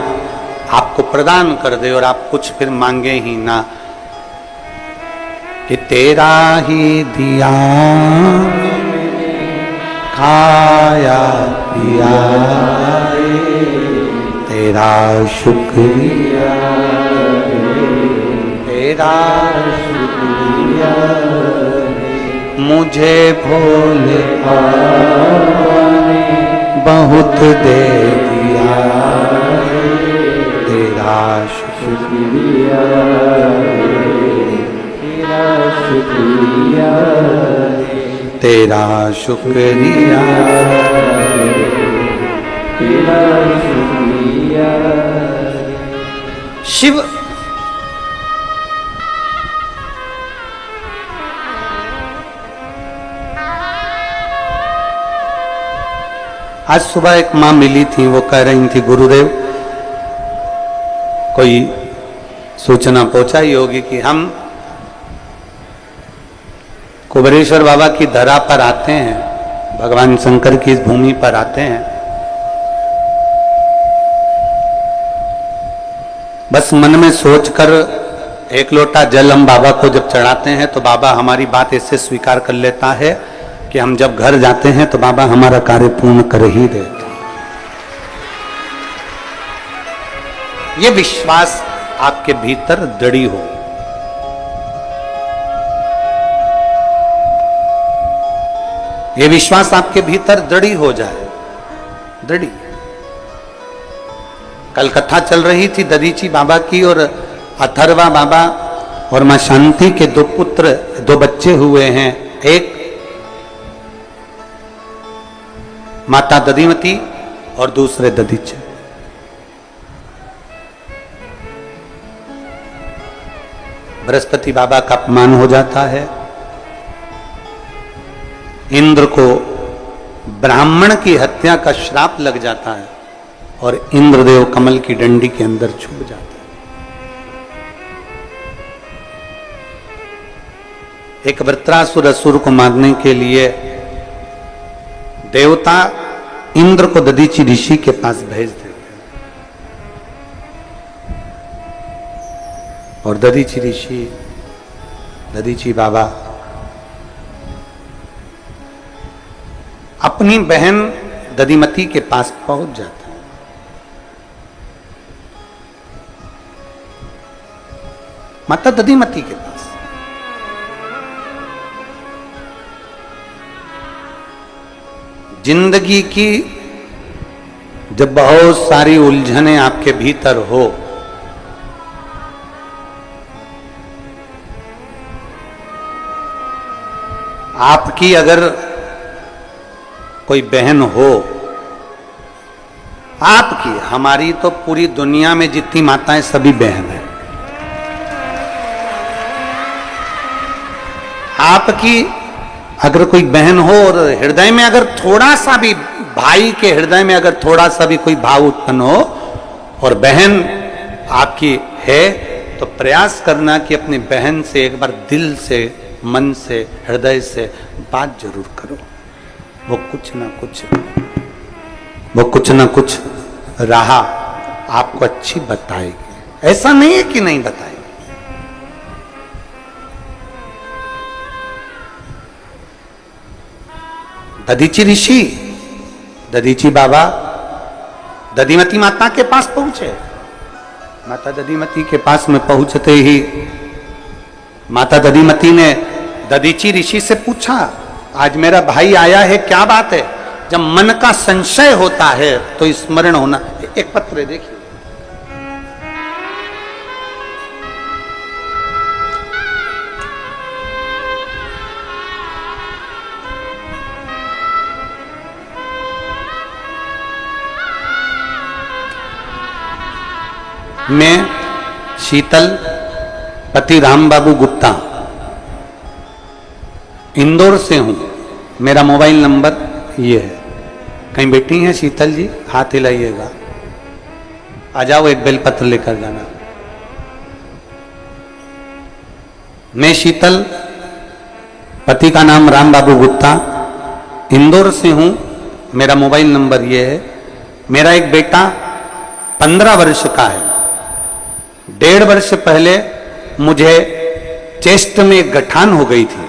आपको प्रदान कर दे और आप कुछ फिर मांगे ही ना। कि तेरा ही दिया खाया पिया, तेरा शुक्रिया, तेरा शुक्रिया, मुझे भोले बाबा ने बहुत दे दिया। तेरा शुक्रिया, तेरा शुक्रिया। शिव आज सुबह एक माँ मिली थी, वो कह रही थी गुरुदेव कोई सूचना पहुंचाई होगी कि हम कुबेरेश्वर बाबा की धरा पर आते हैं, भगवान शंकर की इस भूमि पर आते हैं, बस मन में सोचकर एक लोटा जल हम बाबा को जब चढ़ाते हैं तो बाबा हमारी बात ऐसे स्वीकार कर लेता है कि हम जब घर जाते हैं तो बाबा हमारा कार्य पूर्ण कर ही देते हैं। ये विश्वास आपके भीतर दृढ़ हो, ये विश्वास आपके भीतर दृढ़ हो जाए, दृढ़। कल कथा चल रही थी दधीची बाबा की और अथर्वा बाबा और मां शांति के दो पुत्र, दो बच्चे हुए हैं, एक माता दधिमती और दूसरे दधीचे। बृहस्पति बाबा का अपमान हो जाता है, इंद्र को ब्राह्मण की हत्या का श्राप लग जाता है और इंद्रदेव कमल की डंडी के अंदर छुप जाते हैं। एक वृत्रासुर असुर को मारने के लिए देवता इंद्र को दधीची ऋषि के पास भेज देते हैं और दधीची ऋषि, दधीची बाबा अपनी बहन दधिमती के पास पहुंच जाते हैं। माता दधिमती के पास जिंदगी की जब बहुत सारी उलझनें आपके भीतर हो, आपकी अगर कोई बहन हो, आपकी, हमारी तो पूरी दुनिया में जितनी माताएं सभी बहन हैं, आपकी अगर कोई बहन हो और हृदय में अगर थोड़ा सा भी, भाई के हृदय में अगर थोड़ा सा भी कोई भाव उत्पन्न हो और बहन आपकी है, तो प्रयास करना कि अपनी बहन से एक बार दिल से, मन से, हृदय से बात जरूर करो। वो कुछ ना कुछ राह आपको अच्छी बताएगी। ऐसा नहीं है कि नहीं बताएगी। दधीची ऋषि, दधीची बाबा दधिमती माता के पास पहुंचे। माता दधिमती के पास में पहुंचते ही माता दधिमती ने दधीची ऋषि से पूछा, आज मेरा भाई आया है, क्या बात है? जब मन का संशय होता है तो स्मरण होना। एक पत्र देखिए, मैं शीतल पति राम बाबू गुप्ता इंदौर से हूं, मेरा मोबाइल नंबर ये है। कहीं बैठी हैं शीतल जी? हाथ हिलाइएगा। आ जाओ, एक बेलपत्र लेकर जाना। मैं शीतल, पति का नाम राम बाबू गुप्ता, इंदौर से हूं, मेरा मोबाइल नंबर ये है। मेरा एक बेटा 15 वर्ष का है। 1.5 वर्ष पहले मुझे चेस्ट में एक गठान हो गई थी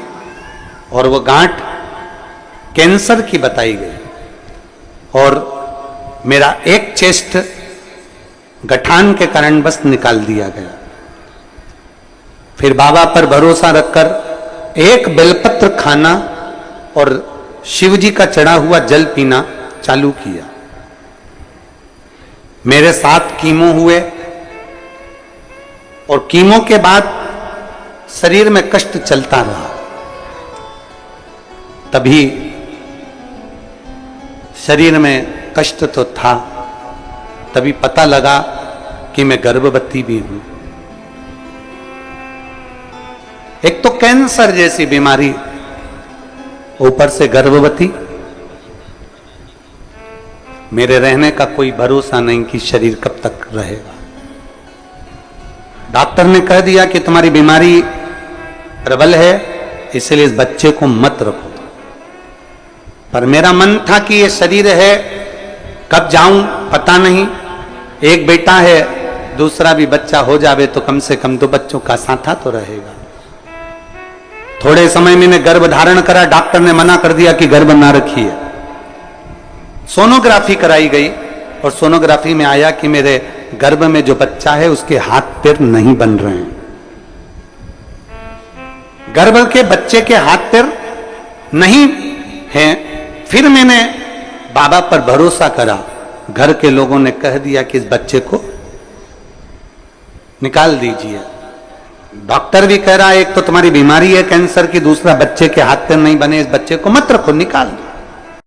और वो गांठ कैंसर की बताई गई और मेरा एक चेस्ट गठान के कारण बस निकाल दिया गया। फिर बाबा पर भरोसा रखकर एक बेलपत्र खाना और शिव जी का चढ़ा हुआ जल पीना चालू किया। मेरे 7 कीमो हुए, और कीमो के बाद शरीर में कष्ट चलता रहा। तभी शरीर में कष्ट तो था, तभी पता लगा कि मैं गर्भवती भी हूं। एक तो कैंसर जैसी बीमारी, ऊपर से गर्भवती। मेरे रहने का कोई भरोसा नहीं कि शरीर कब तक रहेगा। डॉक्टर ने कह दिया कि तुम्हारी बीमारी प्रबल है, इसलिए इस बच्चे को मत रखो। पर मेरा मन था कि ये शरीर है, कब जाऊं पता नहीं। एक बेटा है, दूसरा भी बच्चा हो जावे तो कम से कम 2 बच्चों का साथा तो रहेगा। थोड़े समय मैंने गर्भ धारण करा, डॉक्टर ने मना कर दिया कि गर्भ ना रखिए। सोनोग्राफी कराई गई और सोनोग्राफी में आया कि मेरे गर्भ में जो बच्चा है उसके हाथ पैर नहीं बन रहे हैं। गर्भ के बच्चे के हाथ पैर नहीं हैं। फिर मैंने बाबा पर भरोसा करा, घर के लोगों ने कह दिया कि इस बच्चे को निकाल दीजिए। डॉक्टर भी कह रहा है एक तो तुम्हारी बीमारी है कैंसर की, दूसरा बच्चे के हाथ पैर नहीं बने, इस बच्चे को मत रखो, निकाल दो।